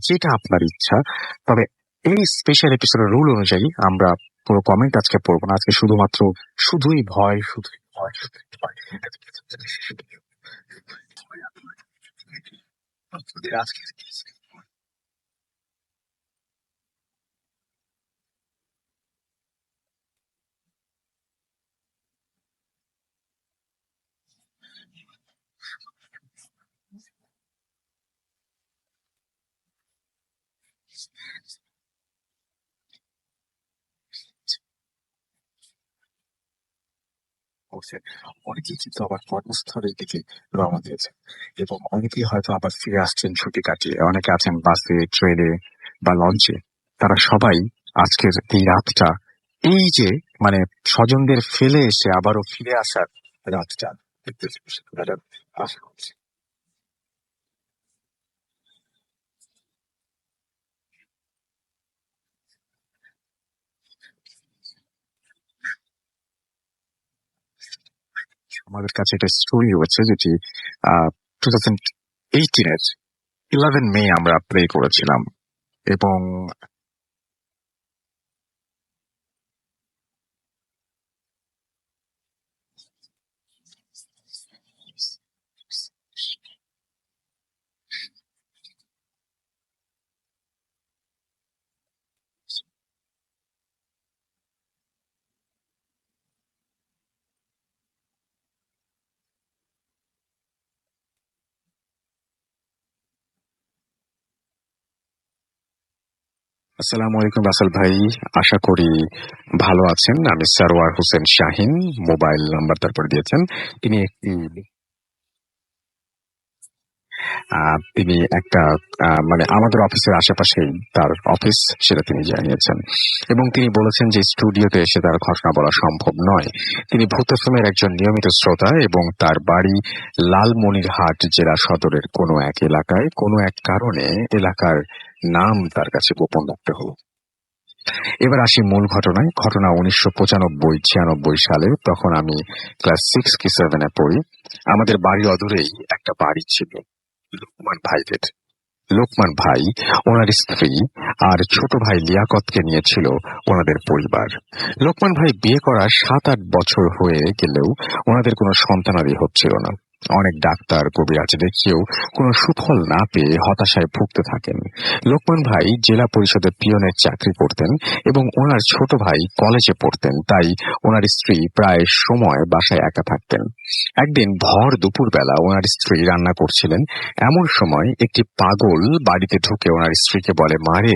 যেটা আপনার ইচ্ছা। তবে এই স্পেশাল এপিসোডের রুল অনুযায়ী আমরা পুরো কমেন্ট আজকে পড়বো না। আজকে শুধুমাত্র শুধুই ভয়, শুধুই ভয়, শুধুই ভয়। আজকে অনেকেই কিন্তু আবার কর্মস্থলের দিকে রওনা দিয়েছেন এবং অনেকেই হয়তো আবার ফিরে আসছেন ছুটি কাটিয়ে। অনেকে আছেন বাসে, ট্রেনে বা লঞ্চে। তারা সবাই আজকের এই রাতটা, এই যে মানে স্বজনদের ফেলে এসে আবারও ফিরে আসার রাতটা দেখতে আশা করছি। আমাদের কাছে একটা স্টোরি রয়েছে যেটি 2018-এর 11 মে আমরা প্লে করেছিলাম এবং আসসালামু আলাইকুম রাসেল ভাই, আশা করি ভালো আছেন। আমি সারোয়ার হোসেন শাহিন, মোবাইল নাম্বার তারপর দিয়েছেন। তিনি একটি তিনি একটা মানে আমাদের অফিসের আশেপাশেই তার অফিস, সেটা তিনি জানিয়েছেন এবং তিনি বলেছেন যে স্টুডিওতে এসে তার ঘটনা বলা সম্ভব নয়। তিনি ভূত এফএমের একজন নিয়মিত শ্রোতা এবং তার বাড়ি লালমনিরহাট জেলা সদরের কোনো এক এলাকায়। কোনো এক কারণে এলাকার নাম তার কাছে গোপন রাখতে হলো। এবার আসি মূল ঘটনায়। ঘটনা 1995-96 সালে। তখন আমি ক্লাস 6 কি 7 পড়ি। আমাদের বাড়ি অদূরেই একটা বাড়ি ছিল লোকমান ভাইদের। লোকমান ভাই, ওনার স্ত্রী আর ছোট ভাই লিয়াকতকে নিয়েছিল ওনাদের পরিবার। লোকমান ভাই বিয়ে করার 7-8 বছর হয়ে গেলেও ওনাদের কোনো সন্তানাদি হচ্ছিল না। অনেক ডাক্তার, কবিরাজ দেখিয়েও কোনো সুফল না পেয়ে হতাশায় ভুগতে থাকেন। লোকমান ভাই জেলা পরিষদের পিয়নের চাকরি করতেন এবং ওনার ছোট ভাই কলেজে পড়তেন, তাই ওনার স্ত্রী প্রায় সময় বাসায় একা থাকতেন। একদিন ভর দুপুরবেলা ওনার স্ত্রী রান্না করছিলেন। এমন সময় একটি পাগল বাড়িতে ঢুকে ওনার স্ত্রীকে বলে, মারে,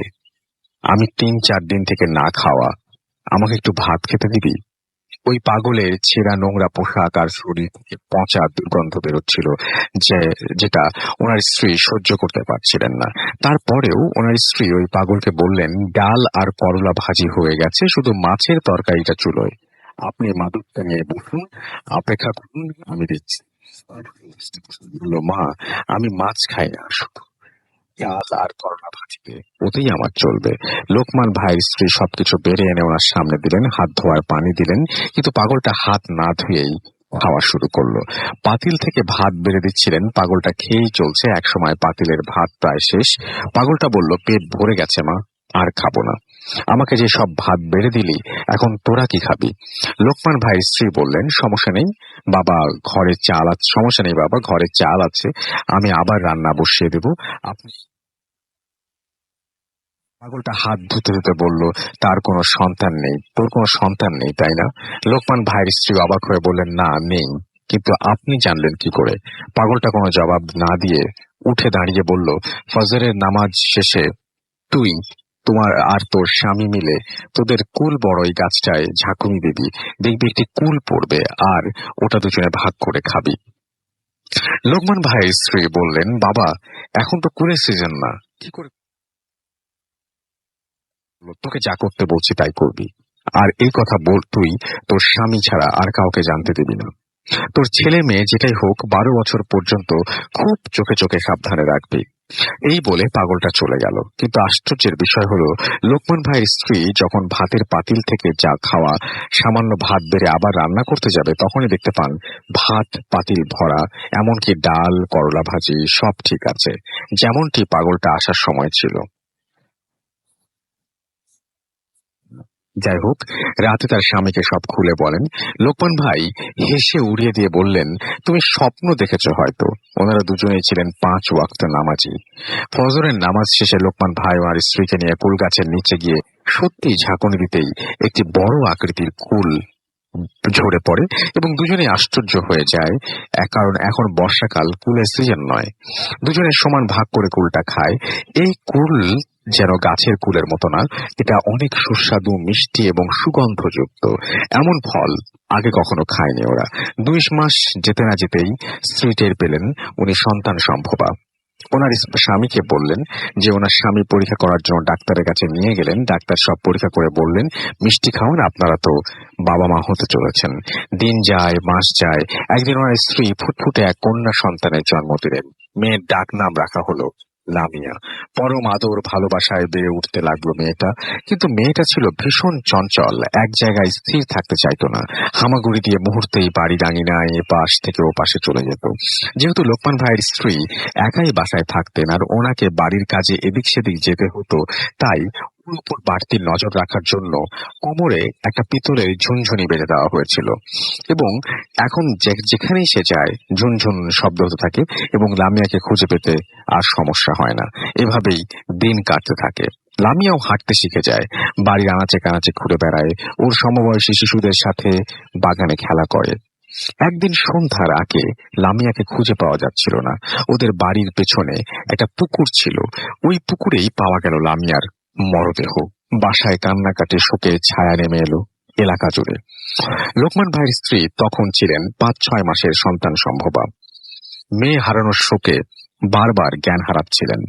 আমি 3-4 দিন থেকে না খাওয়া, আমাকে একটু ভাত খেতে দিবি? ওই পাগলের ছেঁড়া নোংরা পোশাক আর শরীর থেকে পচা দুর্গন্ধ বেরোচ্ছিল, যেটা ওনার স্ত্রী সহ্য করতে পারছিলেন না। তারপরেও ওনার স্ত্রী ওই পাগলকে বললেন, ডাল আর করলা ভাজি হয়ে গেছে, শুধু মাছের তরকারিটা চুলোয়। আপনি মাদুরটা নিয়ে বসুন, অপেক্ষা করুন, আমি দিচ্ছি। বলল, মা, আমি মাছ খাই না, শুধু ডাল আর করলা ভাজিতে, ওতেই আমার চলবে। লোকমান ভাইয়ের স্ত্রী সবকিছু বেড়ে এনে ওনার সামনে দিলেন, হাত ধোয়ার পানি দিলেন, কিন্তু পাগলটা হাত না ধুয়েই খাওয়া শুরু করলো। পাতিল থেকে ভাত বেড়ে দিচ্ছিলেন, পাগলটা খেয়েই চলছে। একসময় পাতিলের ভাত প্রায় শেষ। পাগলটা বলল, পেট ভরে গেছে মা, আর খাবো না। আমাকে যে সব ভাত বেড়ে দিলি, এখন তোরা কি খাবি? লোকমান ভাইয়ের স্ত্রী বললেন, সমস্যা নেই বাবা, ঘরে চাল আছে, সমস্যা নেই বাবা, ঘরে চাল আছে, আমি আবার রান্না বসিয়ে দেব, আপনি। পাগলটা হাত ধুতে ধুতে বলল, তার কোনো সন্তান নেই? তোর কোনো সন্তান নেই, তাই না? লোকমান ভাইয়ের স্ত্রী অবাক হয়ে বললেন, না, নেই, কিন্তু আপনি জানলেন কি করে? পাগলটা কোনো জবাব না দিয়ে উঠে দাঁড়িয়ে বলল, ফজরের নামাজ শেষে তুই, তোমার আর তোর স্বামী মিলে তোদের কুল বড়ই গাছটায় ঝাঁকুনি দিবি, দেখবি একটি কুল পড়বে, আর ওটা দুজনে ভাগ করে খাবি। লোকমান ভাইয়ের স্ত্রী বললেন, বাবা, এখন তো কুলের সিজন না, কি করে? তোকে যা করতে বলছি তাই করবি, আর এই কথা বল তুই তোর স্বামী ছাড়া আর কাউকে জানতে দিবি না। তোর ছেলে মেয়ে যেটাই হোক, 12 বছর পর্যন্ত খুব চোখে চোখে সাবধানে রাখবি। এই বলে পাগলটা চলে গেল। কিন্তু আশ্চর্যের বিষয় হলো, লোকমান ভাইয়ের স্ত্রী যখন ভাতের পাতিল থেকে যা খাওয়া সামান্য ভাত বেড়ে আবার রান্না করতে যাবে, তখনই দেখতে পান ভাত পাতিল ভরা, এমনকি ডাল, করলা ভাজি সব ঠিক আছে, যেমনটি পাগলটা আসার সময় ছিল। যাই হোক, রাতে তার স্বামীকে সব খুলে বলেন। লোকমান ভাই হেসে উড়িয়ে দিয়ে বললেন, তুমি স্বপ্ন দেখেছ হয়তো। ওনারা দুজনেই ছিলেন 5 ওয়াক্ত নামাজি। ফজরের নামাজ শেষে লোকমান ভাই ওনার স্ত্রীকে নিয়ে কুল গাছের নিচে গিয়ে সত্যি ঝাঁকুনি দিতেই একটি বড় আকৃতির কুল ঝরে পড়ে এবং দুজনেই আশ্চর্য হয়ে যায়। কারণ এখন বর্ষাকাল, কুলের সিজন নয়। দুজনে সমান ভাগ করে কুলটা খায়। এই কুল যেন গাছের কুলের মতো না, এটা অনেক সুস্বাদু, মিষ্টি এবং সুগন্ধযুক্ত। এমন ফল আগে কখনো খায়নি ওরা। 2 মাস যেতে না যেতেই স্ত্রী টের পেলেন উনি সন্তান সম্ভবা। ওনার স্বামীকে বললেন যে ওনার স্বামী পরীক্ষা করার জন্য ডাক্তারের কাছে নিয়ে গেলেন। ডাক্তার সব পরীক্ষা করে বললেন, মিষ্টি খাওয়ান, আপনারা তো বাবা মা হতে চলেছেন। দিন যায়, মাস যায়। একদিন ওনার স্ত্রী ফুটফুটে এক কন্যা সন্তানের জন্ম দিলেন। মেয়ের ডাক নাম রাখা হলো লামিয়া। পরম আদর ভালোবাসায় বেড়ে উঠতে লাগলো মেয়েটা। কিন্তু মেয়েটা ছিল ভীষণ চঞ্চল, এক জায়গায় স্থির থাকতে চাইতো না। হামাগুড়ি দিয়ে মুহূর্তেই বাড়ির আঙিনায় এপাশ থেকে ও পাশে চলে যেত। যেহেতু লোকমান ভাইয়ের স্ত্রী একাই বাসায় থাকতেন আর ওনাকে বাড়ির কাজে এদিক সেদিক যেতে হতো, তাই ওর উপর বাড়তি নজর রাখার জন্য কোমরে একটা পিতলের ঝুনঝুনি বেঁধে দেওয়া হয়েছিল। এবং এখন যেখানেই সে যায় ঝুনঝুন শব্দ হতে থাকে এবং লামিয়াকে খুঁজে পেতে আর সমস্যা হয় না। এভাবেই দিন কাটতে থাকে। লামিয়াও হাঁটতে শিখে যায়, বাড়ির আনাচে কানাচে ঘুরে বেড়ায়, ওর সমবয়সী শিশুদের সাথে বাগানে খেলা করে। একদিন সন্ধ্যার আগে লামিয়াকে খুঁজে পাওয়া যাচ্ছিল না। ওদের বাড়ির পেছনে একটা পুকুর ছিল, ওই পুকুরেই পাওয়া গেল লামিয়ার মরদেহ। বাসায় কান্নাকাটি শোকে ছায়া নেমে এলো এলাকা জুড়ে। লোকমান ভাইয়ের স্ত্রী তখন ছিলেন 5-6 মাসের সন্তান সম্ভবা। মেয়ে হারানোর শোকে বারবার জ্ঞান হারাচ্ছিলেন।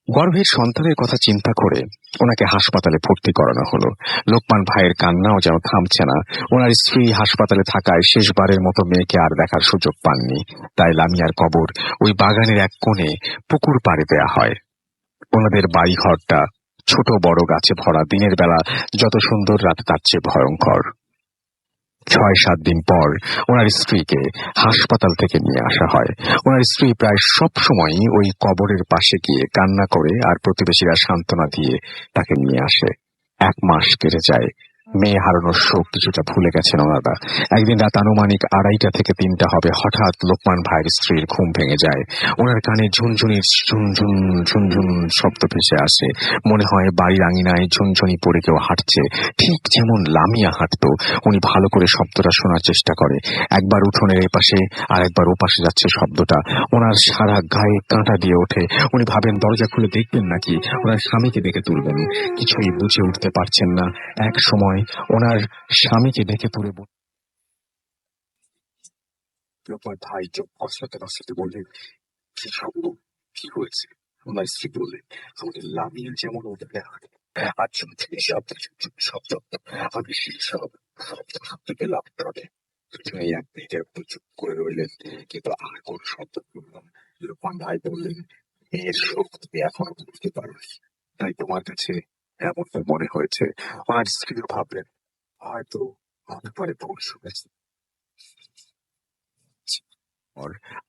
গর্ভের সন্তানের কথা চিন্তা করে ওনাকে হাসপাতালে ভর্তি করানো হলো। লোকমান ভাইয়ের কান্নাও যেন থামছে না। ওনার স্ত্রী হাসপাতালে থাকায় শেষবারের মতো মেয়েকে আর দেখার সুযোগ পাননি। তাই লামিয়ার কবর ওই বাগানের এক কোণে পুকুর পাড়ে দেয়া হয়। ওনাদের বাড়িঘরটা ছোট বড় গাছে ভরা। দিনের বেলা যত সুন্দর, রাতে তার চেয়ে ভয়ঙ্কর। 6-7 দিন পর ওনার স্ত্রীকে হাসপাতাল থেকে নিয়ে আসা হয়। ওনার স্ত্রী প্রায় সব সময়ই ওই কবরের পাশে গিয়ে কান্না করে আর প্রতিবেশীরা সান্ত্বনা দিয়ে তাকে নিয়ে আসে। 1 মাস কেটে যায়। মেয়ে হারানোর শোক কিছুটা ভুলে গেছেন ওনারা। একদিন রাত আনুমানিক 2:30 থেকে 3টা হবে, হঠাৎ লোকমান ভাইয়ের স্ত্রীর ঘুম ভেঙে যায়। ওনার কানে ঝুনঝুনির ঝুনঝুন ঝুনঝুন শব্দ ভেসে আসে। মনে হয় বাড়ির আঙিনায় ঝুনঝুনি পড়ে কেউ হাঁটছে, ঠিক যেমন লামিয়া হাঁটতো। উনি ভালো করে শব্দটা শোনার চেষ্টা করে। একবার উঠোনের এপাশে আর একবার ওপাশে যাচ্ছে শব্দটা। ওনার সারা গায়ে কাঁটা দিয়ে ওঠে। উনি ভাবেন দরজা খুলে দেখবেন নাকি ওনার স্বামীকে দেখে তুলবেন। কিছুই বুঝে উঠতে পারছেন না। এক সময় ওনার স্বামীকে দেখে পড়ে লোকমান ভাই চোখ কসলাতে কসলাতে বললেন, কি শব্দ, কি হয়েছে? ওনার স্ত্রী বললেন, আমাদের লামিয়া যেমন ওটাকে হাঁটে আর ঝুনঝুনি শব্দ শব্দ, আমি সেই সব শব্দ শব্দ পেলাম। তবে দুজনেই 1 মিনিটের মতো চুপ করে রইলেন, কিন্তু আর কোনো শব্দ করল না। লোকমান ভাই বললেন, মেয়ের শোক তুমি এখনো বুঝতে পারোনি, তাই তোমার কাছে এমনটা মনে হয়েছে। ওনার স্ত্রীও ভাবলেন, হয়তো হতে পারে ভুল শুনেছে।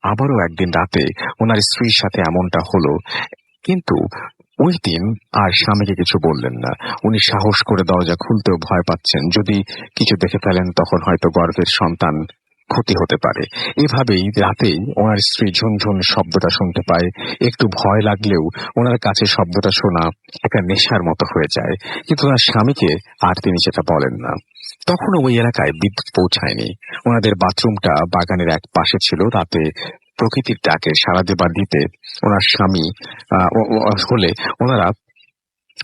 আবারও একদিন রাতে ওনার স্ত্রীর সাথে এমনটা হলো, কিন্তু ওই দিন আর স্বামীকে কিছু বললেন না। উনি সাহস করে দরজা খুলতেও ভয় পাচ্ছেন, যদি কিছু দেখে ফেলেন তখন হয়তো গর্ভের সন্তান ক্ষতি হতে পারে। এভাবেই রাতেই ওনার স্ত্রী ঝুনঝুন শব্দটা শুনতে পায়। একটু ভয় লাগলেও ওনার কাছে শব্দটা শোনা একটা নেশার মতো হয়ে যায়। কিন্তু ওনার স্বামীকে আর তিনি সেটা বলেন না। তখনও ওই এলাকায় বিদ্যুৎ পৌঁছায়নি। ওনাদের বাথরুমটা বাগানের এক পাশে ছিল। রাতে প্রকৃতির ডাকে সাড়া দেবার দিতে ওনার স্বামী হলে ওনারা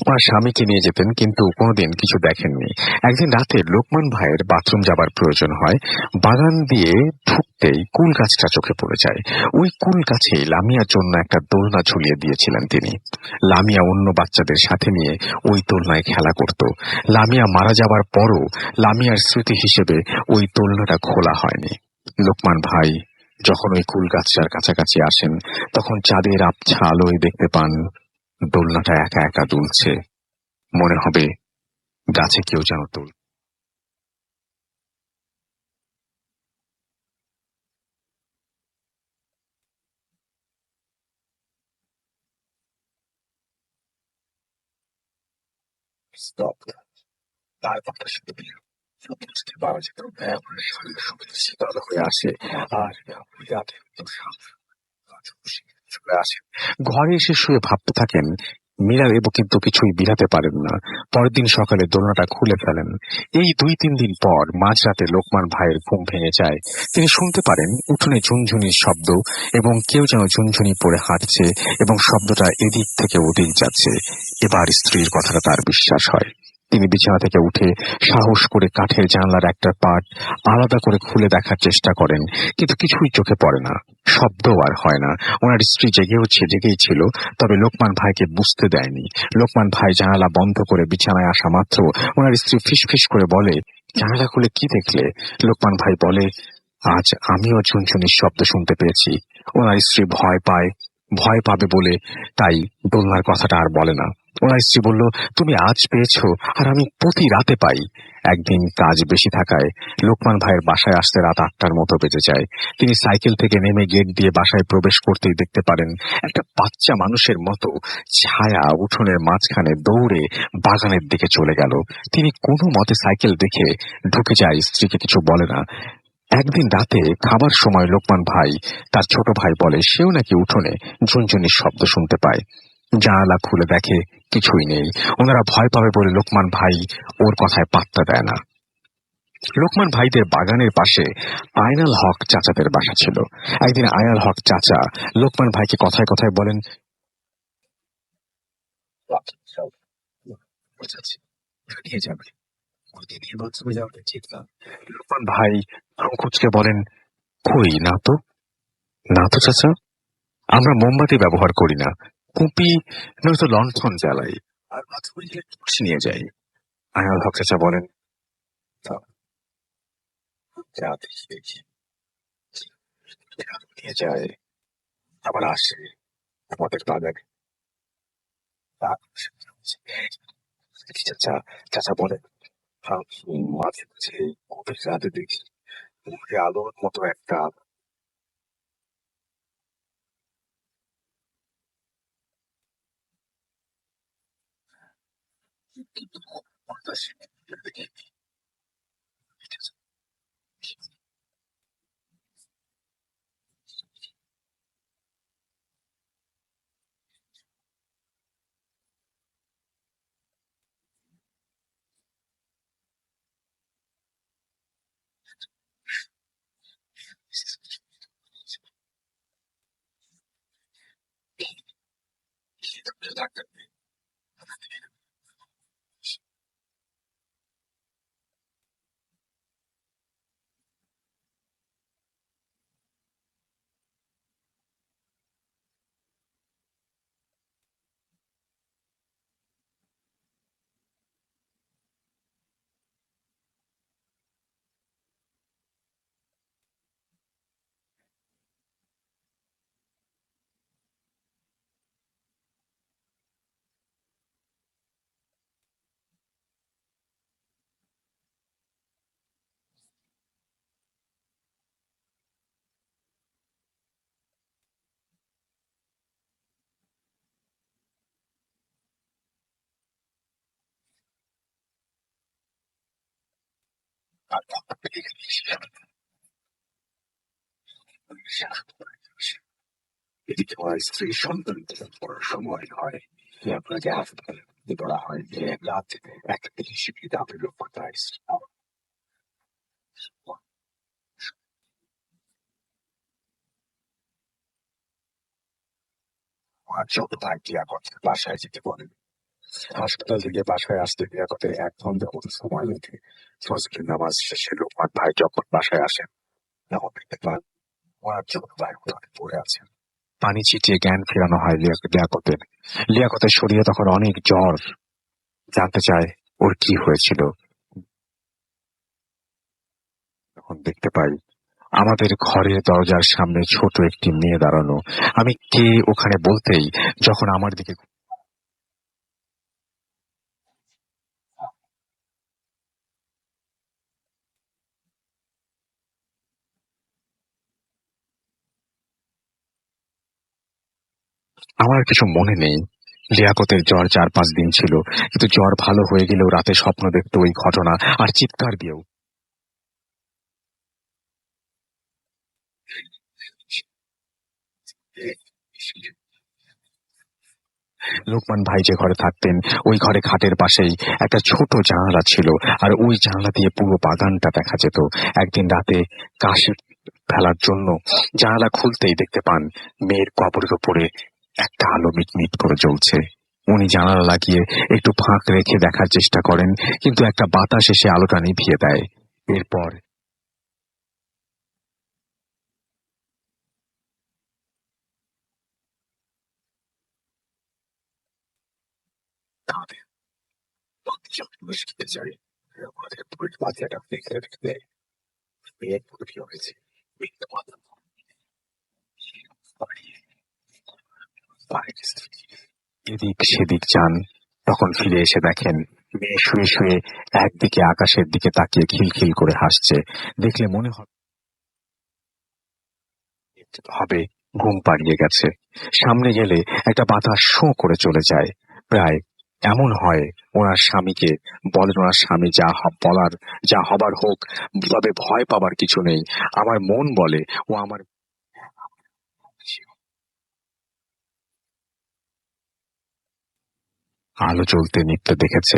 ওনার স্বামীকে নিয়ে যেতেন, কিন্তু কোনোদিন কিছু দেখেননি। একদিন রাতে লোকমান ভাইয়ের বাথরুম যাবার প্রয়োজন হয়। বাগান দিয়ে ঢুকতেই কুল গাছটা চোখে পড়ে যায়। ওই কুল গাছেই লামিয়ার জন্য একটা দোলনা ঝুলিয়ে দিয়েছিলেন তিনি। লামিয়া অন্য বাচ্চাদের সাথে নিয়ে ওই দোলনায় খেলা করত। লামিয়া মারা যাবার পরও লামিয়ার স্মৃতি হিসেবে ওই দোলনাটা খোলা হয়নি। লোকমান ভাই যখন ওই কুল গাছটার কাছাকাছি আসেন, তখন চাঁদের আবছা আলোয় দেখতে পান দোলনাটা একা একা দুলছে। মনে হবে গাছে কেউ যেন দুল। তার কথা শুনে বুঝতে পারা যেত শরীর সবুজ শীতল হয়ে আসে। আর ওই রাতে চলে আসেন। ঘরে এসে শুয়ে ভাবতে থাকেন, মীরা লেবু কিন্তু কিছুই বিলাতে পারেন না। পরের দিন সকালে দোলনাটা খুলে ফেলেন। এই 2-3 দিন পর মাঝরাতে লোকমান ভাইয়ের ঘুম ভেঙে যায়। তিনি শুনতে পারেন উঠোনে ঝুনঝুনির শব্দ এবং কেউ যেন ঝুনঝুনি পরে হাঁটছে এবং শব্দটা এদিক থেকে ওদিক যাচ্ছে। এবার স্ত্রীর কথাটা তার বিশ্বাস হয়। তিনি বিছানা থেকে উঠে সাহস করে কাঠের জানলার একটা পাট আলাদা করে খুলে দেখার চেষ্টা করেন, কিন্তু কিছুই চোখে পড়ে না। শব্দও আর হয় না। ওনার স্ত্রী জেগেই ছিল, তবে লোকমান ভাইকে বুঝতে দেয়নি। লোকমান ভাই জানালা বন্ধ করে বিছানায় আসা মাত্র ওনার স্ত্রী ফিসফিস করে বলে, জানালা খুলে কি দেখলে? লোকমান ভাই বলে, আজ আমিও ঝুনঝুনির শব্দ শুনতে পেয়েছি। ওনার স্ত্রী ভয় পাবে বলে তাই দোলনার কথাটা আর বলে না। ওনার স্ত্রী বলল, তুমি আজ পেয়েছো আর আমি প্রতি রাতে পাই। একদিন কাজ বেশি থাকায় লোকমান ভাইয়ের বাসায় আসতে রাত 8টার মতো বেজে যায়। তিনি সাইকেল থেকে নেমে গেট দিয়ে বাসায় প্রবেশ করতেই দেখতে পারেন একটা বাচ্চা মানুষের মতো ছায়া উঠোনের মাঝখানে দৌড়ে বাগানের দিকে চলে গেল। তিনি কোনো মতে সাইকেল দেখে ঢুকে যায়, স্ত্রীকে কিছু বলে না। একদিন রাতে খাবার সময় লোকমান ভাই তার ছোট ভাই বলে সেও নাকি উঠোনে ঝুনঝুনির শব্দ শুনতে পায়। জানালা খুলে দেখে কিছুই নেই। ওনারা ভয় পাবে বলে লোকমান ভাই ওর কথায় পাত্তা দেয় না। লোকমান ভাইদের বাগানের পাশে আয়নাল হক চাচাদের বাসা ছিল। একদিন আয়নাল হক চাচা লোকমান ভাইকে কথায় কথায় বলেন, নিয়ে যাবে বাথরুমে যাওয়াটা ঠিক না। লোকমান ভাই সংকোচকে বলেন, কই না তো, না তো চাচা, আমরা মোমবাতি ব্যবহার করি না, কুপি নয়তো লণ্ঠন জ্বালাই, আর বাথরুমে গেলে টর্চ নিয়ে যাই। আয়নাল হক চাচা বলেন, দেখি দেখি নিয়ে যায়, আবার আসে আমাদের বাগানে। চাচা চাচা বলেন, মাঝে মাঝে গভীর রাতে দেখি মুখে আলোর মতো একটা এদিকে আমার স্ত্রীর সন্তান পড়ার সময় হয়, আপনাকে হাসপাতালে ভর্তি করা হয়। রাত একটা থেকে শিক্ষিত আপনি লক্ষ্য আর ছোট ভাই ক্রিয়াকর্তা বাসায় যেতে বলেন। হাসপাতাল থেকে বাসায় আসতে ক্রিয়াকর্তের 1 ঘন্টা মতো সময় লাগে। ফজরের নামাজ শেষে লোকমান ভাই যখন বাসায় আসেন, তখন দেখতে পান ওনার ছোট ভাই উঠোনে পড়ে আছেন। পানি ছিটিয়ে জ্ঞান ফেরানো হয় লিয়াকতের। লিয়াকতের শরীরে তখন অনেক জ্বর। জানতে চায় ওর কি হয়েছিল। তখন দেখতে পাই আমাদের ঘরের দরজার সামনে ছোট একটি মেয়ে দাঁড়ানো। আমি কে ওখানে বলতেই যখন আমার দিকে আমার আর কিছু মনে নেই। লিয়াকতের জ্বর ৪-৫ দিন ছিল। কিন্তু জ্বর ভালো হয়ে গেলেও রাতে স্বপ্ন দেখত ওই ঘটনা আর চিৎকার দিয়েও লোকমান ভাই যে ঘরে থাকতেন ওই ঘরে খাটের পাশেই একটা ছোট জানালা ছিল আর ওই জানালা দিয়ে পুরো বাগানটা দেখা যেত। একদিন রাতে কাশি ফেলার জন্য জানালা খুলতেই দেখতে পান মেয়ের কবরের ওপরে একটা আলো মিটমিট করে জ্বলছে। উনি জানালা লাগিয়ে একটু ফাঁক রেখে দেখার চেষ্টা করেন, কিন্তু একটা বাতাস এসে আলোটা নিভিয়ে দেয়। এরপর তাদের মুশকিল যায় আমাদের পুরো বাচ্চাটা দেখতে দেখতে মেয়ের প্রতি হয়েছে মৃত্যু কথা এদিক সেদিক যান, তখন ফিরে এসে দেখেন মেয়ে শুয়ে শুয়ে একদিকে আকাশের দিকে তাকিয়ে খিলখিল করে হাসছে। দেখলে মনে হবে ঘুম পাড়িয়ে গেছে। সামনে গেলে একটা বাতাস শোঁ করে চলে যায়। প্রায় এমন হয় ওনার স্বামীকে বলেন ওনার স্বামী বলার যা হবার হোক, তবে ভয় পাবার কিছু নেই। আমার মন বলে ও আমার আলো জ্বলতে নিত্যে দেখেছে।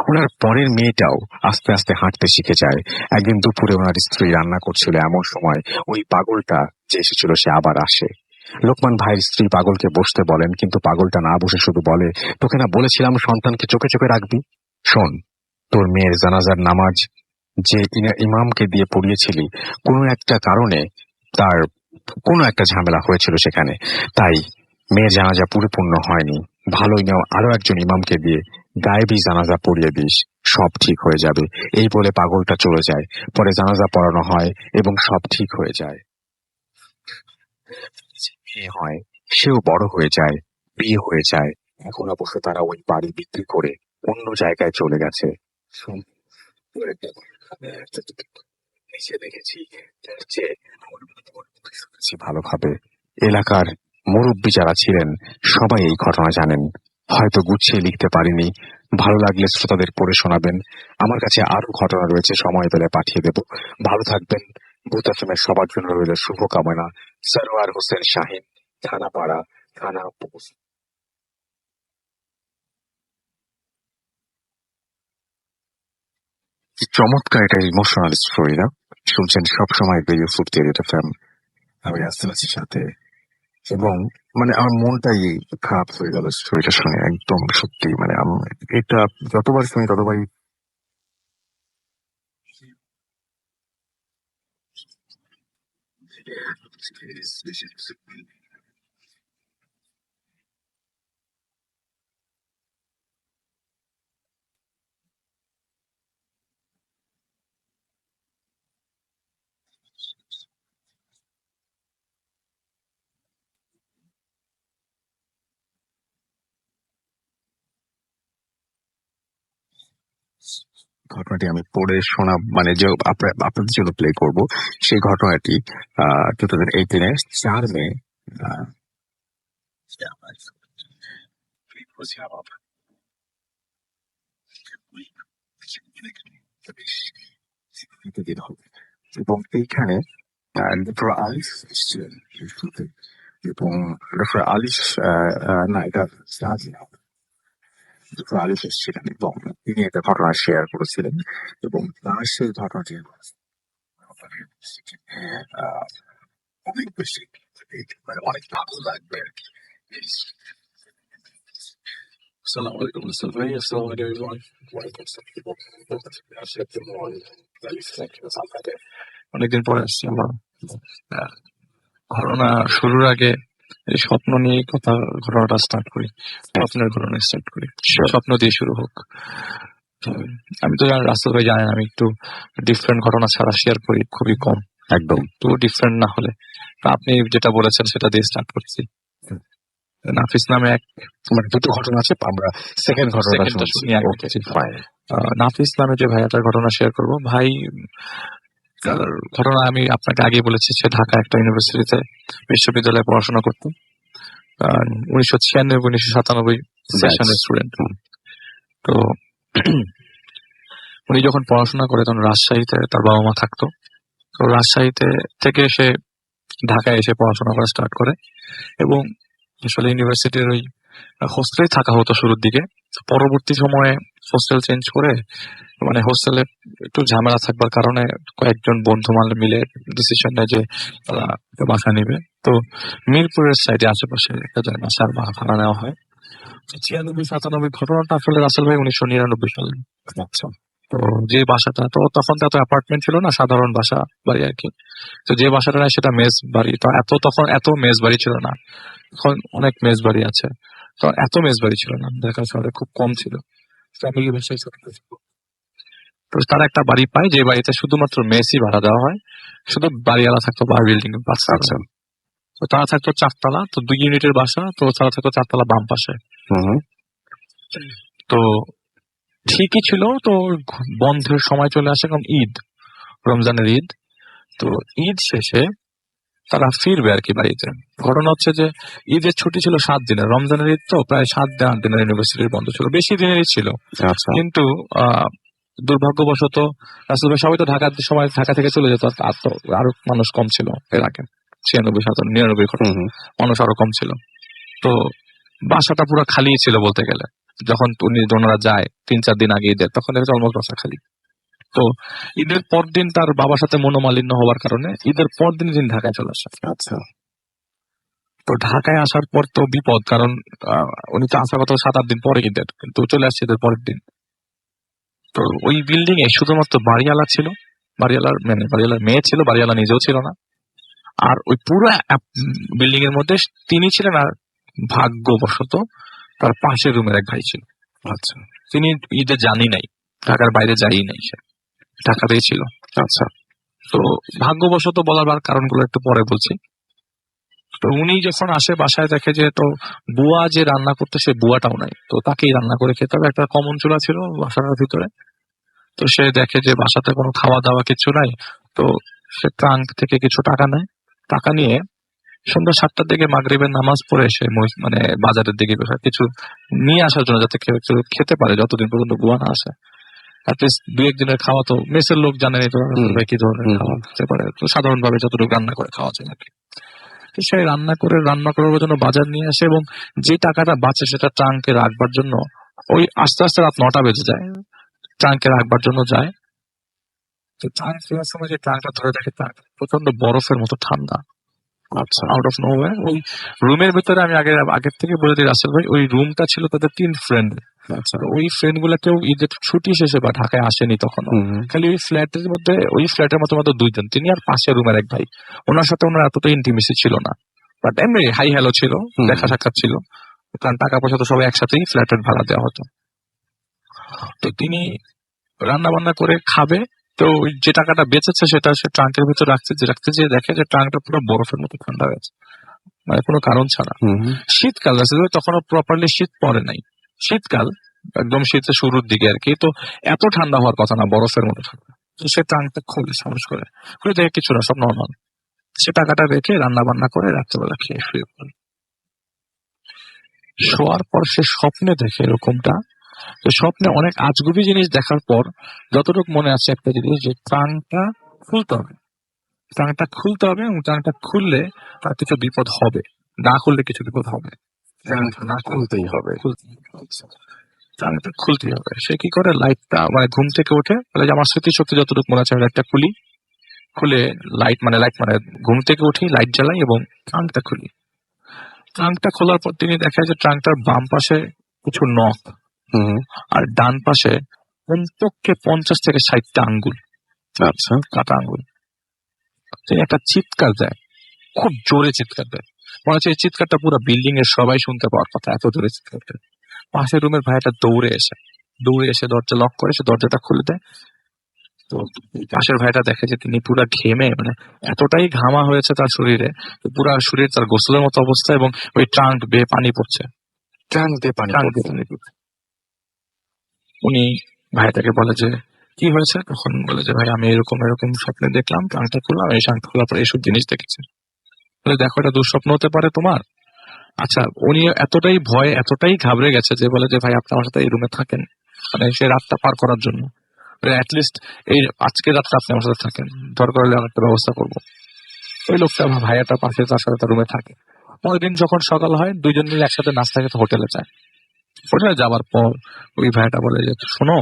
ওনার পরের মেয়েটাও আস্তে আস্তে হাঁটতে শিখে যায়। একদিন দুপুরে ওনার স্ত্রী রান্না করছিল, এমন সময় ওই পাগলটা যে এসেছিল সে আবার আসে। লোকমান ভাইয়ের স্ত্রী পাগলকে বসতে বলেন, কিন্তু পাগলটা না বসে শুধু বলে, তোকে না বলেছিলাম সন্তানকে চোখে চোখে রাখবি? শোন, তোর মেয়ের জানাজার নামাজ যে ইমামকে দিয়ে পড়িয়েছিলি, কোনো একটা কারণে তার কোনো একটা ঝামেলা হয়েছিল সেখানে, তাই মেয়ের জানাজা পরিপূর্ণ হয়নি। ভালোই নেও আরো একজন ইমামকে দিয়ে গায়েবী জানাজা পড়িয়ে দিস, সব ঠিক হয়ে যাবে। এই বলে পাগলটা চলে যায়। পরে জানাজা পড়ানো হয় এবং সব ঠিক হয়ে যায়। মেয়ে হয়, সেও বড় হয়ে যায়, বিয়ে হয়ে যায়। এখন অবশ্য তারা ওই বাড়ি বিক্রি করে অন্য জায়গায় চলে গেছে। নিচে দেখেছি যে শুনেছি ভালোভাবে এলাকার মুরব্বী যারা ছিলেন সবাই এই ঘটনা জানেন। হয়তো গুছিয়ে লিখতে পারিনি, ভালো লাগলে শ্রোতাদের পড়ে শোনাবেন। আমার কাছে আরো ঘটনা রয়েছে, সময় পেলে পাঠিয়ে দেব। ভালো থাকবেন। ভূত এফএমের সবার জন্য রইল শুভকামনা। সরোয়ার হোসেন শাহিন, থানাপাড়া, থানা পোস্ট। কি চমৎকার একটা ইমোশনাল স্টোরি না? শুনছেন সবসময় রেডিও ফুর্তি এফএম। আমি আসতে আছি সাথে, এবং মানে আমার মনটাই খারাপ হয়ে গেল স্টোরিটা শুনে। একদম সত্যি মানে এটা যতবার শুনি ততবারই ঘটনাটি আমি পড়ে শোনা মানে যে আপনাদের জন্য প্লে করব। সেই ঘটনাটি 2018 এর 4 মে আহ, দিন হবে। এবং এইখানে ডক্টর আলিফ এসেছিলেন এই শুতে। এবং ডক্টর আলিফ না, এটা ডক্টর আলিফ এসেছিলেন এবং তিনি একটা ঘটনা শেয়ার করেছিলেন। এবং তার সেই ঘটনাটি আহ, অনেক বেশি মানে অনেক ভালো লাগবে আর কি। আসসালামু আলাইকুম মিস্টার ভাই, আসসালামু আলাইকুম everyone. ওয়ালাইকুম আসসালাম। আসলে কেমন আপনাকে অনেকদিন পরে আসছি আমরা। আহ, ঘটনা শুরুর আগে এই স্বপ্ন নিয়ে ঘটনাটা স্টার্ট করি। স্বপ্নের ঘটনা স্টার্ট করি, স্বপ্ন দিয়ে শুরু হোক। আমি তো রাসেল ভাই জানেন আমি একটু ডিফারেন্ট ঘটনা ছাড়া শেয়ার করি খুবই কম। একদম। একটু ডিফারেন্ট না হলে। তো আপনি যেটা বলেছেন সেটা দিয়ে স্টার্ট করছি। নাফিস নামে এক মানে দুটো ঘটনা আছে, আমরা সেকেন্ড ঘটনাটা সেকেন্ডটা শুনছি। শুনি আগে ওকে, থেকে। ফাইন। নাফিস নামে যে ভাইয়াটার ঘটনা শেয়ার করব, ভাই তার ঘটনা আমি আপনাকে আগে বলেছি, সে ঢাকা একটা ইউনিভার্সিটিতে বিশ্ববিদ্যালয়ে পড়াশোনা করত। 1996-1997 সেশনের স্টুডেন্ট। তো উনি যখন পড়াশোনা করে তখন রাজশাহীতে তার বাবা মা থাকতো। তো রাজশাহীতে থেকে সে ঢাকায় এসে পড়াশোনা করা স্টার্ট করে এবং আসলে ইউনিভার্সিটির ওই হোস্টেলে থাকা হতো শুরুর দিকে। পরবর্তী সময়ে হোস্টেল চেঞ্জ করে, মানে হোস্টেলে একটু ঝামেলা থাকবার কারণে কয়েকজন বন্ধু মিলে ডিসিশন নেয় যে তারা বাসা নিবে। তো মিরপুরের সাইডে আশেপাশে একটা জায়গায় বাসার ভাড়া নেওয়া হয়। 96-97 ঘটনাটা আসলে রাসেল ভাই 1999 সালে। আচ্ছা। তো যে বাসাটা, তো তখন তো এত অ্যাপার্টমেন্ট ছিল না, সাধারণ বাসা বাড়ি আর কি। তো যে বাসাটা নেয় সেটা মেস বাড়ি। তো তখন এত মেস বাড়ি ছিল না, এখন অনেক মেস বাড়ি আছে। তো এত মেস বাড়ি ছিল না, ঢাকা শহরে খুব কম ছিল, ফ্যামিলি বাসায় ছোট ছিল। তো তারা একটা বাড়ি পায়, যে বাড়িতে শুধুমাত্র মেসই ভাড়া দেওয়া হয়, শুধু বাড়িওয়ালা থাকতো বা বিল্ডিং এর পাশে। আচ্ছা। তো তারা থাকতো 4 তলা, তো 2 ইউনিটের বাসা, তো তারা থাকতো 4 তলা বাম পাশে। তো ঠিকই ছিল। তো বন্ধের সময় চলে আসে, কারণ ঈদ, রমজানের ঈদ। তো ঈদ শেষে তারা ফিরবে আর কি বাড়িতে। ঘটনা হচ্ছে যে ঈদের ছুটি ছিল 7 দিনের, রমজানের ঈদ তো প্রায় 7-8 দিনের ইউনিভার্সিটির বন্ধ ছিল, বেশি দিনেরই ছিল। কিন্তু দুর্ভাগ্যবশত রাসেল ভাই, সবাই তো ঢাকার সময় ঢাকা থেকে চলে যেত, আর তো আরো মানুষ কম ছিল এর আগে, 96-97-99 মানুষ আরো কম ছিল। তো বাসাটা পুরো খালি ছিল বলতে গেলে। যখন ওনারা যায় 3-4 দিন আগে ঈদের, তখন দেখে অলমোস্ট বাসা খালি। তো ঈদের পর দিন তার বাবার সাথে মনোমালিন্য হওয়ার কারণে ঈদের পর দিন তিনি ঢাকায় চলে আসে। আচ্ছা। তো ঢাকায় আসার পর তো বিপদ, কারণ উনি তো আসার কথা 7-8 দিন পরে ঈদের, কিন্তু চলে আসছে ঈদের পরের দিন। তো ওই বিল্ডিং এ শুধুমাত্র বাড়িওয়ালা ছিল, বাড়িওয়ালার মেয়ে ছিল, বাড়িওয়ালা নিজেও ছিল না। আর ওই পুরো বিল্ডিং এর মধ্যে তিনি ছিলেন, আর ভাগ্যবশত তার পাশের রুমের এক ভাই ছিল। আচ্ছা। তিনি ঈদে জানি নাই, ঢাকার বাইরে যাই নাই, সে ঢাকাতেই ছিল। আচ্ছা। তো ভাগ্যবশত বলার কারণগুলো একটু পরে বলছি। তো উনি যখন আসে বাসায়, দেখে যে তো বুয়া যে রান্না করতে, সে বুয়াটাও নাই। তো তাকেই রান্না করে খেতে হবে, একটা কমন চুলা ছিল বাসার ভিতরে। তো সে দেখে যে বাসাতে কোনো খাওয়া দাওয়া কিছু নাই। তো সে ট্রাঙ্ক থেকে কিছু টাকা নেয়, টাকা নিয়ে সন্ধ্যা 7টার দিকে মাগরিবের নামাজ পড়ে সে মানে বাজারের দিকে কিছু নিয়ে আসার জন্য, যাতে খেতে পারে যতদিন পর্যন্ত বুয়া না আসে। অ্যাটলিস্ট 2-1 দিনের খাওয়া, তো মেসের লোক জানেন এই ধরনের কি ধরনের খাওয়া খেতে পারে, তো সাধারণভাবে যতটুকু রান্না করে খাওয়া যায় আর কি। সে রান্না করার জন্য বাজার নিয়ে আসে, এবং যে টাকাটা বাঁচে সেটা ট্রাঙ্কে রাখবার জন্য, ওই আস্তে আস্তে রাত 9টা বেজে যায়, ট্রাঙ্কে রাখবার জন্য যায়। তো ট্রাঙ্ক ফেরার সময় যে ট্রাঙ্কটা ধরে দেখে, ট্রাঙ্ক প্রচন্ড বরফের মতো ঠান্ডা। আচ্ছা। আউট অফ নোওয়্যার ওই রুমের ভিতরে, আমি আগের থেকে বলে দিই রাসেল ভাই, ওই রুমটা ছিল তাদের 3 ফ্রেন্ড। আচ্ছা। ওই ফ্রেন্ড গুলা কেউ ঈদের ছুটি শেষে বা ঢাকায় আসেনি তখন, খালি ওই ফ্ল্যাটের মধ্যে, ওই ফ্ল্যাটের মতো 2 জন, তিনি আর পাশের রুমের এক ভাই। ওনার সাথে ওনার এতটা ইন্টিমেসি ছিল না, বাট এমনি হাই হ্যালো ছিল, দেখা সাক্ষাৎ ছিল, কারণ টাকা পয়সা তো সবাই একসাথেই ফ্ল্যাটের ভাড়া দেওয়া হতো। তো তিনি রান্না বান্না করে খাবে, তো যে টাকাটা বেঁচেছে সেটা সে ট্রাঙ্কের ভিতর রাখতে যে দেখে যে ট্রাঙ্কটা পুরো বরফের মতো ঠান্ডা হয়েছে, মানে কোনো কারণ ছাড়া। শীতকাল, তখনও প্রপারলি শীত পড়ে নাই, শীতকাল একদম শীতের শুরুর দিকে আর কি। তো এত ঠান্ডা হওয়ার কথা না, বরফের মতো ঠান্ডা। তো সে ট্রাঙ্কটা খুলে সাহস করে দেখে কিছু না, সব নর্মাল। সে টাকাটা রেখে রান্না বান্না করে রাত্রেবেলা খেয়ে শুয়ে পড়ে। শোয়ার পর সে স্বপ্নে দেখে এরকমটা। তো স্বপ্নে অনেক আজগুবি জিনিস দেখার পর যতটুকু মনে আছে একটা জিনিস, যে ট্রাঙ্কটা খুলতে হবে, এবং ট্রাঙ্কটা খুললে তার কিছু বিপদ হবে, না খুললে কিছু বিপদ হবে, না খুলতেই হবে, ট্রাঙ্কটা খুলতেই হবে। সে কি করে, লাইটটা, মানে ঘুম থেকে উঠে, আমার স্মৃতিশক্তি যতটুকু মনে আছে, লাইটটা খুলে লাইট মানে ঘুম থেকে উঠে লাইট জ্বালাই এবং ট্রাঙ্কটা খুলি। ট্রাঙ্কটা খোলার পর তিনি দেখে যে ট্রাঙ্কটার বাম পাশে কিছু নখ, আর ডান পাশে কমপক্ষে 50 থেকে 60টা আঙ্গুল। আচ্ছা। কাটা আঙ্গুল। তিনি একটা চিৎকার দেয়, খুব জোরে চিৎকার দেয়, মনে হচ্ছে এই চিৎকারটা পুরো বিল্ডিং এর সবাই শুনতে পাওয়ার কথা, এত জোরে চিৎকার দেয়। পাশের রুমের ভাইটা দৌড়ে এসে দরজা লক করে, সে দরজাটা খুলে দেয়। তো পাশের ভাইটা দেখে যে তিনি পুরা ঘেমে, মানে এতটাই ঘামা হয়েছে তার শরীরে, পুরা শরীর তার গোসলের মতো অবস্থা, এবং ওই ট্রাঙ্ক বেয়ে পানি পড়ছে, ট্রাঙ্ক দিয়ে পানি ট্রাঙ্ক পড়ছে। দিয়ে পানি পড়ছে। উনি ভাইটাকে বলে যে কি হয়েছে, তখন বলে যে ভাই আমি এরকম এরকম স্বপ্নে দেখলাম, ট্রাঙ্কটা খুললাম, এই ট্রাঙ্ক খোলার পর এইসব জিনিস দেখেছি। বলে দেখো এটা দুঃস্বপ্ন হতে পারে তোমার। আচ্ছা, উনি এতটাই ভয়, এতটাই ঘাবড়ে গেছে যে বলে যে ভাই আপনি আমার সাথে এই রুমে থাকেন, মানে সে রাতটা পার করার জন্য, অ্যাটলিস্ট এই আজকে রাতটা আপনি আমার সাথে থাকেন, দরকার হলে আমি একটা ব্যবস্থা করবো। ওই লোকটা আমার ভাইয়াটা পাশে তার সাথে তার রুমে থাকে। পরের দিন যখন সকাল হয়, দুইজন মিলে একসাথে নাস্তা খেতে হোটেলে যায়। হোটেলে যাবার পর ওই ভাইয়াটা বলে যে শোনো,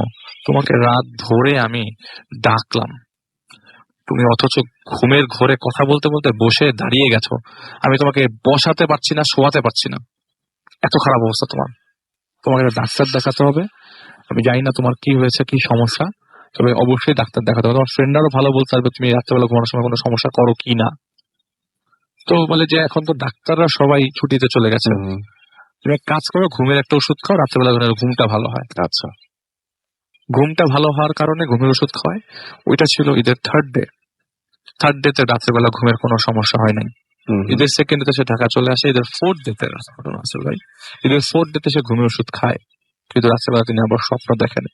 তোমাকে রাত ধরে আমি ডাকলাম, তুমি অথচ ঘুমের ঘোরে কথা বলতে বলতে বসে দাঁড়িয়ে গেছো, আমি তোমাকে বসাতে পারছি না, শোয়াতে পারছি না, এত খারাপ অবস্থা তোমার, তোমাকে একটা ডাক্তার দেখাতে হবে। আমি জানি না তোমার কি হয়েছে, কি সমস্যা, তবে অবশ্যই ডাক্তার দেখাতে হবে। তোমার ফ্রেন্ডরাও ভালো বলতে পারবে তুমি রাত্রেবেলা ঘুমানোর সময় কোনো সমস্যা করো কি না। তো বলে যে এখন তো ডাক্তাররা সবাই ছুটিতে চলে গেছে, তুমি এক কাজ করো, ঘুমের একটা ওষুধ খাও, রাত্রেবেলা ঘুমটা ভালো হয়। আচ্ছা, ঘুমটা ভালো হওয়ার কারণে ঘুমের ওষুধ খাওয়ায়। ওইটা ছিল ঈদের থার্ড ডে তে রাত্রেবেলা ঘুমের কোনো সমস্যা হয় নাই। ঈদের সেকেন্ড ডে সে ঢাকা চলে আসে। ঈদের ফোর্থ ডে তে ঘটনা আছে ভাই, ঈদের ফোর্থ ডে তে সে ঘুমের ওষুধ খায়, কিন্তু রাত্রেবেলা তিনি আবার স্বপ্ন দেখেন।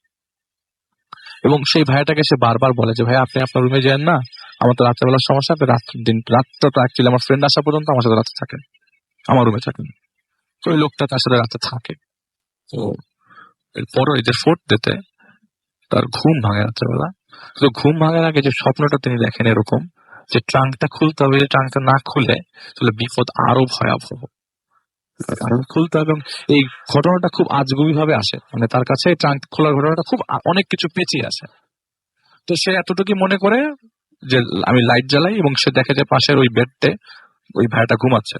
এবং সেই ভাইটাকে সে বারবার বলে যে ভাই আপনি আপনার রুমে যান না, আমার তো রাত্রেবেলার সমস্যা, আপনি রাতটা তো অ্যাকচুয়ালি আমার ফ্রেন্ড আসা পর্যন্ত আমার সাথে রাতে থাকেন, আমার রুমে থাকেন। তো ওই লোকটা তার সাথে রাতে থাকে। তো এরপরও ঈদের ফোর্থ ডে তে তার ঘুম ভাঙে রাত্রেবেলা। তো ঘুম ভাঙার আগে যে স্বপ্নটা তিনি দেখেন এরকম, যে ট্রাঙ্কটা খুলতে হবে, যে ট্রাঙ্কটা না খুলে তাহলে বিপদ আরো ভয়াবহ। ট্রাঙ্ক খুলতে হবে, এবং এই ঘটনাটা খুব আজগুবি ভাবে আসে, মানে তার কাছে ট্রাঙ্ক খোলার ঘটনাটা খুব অনেক কিছু পেঁচিয়ে আসে। তো সে এতটুকু মনে করে যে আমি লাইট জ্বালাই, এবং সে দেখে যে পাশের ওই বেডে ওই ভাইটা ঘুমাচ্ছে।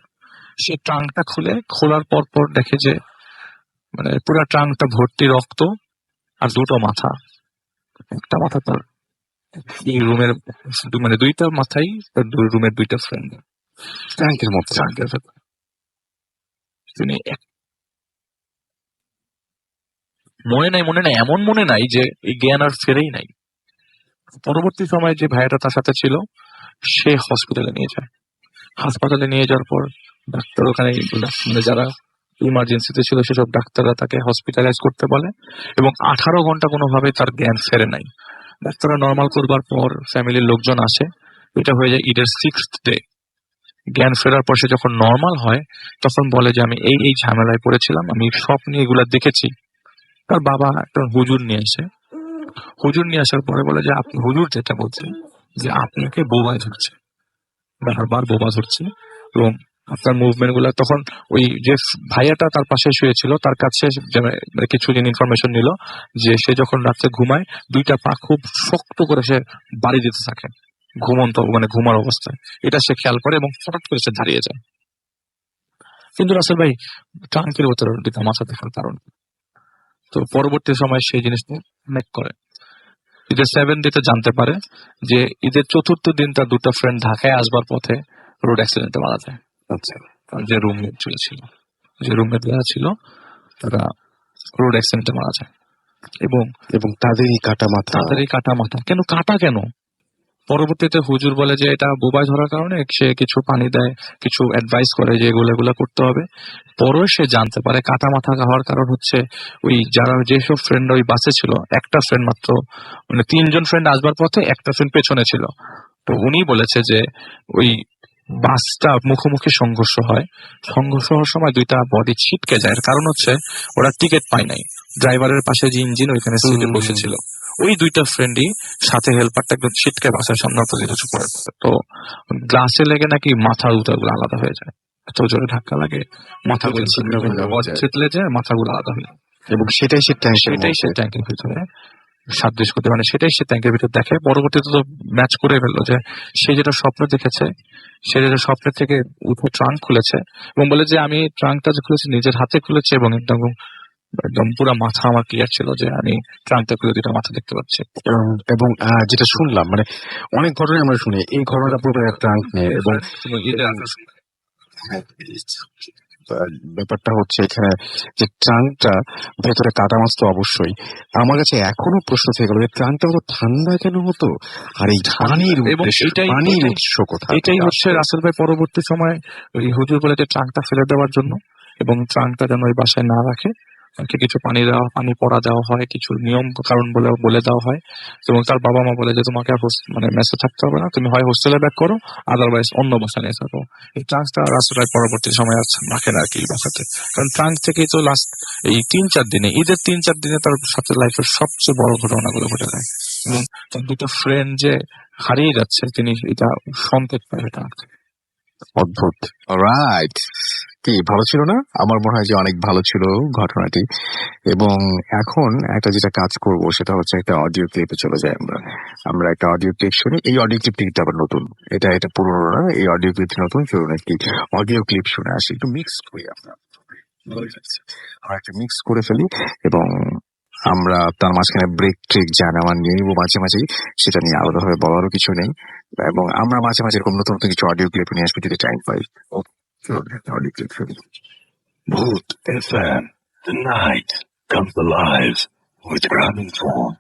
সে ট্রাঙ্কটা খোলার পর দেখে যে মানে পুরো ট্রাঙ্কটা ভর্তি রক্ত, আর দুটো মাথা, একটা মাথা তার এই রুমের, মানে দুইটা মাথাই রুমের দুইটা ফ্রেন্ড ট্রাঙ্কের মধ্যে। ট্রাঙ্কের ভেতর। তিনি মনে নাই এমন মনে নাই যে এই জ্ঞান আর ফেরেই নাই। পরবর্তী সময়ে যে ভাইয়াটা তার সাথে ছিল সে হসপিটালে নিয়ে যায়। হাসপাতালে নিয়ে যাওয়ার পর ডাক্তার ওখানে, মানে যারা ইমার্জেন্সিতে ছিল সেসব ডাক্তাররা তাকে হসপিটালাইজ করতে বলে, এবং 18 ঘন্টা কোনোভাবে তার জ্ঞান ফেরে নাই। ডাক্তাররা নর্মাল করবার পর ফ্যামিলির লোকজন আসে, এটা হয়ে যায় ঈদের 6th ডে। জ্ঞান ফেরার পর সে যখন নর্মাল হয় তখন বলে যে আমি এই ঝামেলায় পড়েছিলাম, আমি স্বপ্নে এগুলা দেখেছি। তার বাবা একটা হুজুর নিয়ে আসার পরে বলে যে আপনি, হুজুর যেটা বলছে যে আপনাকে বোবায় ধরছে, বারবার বোবা ধরছে, এবং আপনার মুভমেন্ট গুলা। তখন ওই যে ভাইয়াটা তার পাশে শুয়েছিল তার কাছে মানে কিছু দিন ইনফরমেশন নিল যে সে যখন রাত্রে ঘুমায় দুইটা পা খুব শক্ত করে সে বাড়ি দিতে থাকে ঘুমন্ত, মানে ঘুমার অবস্থায়। এটা সে খেয়াল করে এবং হঠাৎ করে সে দাঁড়িয়ে যায়। কিন্তু রাসেল ভাই, ট্রাঙ্কের ভেতরে দুইটা মাথা দেখার কারণ। তো পরবর্তী সময় সেই জিনিসটা মেক করে। ঈদের 7th ডে তে জানতে পারে যে ঈদের 4th দিন তার দুটো ফ্রেন্ড ঢাকায় আসবার পথে রোড অ্যাক্সিডেন্টে মারা যায়। আচ্ছা, যে রুমমেট ছিল তারা রোড অ্যাক্সিডেন্টে মারা যায়, এবং তাদেরই কাটা মাথা। কেন কাটা কেন? পরবর্তীতে হুজুর বলে যে এটা বোবায় ধরার কারণে, সে কিছু পানি দেয়, কিছু অ্যাডভাইস করে যে এগুলা করতে হবে। পরে সে জানতে পারে কাটা মাথা হওয়ার কারণ হচ্ছে ওই যারা যেসব ফ্রেন্ড ওই বাসে ছিল, একটা ফ্রেন্ড মাত্র, মানে 3জন ফ্রেন্ড আসবার পথে একটা ফ্রেন্ড পেছনে ছিল। তো উনি বলেছে যে ওই বাসটা মুখোমুখি সংঘর্ষ হওয়ার সময় দুইটা বডি ছিটকে যায়। এর কারণ হচ্ছে ওরা টিকিট পায় নাই, ড্রাইভারের পাশে যে ইঞ্জিন ওইখানে সিটে বসেছিল, ওই দুইটা ফ্রেন্ডই সাথে হেল্পারটা একদম ছিটকে বাসের সামনে কিছু পড়ে। তো গ্লাসে লেগে নাকি মাথার উতাগুলো আলাদা হয়ে যায়, এত জোরে ধাক্কা লাগে মাথাগুলো ছিটলে যায়, মাথাগুলো আলাদা হয়ে যায়। এবং সেটাই সে ট্যাঙ্কের ভিতরে সাদৃশ করতে, মানে সেটাই সে ট্যাঙ্কের ভিতরে দেখে। পরবর্তীতে তো ম্যাচ করে ফেললো যে সে যেটা স্বপ্ন দেখেছে, সে যেটা স্বপ্নের থেকে উঠে ট্রাঙ্ক খুলেছে, এবং বলে যে আমি ট্রাঙ্কটা যে খুলেছি নিজের হাতে খুলেছি, এবং একদম পুরো মাথা আমার ক্লিয়ার ছিল যে আমি ট্রাঙ্কটা খুলে দুটা মাথা দেখতে পাচ্ছি। এবং যেটা শুনলাম, মানে অনেক ঘটনা আমরা শুনি, এই ঘটনাটা পুরো ট্রাঙ্ক নিয়ে। এবং ব্যাপারটা হচ্ছে এখানে যে ট্রাঙ্কটা ভেতরে কাটা মাছ তো অবশ্যই। আমার কাছে এখনো প্রশ্ন থেকে গেল যে ট্রাঙ্কটা তো ঠান্ডা কেন হতো, আর এই পানির এবং উদ্দেশ্য, এটাই পানির এটাই উৎস কোথা এটাই থেকে হচ্ছে আসতো? রাসেল ভাই পরবর্তী সময় ওই হুজুর বলে যে ট্রাঙ্কটা ফেলে দেওয়ার জন্য, এবং ট্রাঙ্কটা যেন ওই বাসায় না রাখে, তাকে কিছু পানি পড়া দেওয়া হয়, কিছু নিয়ম কারণ বলে বলে দেওয়া হয়। এবং তার বাবা মা বলে যে তোমাকে আর মানে মেসে থাকতে হবে না, তুমি হয় হোস্টেলে ব্যাক করো, আদারওয়াইজ অন্য বাসা নিয়ে থাকো। এই ট্রাঙ্কটা রাসেল ভাই পরবর্তী সময় আর রাখেন আর কি এই বাসাতে, কারণ ট্রাঙ্ক থেকেই তো লাস্ট এই 3-4 দিনে, ঈদের 3-4 দিনে তার সাথে লাইফের সবচেয়ে বড় ঘটনাগুলো ঘটে যায়। এবং তার দুটো ফ্রেন্ড যে হারিয়ে যাচ্ছে, তিনি এটা সংকেত পায় এটা। অদ্ভুত। রাইট। কি ভালো ছিল না? আমার মনে হয় যে অনেক ভালো ছিল ঘটনাটি। এবং এখন একটা যেটা কাজ করব সেটা হচ্ছে একটা অডিও ক্লিপে চলে যাই আমরা। আমরা একটা অডিও ক্লিপ শুনি। এই অডিও ক্লিপটি কিন্তু আবার নতুন। এটা পুরনো না। এই অডিও ক্লিপটি নতুন। চলুন একটি অডিও ক্লিপ শুনে আসি। একটু মিক্স করি আমরা। আমরা একটা মিক্স করে ফেলি এবং আমরা তার মাঝখানে ব্রেক ট্রেক যা নেওয়ার নিয়ে নিবো মাঝে মাঝেই, সেটা নিয়ে আলাদাভাবে বলারও কিছু নেই। এবং আমরা মাঝে মাঝে এরকম নতুন নতুন কিছু অডিও ক্লিপ নিয়ে আসবো যদি টাইম পাই। অডিও ক্লিপ শুনি। Mood FM. The night comes alive with Ramin Song.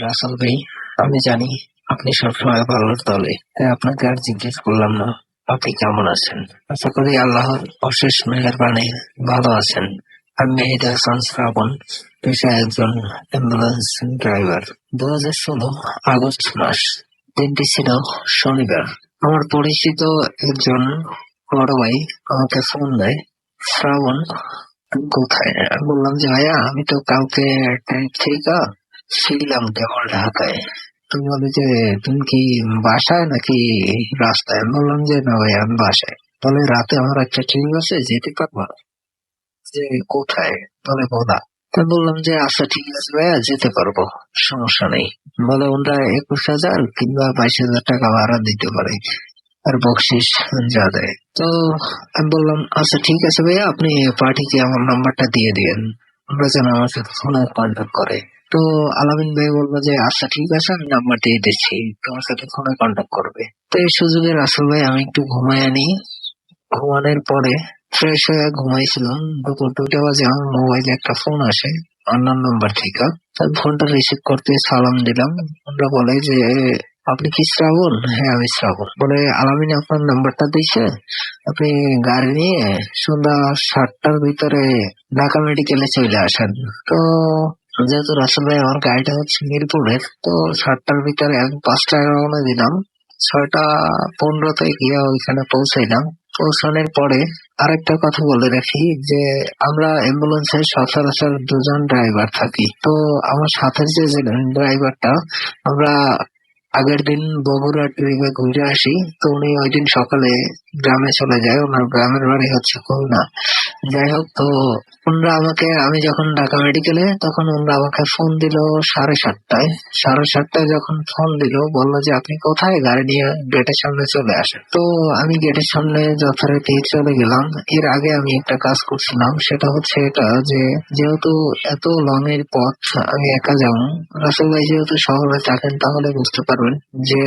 Rasel ভাই, আমি জানি আপনি সবসময় ভালোর দলে, তাই আপনাকে আর জিজ্ঞেস করলাম না আপনি কেমন আছেন। আশা করি আল্লাহর অশেষ মেহেরবানি ভালো আছেন। আমি মেহেদি হাসান শ্রাবণ, পেশায় একজন অ্যাম্বুলেন্স ড্রাইভার। 2016 আগস্ট মাস, দিনটি ছিল শনিবার। আমার পরিচিত একজন বড় ভাই আমাকে ফোন দেয়, শ্রাবণ তুমি কোথায়? আমি বললাম যে ভাইয়া আমি তো কালকে ট্রেন থেকে ছিলাম কেবল ঢাকায়। তুমি বলে যে তুমি কি বাসায় নাকি রাস্তায়? আমি বললাম যে না ভাই আমি বাসায়। বলে রাতে আমার একটা ট্রেন আছে, যেতে পারবা? যে কোথায়? বলে ভোলা। তা বললাম যে আচ্ছা ঠিক আছে ভাইয়া যেতে পারবো, সমস্যা নেই। বলে ওরা 21,000 কিংবা 22,000 টাকা ভাড়া দিতে পারে, আর বকশিস যা দেয়। তো আমি বললাম আচ্ছা ঠিক আছে ভাইয়া, আপনি পার্টিকে আমার নাম্বারটা দিয়ে দিয়েন, আমরা যেন আমার সাথে ফোনে কন্ট্যাক্ট করে। তো আলামিন ভাই বললো যে আচ্ছা ঠিক আছে আমি নাম্বার দিয়ে দিচ্ছি, তোমার সাথে ফোনে কন্ট্যাক্ট করবে। তো এই সুযোগে রাসেল ভাই আমি একটু ঘুমায় আনি। ঘুমানোর পরে ফ্রেশ হয়ে ঘুমাইছিলাম। দুপুর 2টা বাজে আমার মোবাইলে একটা ফোন আসে অন্য নাম্বার থেকে। তার ফোনটা রিসিভ করতে সালাম দিলাম। ওরা বলে যে আপনি কি শ্রাবণ? হ্যাঁ আমি শ্রাবণ। বলে আলামিন আপনার নাম্বারটা দিয়েছে, আপনি গাড়ি নিয়ে সন্ধ্যা 7টার ভিতরে ঢাকা মেডিকেলে চলে আসেন। তো যেহেতু রাসেল ভাই আমার গাড়িটা হচ্ছে মিরপুরের, তো 7টার ভিতরে আমি 5টায় রওনা দিলাম। 6টা 15-তে গিয়ে ওইখানে পৌঁছাইলাম। পৌঁছানোর পরে আরেকটা কথা বলে রাখি যে আমরা অ্যাম্বুলেন্সে সচরাচর 2জন ড্রাইভার থাকি। তো আমার সাথে যে ড্রাইভারটা, আমরা আগের দিন বগুড়া ট্রিপে ঘুরে আসি, তো উনি ওই দিন সকালে গ্রামে চলে যায়, ওনার গ্রামের বাড়ি হচ্ছে খুলনা। যাই হোক, তো আমি যখন ঢাকা মেডিকেলে, তখন ওনারা আমাকে ফোন দিল 7:30টায়। 7:30টায় যখন ফোন দিল, বললো যে আপনি কোথায়, গাড়ি নিয়ে গেটের সামনে চলে আসেন। তো আমি গেটের সামনে যথারীতি চলে গেলাম। এর আগে আমি একটা কাজ করছিলাম, সেটা হচ্ছে এটা যে যেহেতু এত লং এর পথ আমি একা যাব, রাসেল ভাই যেহেতু শহরে থাকেন তাহলে বুঝতে পারবেন যে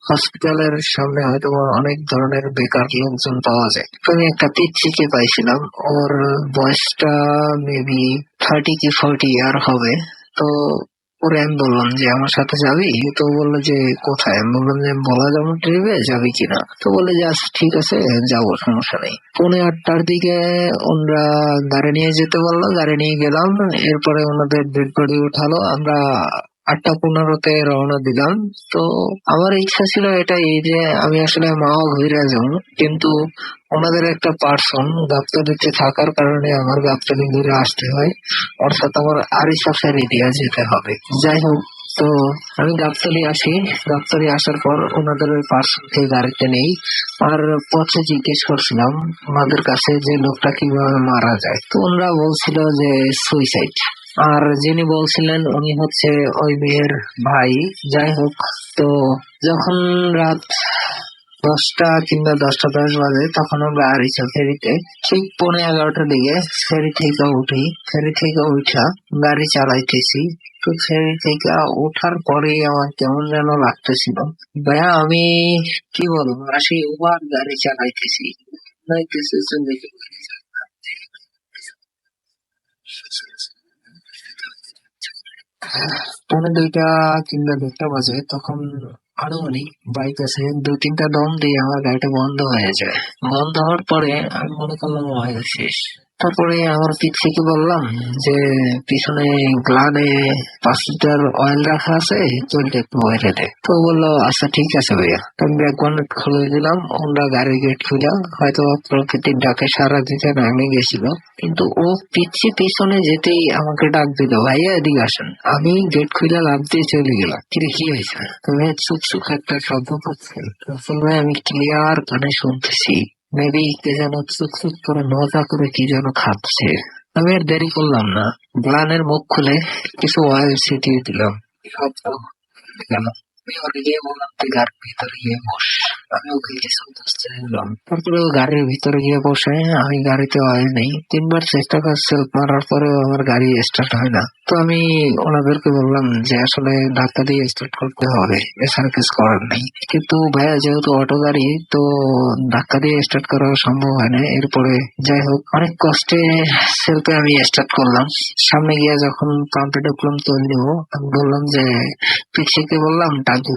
হসপিটালের সামনে হয়তো অনেক ধরনের বেকার লোকজন পাওয়া যায়। তো আমি একটা পিচ্চিকে পাইছিলাম, ওর বয়সটা মেবি 30 কি 40 ইয়ার হবে। তো ওরে আমি বললাম যে আমার সাথে যাবি? তো বললো যে কোথায়? আমি বললাম যে বলা যেমন ট্রিপে যাবি কিনা। তো বলে যে আচ্ছা ঠিক আছে যাবো, সমস্যা নেই। 7:45টার দিকে ওনারা গাড়ি নিয়ে যেতে বললো, গাড়ি নিয়ে গেলাম। এরপরে ওনাদের ডেড বডি উঠালো, আমরা 8টা 15-তে রওনা দিলাম। তো আমার ইচ্ছা ছিল এটাই যে আমি আসলে মাও ঘুরে যাবো, কিন্তু ওনাদের একটা পার্সন গাবতলীতে থাকার কারণে আমার গাবতলী ঘুরে আসতে হয়, অর্থাৎ আমার আরিচা এরিয়া যেতে হবে। যাই হোক, তো আমি গাবতলী আসি। গাবতলী আসার পর ওনাদের ওই পার্সনকে গাড়িতে নেই, আর পথে জিজ্ঞেস করছিলাম ওনাদের কাছে যে লোকটা কিভাবে মারা যায়। তো ওনারা বলছিল যে সুইসাইড, আর যিনি বলছিলেন উনি হচ্ছে ওই মেয়ের ভাই। যাই হোক, তো যখন রাত 10টা কিংবা 10টা 10 বাজে, তখন আমরা আরিচা ফেরিতে ঠিক 11:15টার দিকে ফেরি থেকে উঠি। ফেরি থেকে উঠা গাড়ি চালাইতেছি। তো ফেরি থেকে ওঠার পরে আমার কেমন যেন লাগতেছিল। ভাইয়া আমি কি বলবো, আসি ওভার গাড়ি চালাইতেছি চালাইতেছি, দেখি পৌনে 2টা কিংবা 1টা বাজে, তখন আনুমানিক বাইক আছে 2-3টা দম দিয়ে আমার গাড়িটা বন্ধ হয়ে যায়। বন্ধ হওয়ার পরে আমি মনে করলাম হয়ে শেষ। তারপরে আমার পিচ্ছিকে বললাম যে পিছনে গ্লানে 5 লিটার অয়েল রাখা আছে, তেলটা একটু ভরে দে। তো ও বললো আচ্ছা ঠিক আছে ভাইয়া। তো আমি ব্রেক বনেট খুলে দিলাম, ওরা গাড়ির গেট খুলে হয়তো প্রকৃতির ডাকে সারা দিতে নামে গেছিল, কিন্তু ও পিচ্ছি পিছনে যেতেই আমাকে ডাক দিল, ভাইয়া এদিকে আসেন। আমি গেট খুলে লাফ দিয়ে চলে গেলাম। কিরে কি হয়েছে? তবে চুপ চুপ একটা শব্দ করছে, আসলে আমি ক্লিয়ার কানে শুনতেছি। মেবি কে যেন চুপ চুপ করে মজা করে কি যেন খাচ্ছে। আমি আর দেরি করলাম না, গ্লানের মুখ খুলে কিছু অয়েল ছিটিয়ে দিলাম। শব্দ গেল। আমি ওকে গিয়ে বললাম তুই গাড়ির ভিতরে গিয়ে বস। আমি ওকে কিছু বুঝতে দিলাম। তারপরে ও গাড়ির ভিতরে গিয়ে বসে, আমি গাড়িতে অয়েল নেই। 3বার চেষ্টা করে সেলফ মারার পরে আমার গাড়ি স্টার্ট হয় না। তো আমি ওনাদেরকে বললাম যে আসলে ধাক্কা দিয়ে স্টার্ট করতে হবে, এছাড়া কিছু করার নেই। কিন্তু ভাইয়া যেহেতু অটো গাড়ি, তো ধাক্কা দিয়ে স্টার্ট করা সম্ভব হয় না। এরপরে যাই হোক অনেক কষ্টে সেলফে আমি স্টার্ট করলাম। সামনে গিয়ে যখন পাম্পে ঢুকলাম তেল দেবো, আমি বললাম যে পিছিয়ে বললাম টাঙ্কি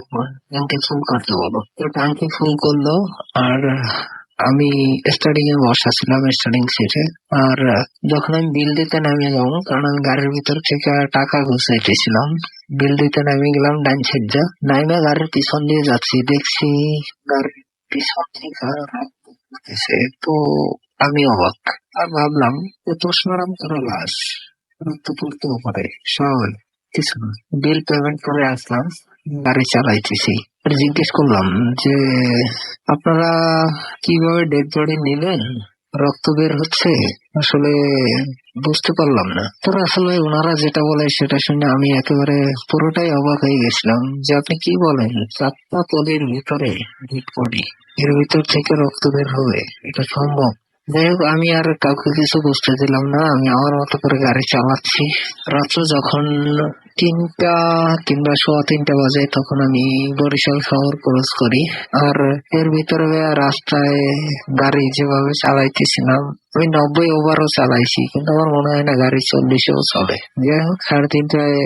ফুল করতে বলো। তো টাঙ্কি ফুল করলো, আর আমি স্টার্টিং এ বসা ছিলাম স্টার্টিং সিটে। আর যখন আমি বিল দিতে নামিয়ে যাবো, কারণ আমি গাড়ির ভিতর থেকে টাকা গুছাইতেছিলাম, বিল দিতে নামিয়ে গেলাম ডাইন সাইড যা নাইমে গাড়ির পিছন দিয়ে যাচ্ছি, দেখছি গাড়ির পিছন থেকে রক্ত পড়তেছে। তো আমি অবাক, আর ভাবলাম যে পোস্টমর্টম করা লাশ, রক্ত পড়তেও পারে, স্বাভাবিক কিছু না। বিল পেমেন্ট করে আসলাম, গাড়ি চালাইতেছি। আর জিজ্ঞেস করলাম যে আপনারা কিভাবে ডেড বডি নিলেন, রক্ত বের হচ্ছে, আসলে বুঝতে পারলাম না। তারা আসলে ওনারা যেটা বলে সেটা শুনে আমি একেবারে পুরোটাই অবাক হয়ে গেছিলাম যে আপনি কি বলেন, 4টা তলের ভিতরে ডেড বডি, এর ভিতর থেকে রক্ত বের হবে, এটা সম্ভব? যাই হোক আমি আর কাউকে কিছু বুঝতে দিলাম না, আমি আমার মতো করে গাড়ি চালাচ্ছি। রাত্র যখন 3টা কিংবা 3:15 বাজে, তখন আমি বরিশাল শহর ক্রস করি। আর এর ভিতরে রাস্তায় গাড়ি যেভাবে চালাইতেছিলাম, আমি 90 ওভারও চালাইছি, কিন্তু আমার মনে হয় না গাড়ি 40-এও চলে। যাই হোক 3:30টায়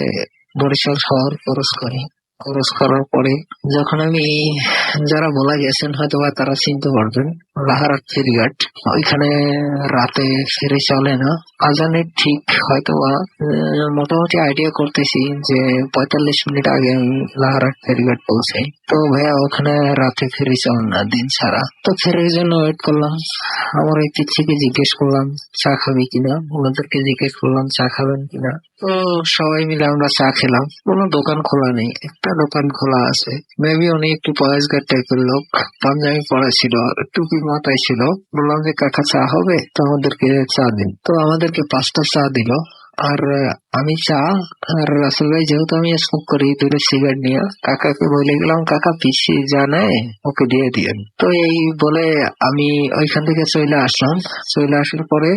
বরিশাল শহর ক্রস করি। ক্রস করার পরে যখন আমি, যারা বলা গেছেন হয়তো বা তারা চিনতে পারবেন, লাহারাট ফেরিঘাট, ওইখানে রাতে ফেরি চলে না। আজানের ঠিক হয়তো বা মোটামুটি আইডিয়া করতেছি যে 45 মিনিট আগে আমি লাহারাট ফেরিঘাট পৌঁছাই। তো ভাইয়া ওখানে রাতে ফেরি চলে না দিন ছাড়া। তো ফেরির জন্য ওয়েট করলাম। আমার এই পিচ্ছিকে জিজ্ঞেস করলাম চা খাবি কিনা, ওনাদেরকে জিজ্ঞেস করলাম চা খাবেন কিনা। তো সবাই মিলে আমরা চা খেলাম। কোনো দোকান খোলা নেই, একটা দোকান খোলা আছে। মেবি উনি একটু পয়েসগার টাইপের লোক, পাঞ্জাবি পরা ছিল, টুপি মাথায় ছিল। বললাম যে কাকা চা হবে? তো আমাদেরকে চা দিন। তো আমাদেরকে 5টা চা দিল। আর আমি চা, আর রাসেল ভাই যেহেতু আমি স্মোক করি, 2টা সিগারেট নিয়ে কাকাকে বলে গেলাম কাকা পিসি যা নেয় ওকে দিয়ে দিয়েন। তো এই বলে আমি ওইখান থেকে চলে আসলাম। চলে আসার পরে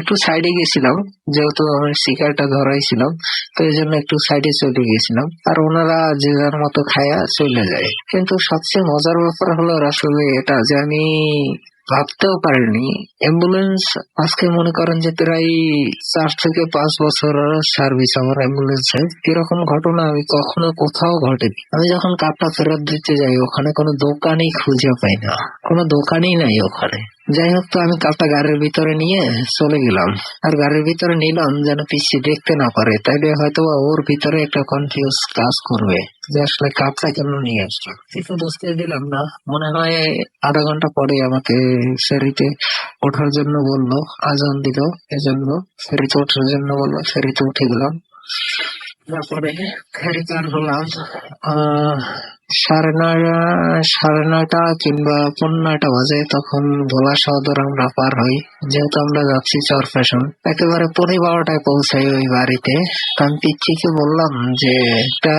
একটু সাইডে গেছিলাম, যেহেতু আমি সিগারেটটা ধরাইছিলাম, তো এই জন্য একটু সাইডে চলে গেছিলাম। আর ওনারা যে যার মতো খায়া চলে যায়। কিন্তু সবচেয়ে মজার ব্যাপার হলো আসলে এটা যে আমি ভাবতেও পারিনি অ্যাম্বুলেন্স আজকে মনে করেন যে প্রায় 4 থেকে 5 বছর সার্ভিস আমার অ্যাম্বুলেন্সে, এরকম ঘটনা আমি কখনো কোথাও ঘটেনি। আমি যখন কাপটা ফেরত দিতে যাই, ওখানে কোনো দোকানই খুঁজে পাই না, কোনো দোকানই নাই ওখানে। যাই হোক, তো আমি কাপটা গাড়ির ভিতরে নিয়ে চলে গেলাম। আর গাড়ির ভিতরে নিলাম যেন পিছিয়ে দেখতে না পারে, তাইলে হয়তো ওর ভিতরে একটা কনফিউজ কাজ করবে যে আসলে কাপটা কেন নিয়ে আসলো। কিছু বুঝতে দিলাম না। মনে হয় আধা ঘন্টা পরে আমাকে ফেরিতে ওঠার জন্য বললো, আজান দিল, এজন্য ফেরিতে ওঠার জন্য বললো। ফেরিতে উঠে গেলাম। তারপরে ফেরি পার হলাম 9:30 কিংবা 9:15 বাজে। তখন ভোলা সদর আমরা পার হই, যেহেতু আমরা যাচ্ছি চরফ্যাশন। একেবারে 12:30টায় পৌঁছাই ওই বাড়িতে। তো আমি পিচ্ছিকে বললাম যে একটা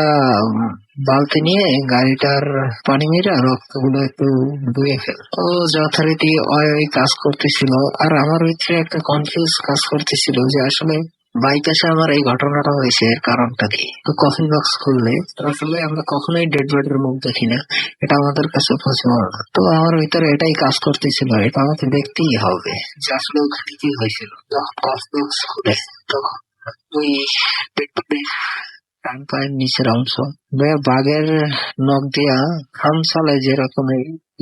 বালতি নিয়ে গাড়িটার পানি মেরে রক্তগুলো একটু ধুয়ে ফেল। ও যথারীতি ওই কাজ করতেছিল, আর আমার ভিতরে একটা কনফিউজ কাজ করতেছিল যে আসলে বাইপাসে আমার এই ঘটনাটা হয়েছে এর কারণটা কি। তো কফিন বক্স খুললে আসলে আমরা কখনোই ডেড বডির মুখ দেখি না, এটা আমাদের কাছে পসিবল না। তো আমার ভিতরে এটাই কাজ করতেছিল, এটা আমাকে দেখতেই হবে যে আসলে ওখানে কি হয়েছিল। যখন কফিন বক্স খুলে তখন ওই ডেড বডির ডান পায়ের নিচের অংশ বাঘের নখ দিয়া খামসালে যেরকম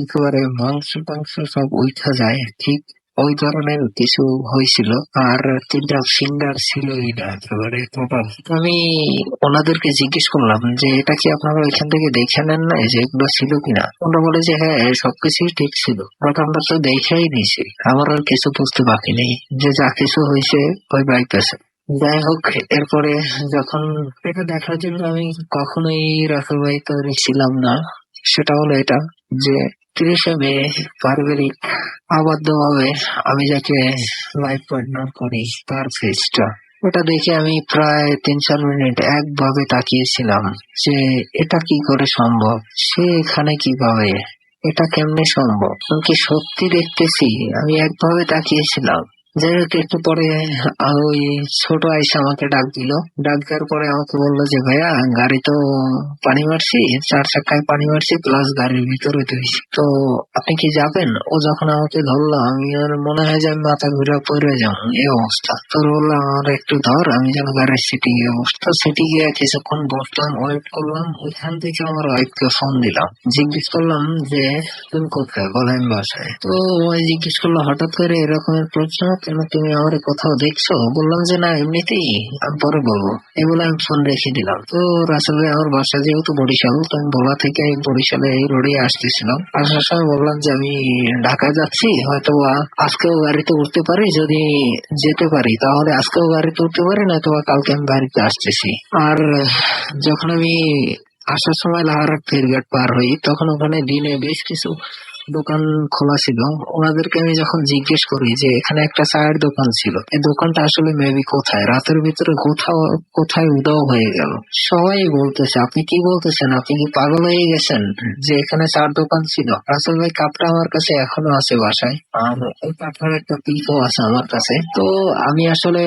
একেবারে মাংস টাংস সব উঠা যায়, ঠিক ওই ধরনের কিছু হয়েছিল। আর তিনটা ফিঙ্গার ছিলই না একেবারে টোটাল। আমি ওনাদেরকে জিজ্ঞেস করলাম যে এটা কি আপনারা ওইখান থেকে দেখে নেন না যে এগুলো ছিল কিনা। ওরা বলে যে হ্যাঁ সবকিছুই ঠিক ছিল, বাট আমরা তো দেখেই নিয়েছি, আমার আর কিছু বুঝতে বাকি নেই যে যা কিছু হয়েছে ওই বাইপাসে। যাই হোক, এরপরে যখন এটা দেখার জন্য আমি কখনোই রাসেল ভাই তৈরি ছিলাম না, সেটা হলো এটা যে 30শে মে পারিবারিক আবদ্ধ ভাবে আমি যাকে লাইফ পার্টনার করি তার ফেসটা, ওটা দেখে আমি প্রায় 3-4 মিনিট একভাবে তাকিয়েছিলাম যে এটা কি করে সম্ভব, সে এখানে কিভাবে, এটা কেমনে সম্ভব, আমি কি সত্যি দেখতেছি। আমি একভাবে তাকিয়েছিলাম। যাই হোক, একটু পরে ওই ছোট আইসা আমাকে ডাক দিল। ডাক দেওয়ার পরে আমাকে বললো যে ভাইয়া গাড়ি তো পানি মারছি, 4 চাকায় পানি মারছি প্লাস গাড়ির ভিতরে ধুইছি, তো আপনি কি যাবেন? ও যখন আমাকে ধরলো আমি আর মনে হয় যে আমি মাথা ঘুরে পড়ে যাবো এই অবস্থা। তো বললাম আমার একটু ধর, আমি যেন গাড়ির সিটি গিয়ে বসতো। সিটি গিয়ে কিছুক্ষণ বসলাম, ওয়েট করলাম। ওইখান থেকে আমার ওয়াইফকে ফোন দিলাম, জিজ্ঞেস করলাম যে তুমি কোথায়? বলে আমি বাসায়। তো ওই জিজ্ঞেস করলো হঠাৎ করে এরকমের প্রশ্ন কেন, তুমি আমার কোথাও দেখছো? বললাম যে না এমনিতেই, আমি পরে বলবো। এই বলে আমি ফোন রেখে দিলাম। তো রাসেল ভাই আমার বাসা যেহেতু বরিশাল, তো আমি বলা থেকে বরিশালে এই রোডে আসতেছিলাম। আসার সময় বললাম যে আমি ঢাকায় যাচ্ছি, হয়তো আজকেও গাড়িতে উঠতে পারি, যদি যেতে পারি তাহলে আজকেও গাড়িতে উঠতে পারি, নয়তো কালকে আমি বাড়িতে আসতেছি। আর যখন আমি আসার সময় লাহারাট ফেরঘাট পার হই, তখন ওখানে দিনে বেশ কিছু দোকান খোলা ছিল। ওনাদেরকে আমি যখন জিজ্ঞেস করি যে এখানে একটা চায়ের দোকান ছিল, এই দোকানটা আসলে মেবি কোথায়, রাতের ভিতরে কোথাও কোথায় উধাও হয়ে গেল, সবাই বলতেছে আপনি কি বলতেছেন, আপনি কি পাগল হয়ে গেছেন, যে এখানে চার দোকান ছিল। আসলে ভাই কাপটা আমার কাছে এখনো আছে বাসায়, আর ওই কাপটার একটা পিকও আছে আমার কাছে। তো আমি আসলে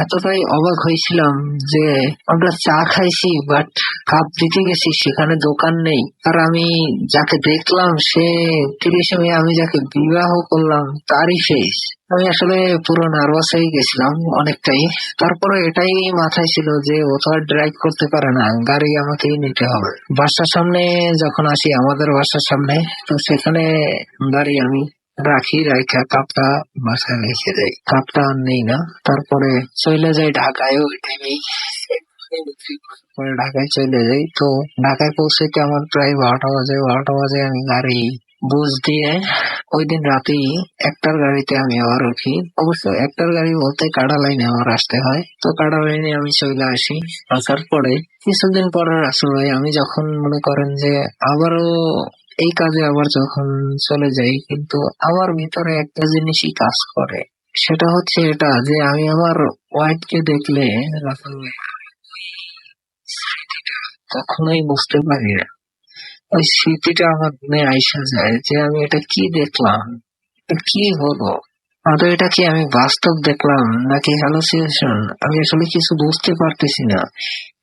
এতটাই অবাক হয়েছিলাম যে আমরা চা খাইছি বাট কাপ দিতে গেছি সেখানে দোকান নেই, আর আমি যাকে দেখলাম সে 30শে মে আমি যাকে বিবাহ করলাম তারই ফেস। আমি আসলে পুরো নার্ভাস হয়ে গেছিলাম অনেকটাই। তারপরে এটাই মাথায় ছিল যে ও তো আর ড্রাইভ করতে পারে না, গাড়ি আমাকেই নিতে হবে। বাসার সামনে যখন আসি, আমাদের বাসার সামনে, তো সেখানে গাড়ি আমি রাখি, রাখা কাপটা বাসায় রেখে দেয়, কাপটা আর নেই না। তারপরে চলে যাই ঢাকায় ওই টাইমেই, পরে ঢাকায় চলে যাই। তো ঢাকায় পৌঁছাইতে আমার প্রায় 12টা বাজে। 12টা বাজে আমি গাড়ি বুঝ দিয়ে ওই দিন রাতেই একটার গাড়িতে আমি আবার উঠি। অবশ্য একটার গাড়ি বলতে কাটা লাইনে আমার আসতে হয়, তো কাটা লাইনে আমি চলে আসি। আসার পরে কিছুদিন পরে রাসেল ভাই আমি যখন মনে করেন যে আবারও এই কাজে আবার যখন চলে যাই, কিন্তু আমার ভিতরে একটা জিনিসই কাজ করে, সেটা হচ্ছে এটা যে আমি আমার ওয়াইফকে দেখলে রাসেল ভাই স্মৃতিটা কখনোই বুঝতে পারি না। ওই স্মৃতিটা আমার মনে আইসা যায় যে আমি এটা কি দেখলাম, এটা কি হলো, আদৌ এটা কি আমি বাস্তব দেখলাম নাকি হ্যালোসিনেশন, আমি আসলে কিছু বুঝতে পারতেছি না।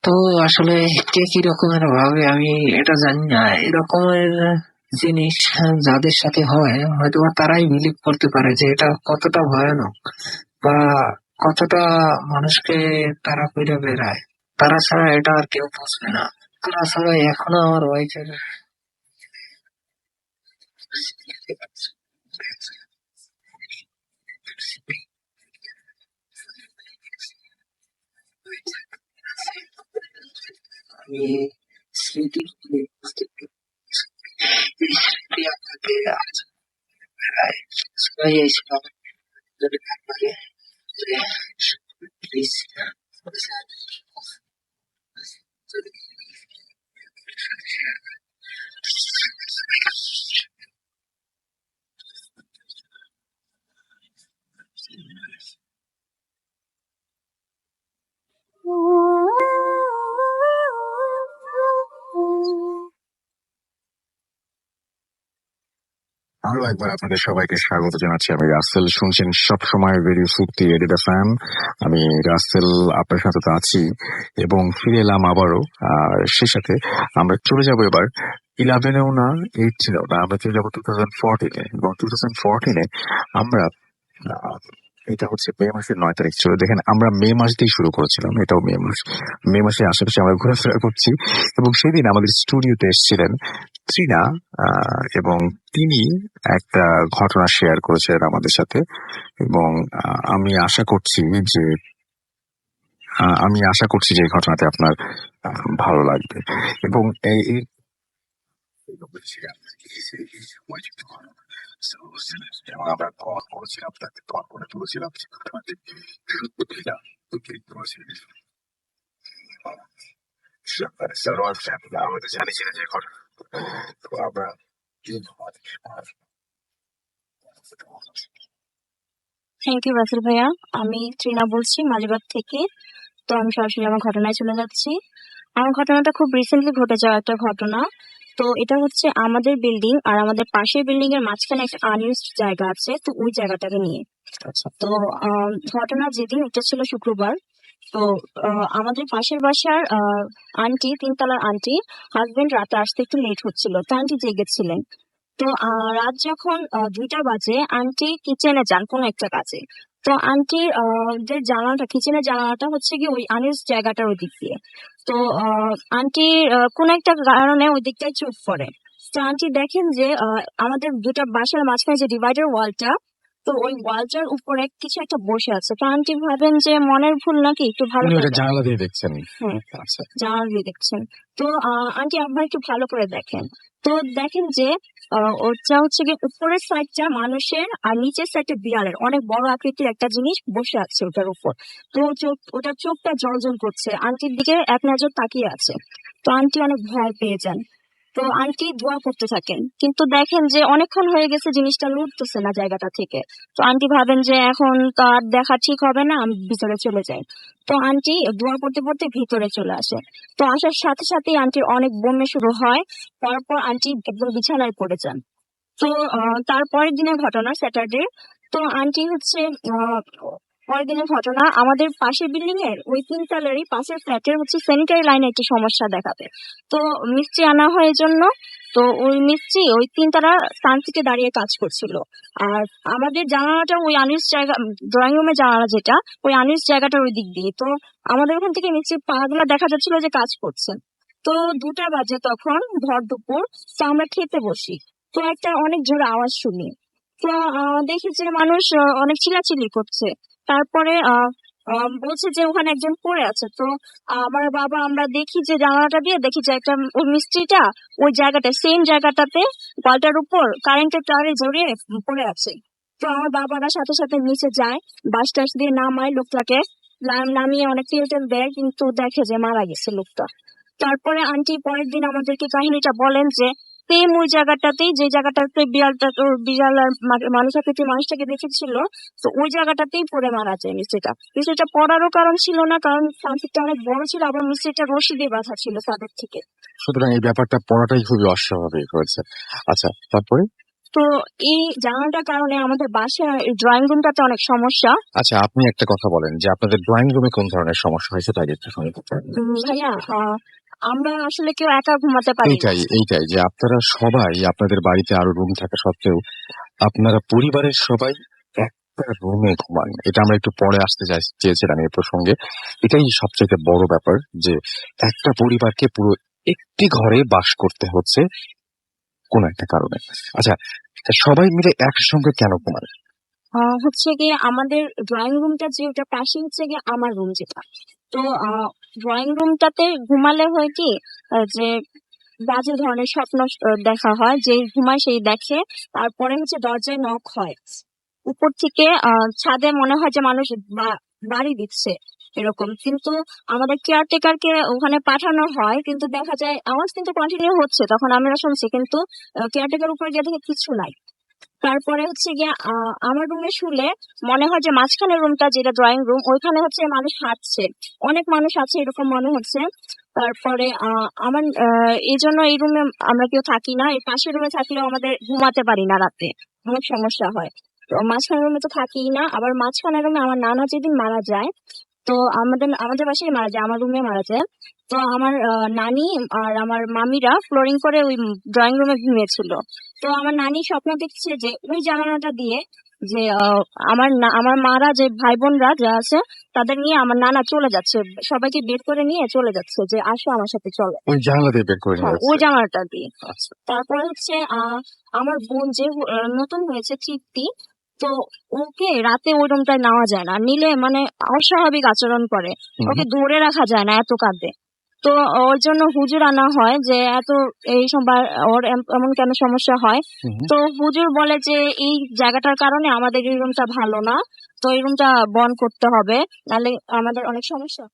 তো আসলে কে কি রকমের ভাবে আমি এটা জানি না, এরকমের জিনিস যাদের সাথে হয় হয়তো বা তারাই বিলিভ করতে পারে যে এটা কতটা ভয়ানক বা কতটা মানুষকে তারা কইরা বেড়ায়। তারা ছাড়া এটা আর কেউ বুঝবে না। তারা ছাড়া এখনো আমার ওয়াইফের আমি স্মৃতি বুঝতে পারি, এই স্মৃতি আপনাকে আজ বেড়ায়। সবাই এসে আমাকে যদি ব্যাপারে যে প্লিজ আরো একবার আপনাদের সবাইকে স্বাগত জানাচ্ছি। আমি রাসেল, শুনছেন সবসময় রেডিও সুপ্তি রেডিও ফ্যাম। আমি রাসেল আপনার সাথে তো আছি এবং ফিরে এলাম আবারও। আর সে সাথে আমরা চলে যাব এবার 11-এও না, 8-এও না, আমরা চলে যাবো 2014-এ। এবং 2014-এ আমরা এটা হচ্ছে মে মাসের 9 তারিখ ছিল। দেখেন, আমরা মে মাস দিয়ে শুরু করেছিলাম, এটাও মে মাস। মে মাসের আশেপাশে আমরা ঘোরাফেরা করছি এবং সেদিন আমাদের স্টুডিওতে এসেছিলেন তৃণা, এবং তিনি একটা ঘটনা শেয়ার করেছেন আমাদের সাথে। এবং আমি আশা করছি যে এই ঘটনাতে আপনার ভালো লাগবে। এবং যেমন আমরা কল করেছিলাম, তাকে কল করে তুলেছিলাম যে ঘটনাটি সত্যি কিনা, আমাদের জানিয়েছিলেন যে ঘটনা। তো আমরা থ্যাংক ইউ রাসেল ভাইয়া। আমি তৃণা বলছি মালিবাগ থেকে। তো আমি সরাসরি আমার ঘটনায় চলে যাচ্ছি। আমার ঘটনাটা খুব রিসেন্টলি ঘটে যাওয়া একটা ঘটনা। তো এটা হচ্ছে আমাদের বিল্ডিং আর আমাদের পাশের বিল্ডিং এর মাঝখানে একটা আনইউজড জায়গা আছে, তো ওই জায়গাটাকে নিয়ে। তো ঘটনা যেদিন, এটা ছিল শুক্রবার। তো আমাদের পাশের বাসার আন্টি, 3 তলার আন্টি, হাজবেন্ড রাতে আসতে একটু লেট হচ্ছিল, তো আন্টি জেগেছিলেন। তো রাত যখন 2টা বাজে, আন্টি কিচেনে যান কোন একটা কাজে। তো আন্টির যে জানালাটা, কিচেনের জানালাটা হচ্ছে কি ওই আনইউজ জায়গাটার ওই দিক দিয়ে। তো আন্টি কোন একটা কারণে ওই দিকটায় চোখ পড়ে। তো আন্টি দেখেন যে আমাদের দুটা বাসার মাঝখানে যে ডিভাইডার ওয়ালটা, তো ওই ওয়ালটার উপরে কিছু একটা বসে আছে। তো আন্টি ভাবেন যে মনের ভুল নাকি, একটু ভালো উনি করে ওটা দেখেন। জানালা দিয়ে দেখছেন। হ্যাঁ, আচ্ছা, জানালা দিয়ে দেখছেন। তো আন্টি একবার একটু ভালো করে দেখেন। তো দেখেন যে ওটা হচ্ছে গিয়ে উপরের সাইডটা মানুষের আর নিচের সাইডটা বিড়ালের, অনেক বড় আকৃতির একটা জিনিস বসে আছে ওটার উপর। তো ওটার চোখটা জলজল করছে, আন্টির দিকে এক নজর তাকিয়ে আছে। তো আন্টি অনেক ভয় পেয়ে যান। তো আন্টি দোয়া করতে থাকেন, কিন্তু দেখেন যে অনেকক্ষণ হয়ে গেছে, জিনিসটা লুটতেছে না জায়গাটা থেকে। তো আন্টি ভাবেন যে এখন তো আর দেখা ঠিক হবে না, আমি ভিতরে চলে যাই। তো আন্টি দোয়া করতে করতে ভিতরে চলে আসে। তো আসার সাথে সাথেই আন্টির অনেক বমি শুরু হয়। তারপর আন্টি একদম বিছানায় পড়ে যান। তো তারপরের দিনের ঘটনা, স্যাটারডে। তো আন্টি হচ্ছে পরের দিনের ঘটনা, আমাদের পাশের বিল্ডিং এর ওই 3 তলারই পাশের ফ্ল্যাটের হচ্ছে স্যানিটারি লাইনে একটি সমস্যা দেখাবে। তো মিস্ত্রি আনা হয় এই জন্য। তো ওই মিস্ত্রি ওই 3 তলা তান্ত্রিকে দাঁড়িয়ে কাজ করছিল। আর আমাদের জানালাটা ওই আনইউজ জায়গা, ড্রয়িং রুমের জানালা যেটা, ওই আনইউজ জায়গাটার ওই দিক দিয়ে। তো আমাদের ওখান থেকে মিস্ত্রির পাগুলা দেখা যাচ্ছিল যে কাজ করছে। তো 2টা বাজে তখন, ভর দুপুর। তো আমরা খেতে বসি। তো একটা অনেক জোরে আওয়াজ শুনি। তো দেখি যে মানুষ অনেক চিল্লাচিল্লি করছে। তারপরে বলছে যে ওখানে একজন পড়ে আছে। তো আমার বাবা, আমরা দেখি যে জানালাটা দিয়ে দেখি যে একটা ওই মিস্ত্রিটা ওই জায়গাটা, সেম জায়গাটাতে ওয়ালটার উপর কারেন্টের তারে জড়িয়ে পড়ে আছে। তো আমার বাবারা সাথে সাথে নিচে যায়, বাস টাস দিয়ে নামায় লোকটাকে, নামিয়ে অনেক তেল টেল দেয়, কিন্তু দেখে যে মারা গেছে লোকটা। তারপরে আন্টি পরের দিন আমাদেরকে কাহিনীটা বলেন যে সেম ওই জায়গাটাতেই, যে জায়গাটাতে বিড়াল আর মানুষ আকৃতির মানুষটাকে দেখেছিল, তো ওই জায়গাটাতেই পড়ে মারা যায় মিস্ত্রিটা। মিস্ত্রিটা পড়ারও কারণ ছিল না, কারণ সানসিটটা অনেক বড় ছিল, আবার মিস্ত্রিটা রশি দিয়ে বাঁধা ছিল তাদের থেকে। সুতরাং এই ব্যাপারটা পড়াটাই খুবই অস্বাভাবিক হয়েছে। আচ্ছা, তারপরে? তো এই জানালাটার কারণে আমাদের বাসায় ড্রয়িং রুমটাতে অনেক সমস্যা। আচ্ছা, আপনি একটা কথা বলেন যে আপনাদের ড্রয়িং রুমে কোন ধরনের সমস্যা হয়েছে, তাই একটু শুনে। ভাইয়া, আমরা আসলে কেউ একা ঘুমাতে পারি না। এইটাই যে আপনারা সবাই, আপনাদের বাড়িতে আরো রুম থাকা সত্ত্বেও আপনারা পরিবারের সবাই একটা রুমে ঘুমান। এটা আমরা একটু পরে আসতে চেয়েছিলাম এই প্রসঙ্গে। এটাই সবচেয়ে বড় ব্যাপার, যে একটা পরিবারকে পুরো একটি ঘরে বাস করতে হচ্ছে কোন একটা কারণে। আচ্ছা, সবাই মিলে একসঙ্গে কেন ঘুমান? হচ্ছে গিয়ে আমাদের ড্রয়িং রুমটা যে, ওটা পাশে হচ্ছে গিয়ে আমার রুম যেটা। তো ড্রয়িং রুমটাতে ঘুমালে হয় কি, যে বাজে ধরনের স্বপ্ন দেখা হয়, যে ঘুমায় সেই দেখে। তারপরে হচ্ছে দরজায় নক হয় উপর থেকে, ছাদে মনে হয় যে মানুষ বাড়ি দিচ্ছে এরকম। কিন্তু আমাদের কেয়ারটেকারকে ওখানে পাঠানো হয়, কিন্তু দেখা যায় আওয়াজ কিন্তু কন্টিনিউ হচ্ছে, তখন আমরা শুনছি, কিন্তু কেয়ারটেকার উপরে গিয়ে দেখে কিছু নাই। তারপরে হচ্ছে গিয়ে আমার রুমে শুলে মনে হয় যে মাঝখানের রুমটা যেটা ড্রয়িং রুম ওইখানে হচ্ছে মানুষ হাঁটছে, অনেক মানুষ আছে এরকম মনে হচ্ছে। তারপরে আমার এই জন্য এই রুমে আমরা কেউ থাকি না, এই পাশের রুমে থাকলেও আমাদের ঘুমাতে পারি না রাতে, অনেক সমস্যা হয়। তো মাঝখানের রুমে তো থাকিই না, আবার মাঝখানের রুমে আমার নানা যেদিন মারা যায়, তো আমাদের আমাদের বাসায় মারা যায়, আমার রুমে মারা যায়। তো আমার নানি আর আমার মামিরা ফ্লোরিং করে ওই ড্রয়িং রুমে ঘুমিয়েছিল। তো আমার নানি স্বপ্ন দেখছে যে ওই জানালাটা দিয়ে যে আমার মারা যে ভাই বোনরা যা আছে তাদের নিয়ে আমার নানা চলে যাচ্ছে, সবাইকে বের করে নিয়ে চলে যাচ্ছে যে আসো আমার সাথে চলো। ওই জানালা দিয়ে বের করে নিয়ে হ্যাঁ, যাচ্ছে। ওই জানালাটা দিয়ে। আচ্ছা। তারপরে হচ্ছে আমার বোন যে নতুন হয়েছে তৃপ্তি, তো ওকে রাতে ওই রুমটায় নেওয়া যায় না, নিলে মানে অস্বাভাবিক আচরণ করে, হুম। ওকে ধরে রাখা যায় না, এত কাঁদে। তো ওর জন্য হুজুর আনা হয় যে এত এই সবার ওর এমন কেন সমস্যা হয়। হুম। তো হুজুর বলে যে এই জায়গাটার কারণে আমাদের এই রুমটা ভালো না, তো এই রুমটা বন্ধ করতে হবে, নাহলে আমাদের অনেক সমস্যা।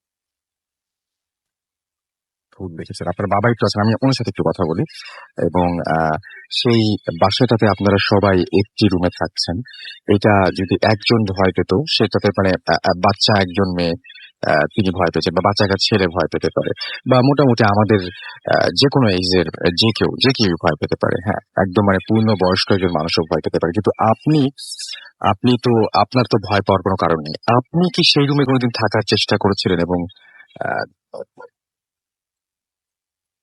ভূত দেখেছেন আপনার বাবা একটু আছেন, আমি ওনার সাথে একটু কথা বলি। এবং সেই বাসাটাতে আপনারা সবাই একটি রুমে থাকছেন, এটা যদি একজন ভয় পেত সেটাতে মানে বাচ্চা একজন মেয়ে তিনি ভয় পেয়েছেন, বা বাচ্চা একটা ছেলে ভয় পেতে পারে, বা মোটামুটি আমাদের যে কোনো এইজের যে কেউ ভয় পেতে পারে। হ্যাঁ, একদম মানে পূর্ণ বয়স্ক একজন মানুষও ভয় পেতে পারে, কিন্তু আপনি তো আপনার তো ভয় পাওয়ার কোনো কারণ নেই। আপনি কি সেই রুমে কোনোদিন থাকার চেষ্টা করেছিলেন এবং আহ,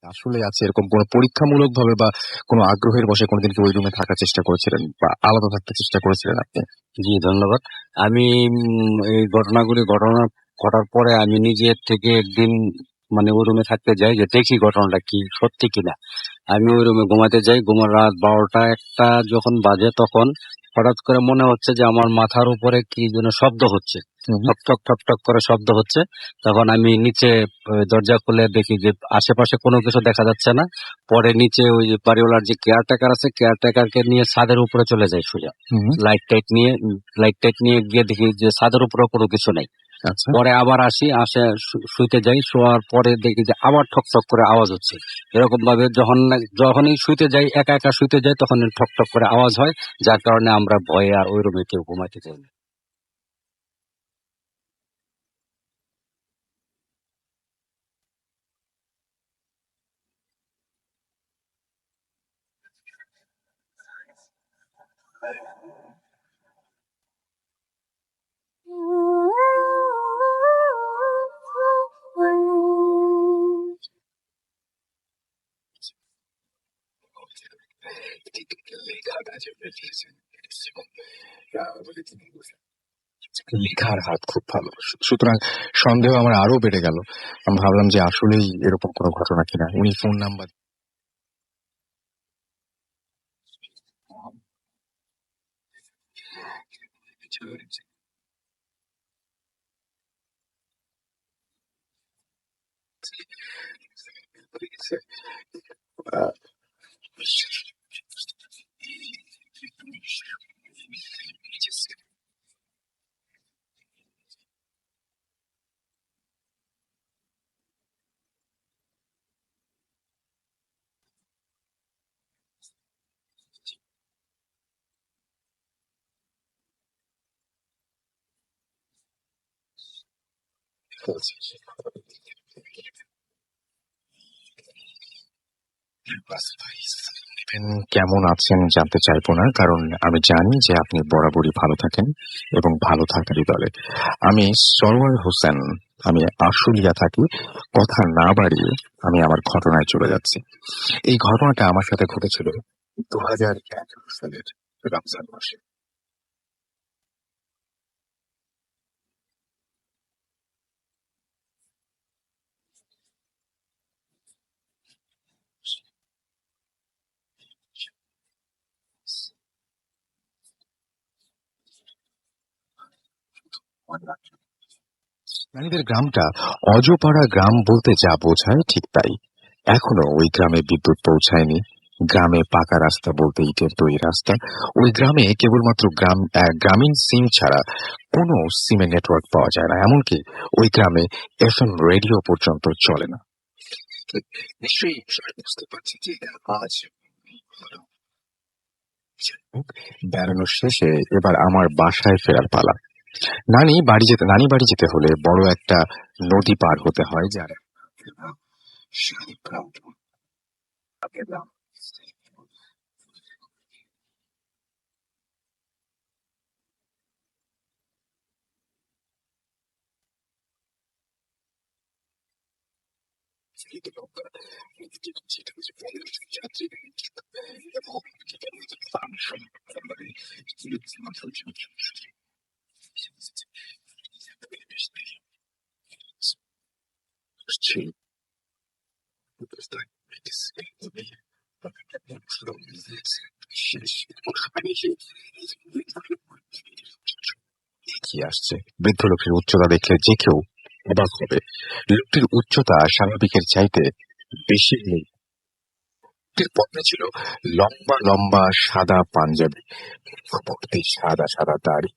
আসলে আছে এরকম কোনো পরীক্ষামূলক ভাবে বা কোনো আগ্রহের বশে কোনোদিন কি ওই রুমে থাকার চেষ্টা করেছিলেন বা আলাদা থাকতে চেষ্টা করেছিলেন আপনি? জি, ধন্যবাদ। আমি এই ঘটনা ঘটার পরে আমি নিজের থেকে একদিন মানে ওই রুমে থাকতে যাই, যে দেখি ঘটনাটা কি সত্যি কিনা। আমি ওই রুমে ঘুমাতে যাই, রাত 12টা-1টা যখন বাজে, তখন হঠাৎ করে মনে হচ্ছে যে আমার মাথার উপরে কি যেন শব্দ হচ্ছে, ঠক ঠক ঠক করে শব্দ হচ্ছে। তখন আমি নিচে দরজা খুলে দেখি যে আশেপাশে কোনো কিছু দেখা যাচ্ছে না। পরে নিচে ওই যে বাড়িওয়ালার যে কেয়ারটেকার আছে, কেয়ারটেকারকে নিয়ে ছাদের উপরে চলে যাই সোজা, লাইট টাইট নিয়ে গিয়ে দেখি যে ছাদের উপরে কোনো কিছু নাই। আচ্ছা। পরে আবার শুইতে যাই, শোয়ার পরে দেখি যে আবার ঠক ঠক করে আওয়াজ হচ্ছে। এরকম ভাবে যখনই শুইতে যাই, একা একা শুইতে যাই, তখন ঠক ঠক করে আওয়াজ হয়, যার কারণে আমরা ভয়ে আর ওই রুমে কেউ ঘুমাইতে যাই না। লেখার হাত খুব ভালো, সুতরাং সন্দেহ আমার আরো বেড়ে গেল। আমি ভাবলাম যে আসলেই এরকম কোনো ঘটনা কিনা। উনি ফোন নাম্বার কেমন আছেন জানতে চাইবো না, কারণ আমি জানি যে আপনি বরাবরই ভালো থাকেন এবং ভালো থাকারই দলে। আমি সরওয়ার হোসেন, আমি আশুলিয়া থাকি। কথা না বাড়িয়ে আমি আমার ঘটনায় চলে যাচ্ছি। এই ঘটনাটা আমার সাথে ঘটেছিল 2011 সালের রমজান মাসে। নানিদের গ্রামটা অজপাড়া গ্রাম বলতে যা বোঝায় ঠিক তাই। এখনো ওই গ্রামে বিদ্যুৎ পৌঁছায়নি। গ্রামে পাকা রাস্তা বলতে ইটের তৈরি রাস্তা। ওই গ্রামে কেবলমাত্র গ্রামীণ সিম ছাড়া কোনো সিমের নেটওয়ার্ক পাওয়া যায় না। এমনকি ওই গ্রামে এফএম রেডিও পর্যন্ত চলে না। নিশ্চয়ই বুঝতে পারছি যে আজ বেড়ানো শেষে এবার আমার বাসায় ফেরার পালা। নানি বাড়ি যেতে হলে বড় একটা নদী পার হতে হয়, যার কি আসছে। বৃদ্ধ লোকের উচ্চতা দেখলে যে কেউ অবাক হবে। লোকটির উচ্চতা স্বাভাবিকের চাইতে বেশি নেই। লোকটির পরনে ছিল লম্বা লম্বা সাদা পাঞ্জাবি, ভর্তি সাদা সাদা দাড়ি।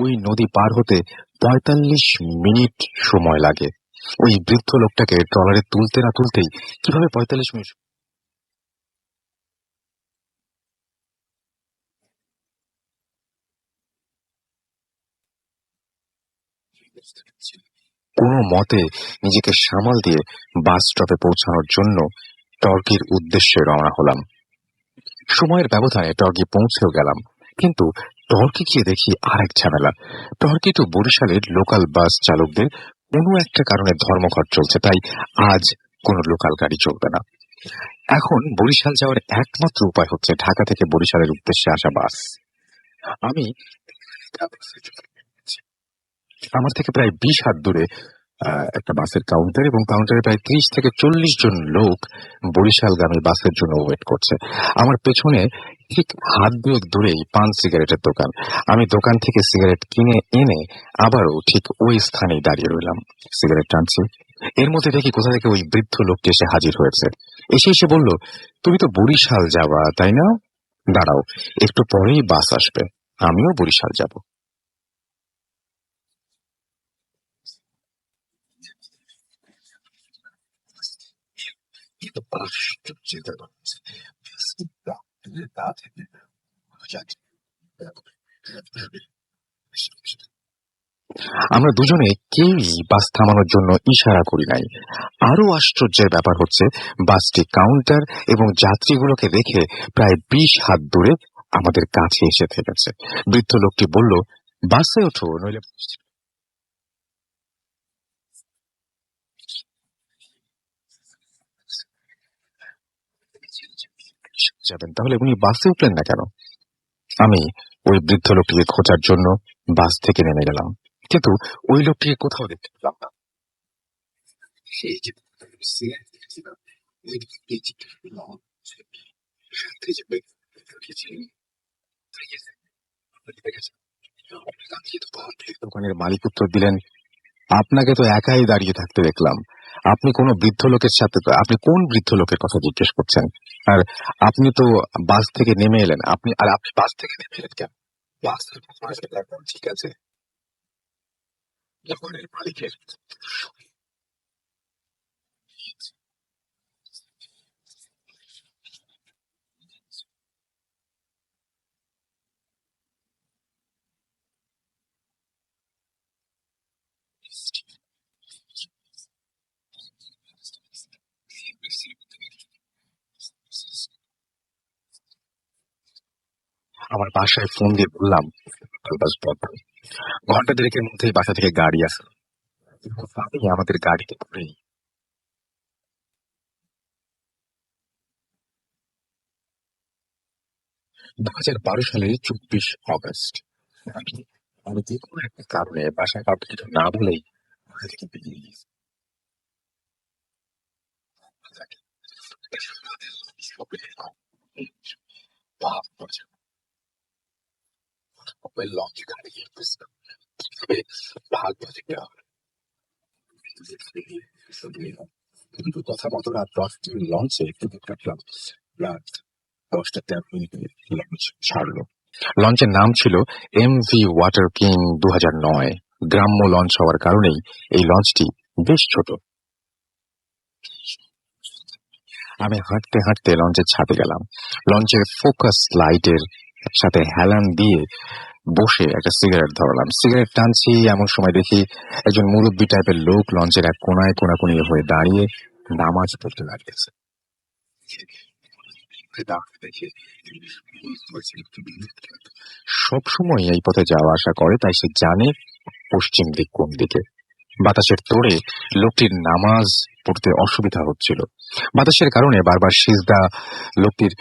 ওই নদী পার হতে ৪৫ মিনিট সময় লাগে। ওই বৃদ্ধ লোকটাকে ট্রলারে তুলতে না তুলতেই কিভাবে ৪৫ মিনিট। কোনো মতে নিজেকে সামাল দিয়ে বাস স্টপে পৌঁছানোর জন্য টর্কির উদ্দেশ্যে রওনা হলাম। সময়ের ব্যবধানে টর্কি পৌঁছেও গেলাম, কিন্তু টর্কি গিয়ে দেখি আরেক ঝামেলা। টর্কি টু বরিশালের লোকাল বাস চালকদের কোনো একটা কারণে ধর্মঘট চলছে, তাই আজ কোনো লোকাল গাড়ি চলবে না। এখন বরিশাল যাওয়ার একমাত্র উপায় হচ্ছে ঢাকা থেকে বরিশালের উদ্দেশ্যে আসা বাস। আমি আমার থেকে প্রায় ২০ হাত দূরে একটা বাসের কাউন্টার, এবং কাউন্টারে প্রায় ৩০ থেকে ৪০ জন লোক বরিশালগামী বাসের জন্য ওয়েট করছে। আমার পেছনে ঠিক হাত দুয়েক দূরেই পান সিগারেটের দোকান। আমি দোকান থেকে সিগারেট কিনে এনে আবারও ঠিক ওই স্থানেই দাঁড়িয়ে রইলাম, সিগারেট টানছি। এর মধ্যে দেখি কোথা থেকে ওই বৃদ্ধ লোকটি এসে হাজির হয়েছে। এসে বলল, তুমি তো বরিশাল যাবা তাই না? দাঁড়াও, একটু পরেই বাস আসবে, আমিও বরিশাল যাব। আমরা দুজনে কেউই বাস থামানোর জন্য ইশারা করি নাই। আরো আশ্চর্যের ব্যাপার হচ্ছে, বাসটি কাউন্টার এবং যাত্রীগুলোকে দেখে প্রায় ২০ হাত দূরে আমাদের কাছে এসে থেকেছে। বৃদ্ধ লোকটি বলল, বাসে ওঠো, নইলে যাবেন। তাহলে উনি বাসে উঠলেন না কেন? আমি ওই বৃদ্ধ লোকটিকে খোঁজার জন্য বাস থেকে নেমে গেলাম, কিন্তু ওই লোকটিকে কোথাও দেখতে পেলাম না। দোকানের মালিক উত্তর দিলেন, আপনাকে তো একাই দাঁড়িয়ে থাকতে দেখলাম। আপনি কোন বৃদ্ধ লোকের সাথে, আপনি কোন বৃদ্ধ লোকের কথা জিজ্ঞেস করছেন? আর আপনি তো বাস থেকে নেমে এলেন, আপনি বাস থেকে নেমে এলেন কেন? বাস ঠিক আছে, দোকানের মালিকের আমার বাসায় ফোন দিয়ে বললাম বাস পথ। ঘন্টা দেড়েকের মধ্যেই বাসা থেকে গাড়ি আসলো। আমি আমাদের গাড়িতে করেই 2012 সালের 24 অগস্ট আমি আমি যে কোনো একটা কারণে বাসায় কাউকে কিছু না বলেই বাসা থেকে বেরিয়ে গেছি। ভাব করছে, লঞ্চ গাড়ি কিভাবে ভাগ বাজে কিন্তু কথা মতো রাত 10টায় লঞ্চে টিকিট কাটলাম। রাত 10টা 13 মিনিটে লঞ্চ ছাড়লো। লঞ্চের নাম ছিল MV ওয়াটার কিং 2009। গ্রাম্য লঞ্চ হওয়ার কারণেই এই লঞ্চটি বেশ ছোট। আমি হাঁটতে হাঁটতে লঞ্চের ছাদে গেলাম। লঞ্চের ফোকাস লাইটের সাথে হেলান দিয়ে বসে একটা সিগারেট ধরলাম। সিগারেট টানছি এমন সময় দেখি একজন মুরব্বী টাইপের লোক লঞ্চের এক কোনায় কোনাকুনি হয়ে দাঁড়িয়ে নামাজ পড়তে দাঁড়িয়েছে। সবসময় এই পথে যাওয়া আসা করে, তাই সে জানে পশ্চিম দিক কোন দিকে। বাতাসের তোড়ে লোকটির নামাজ পড়তে অসুবিধা হচ্ছিল। বাতাসের কারণে বারবার সিজদা, লোকটির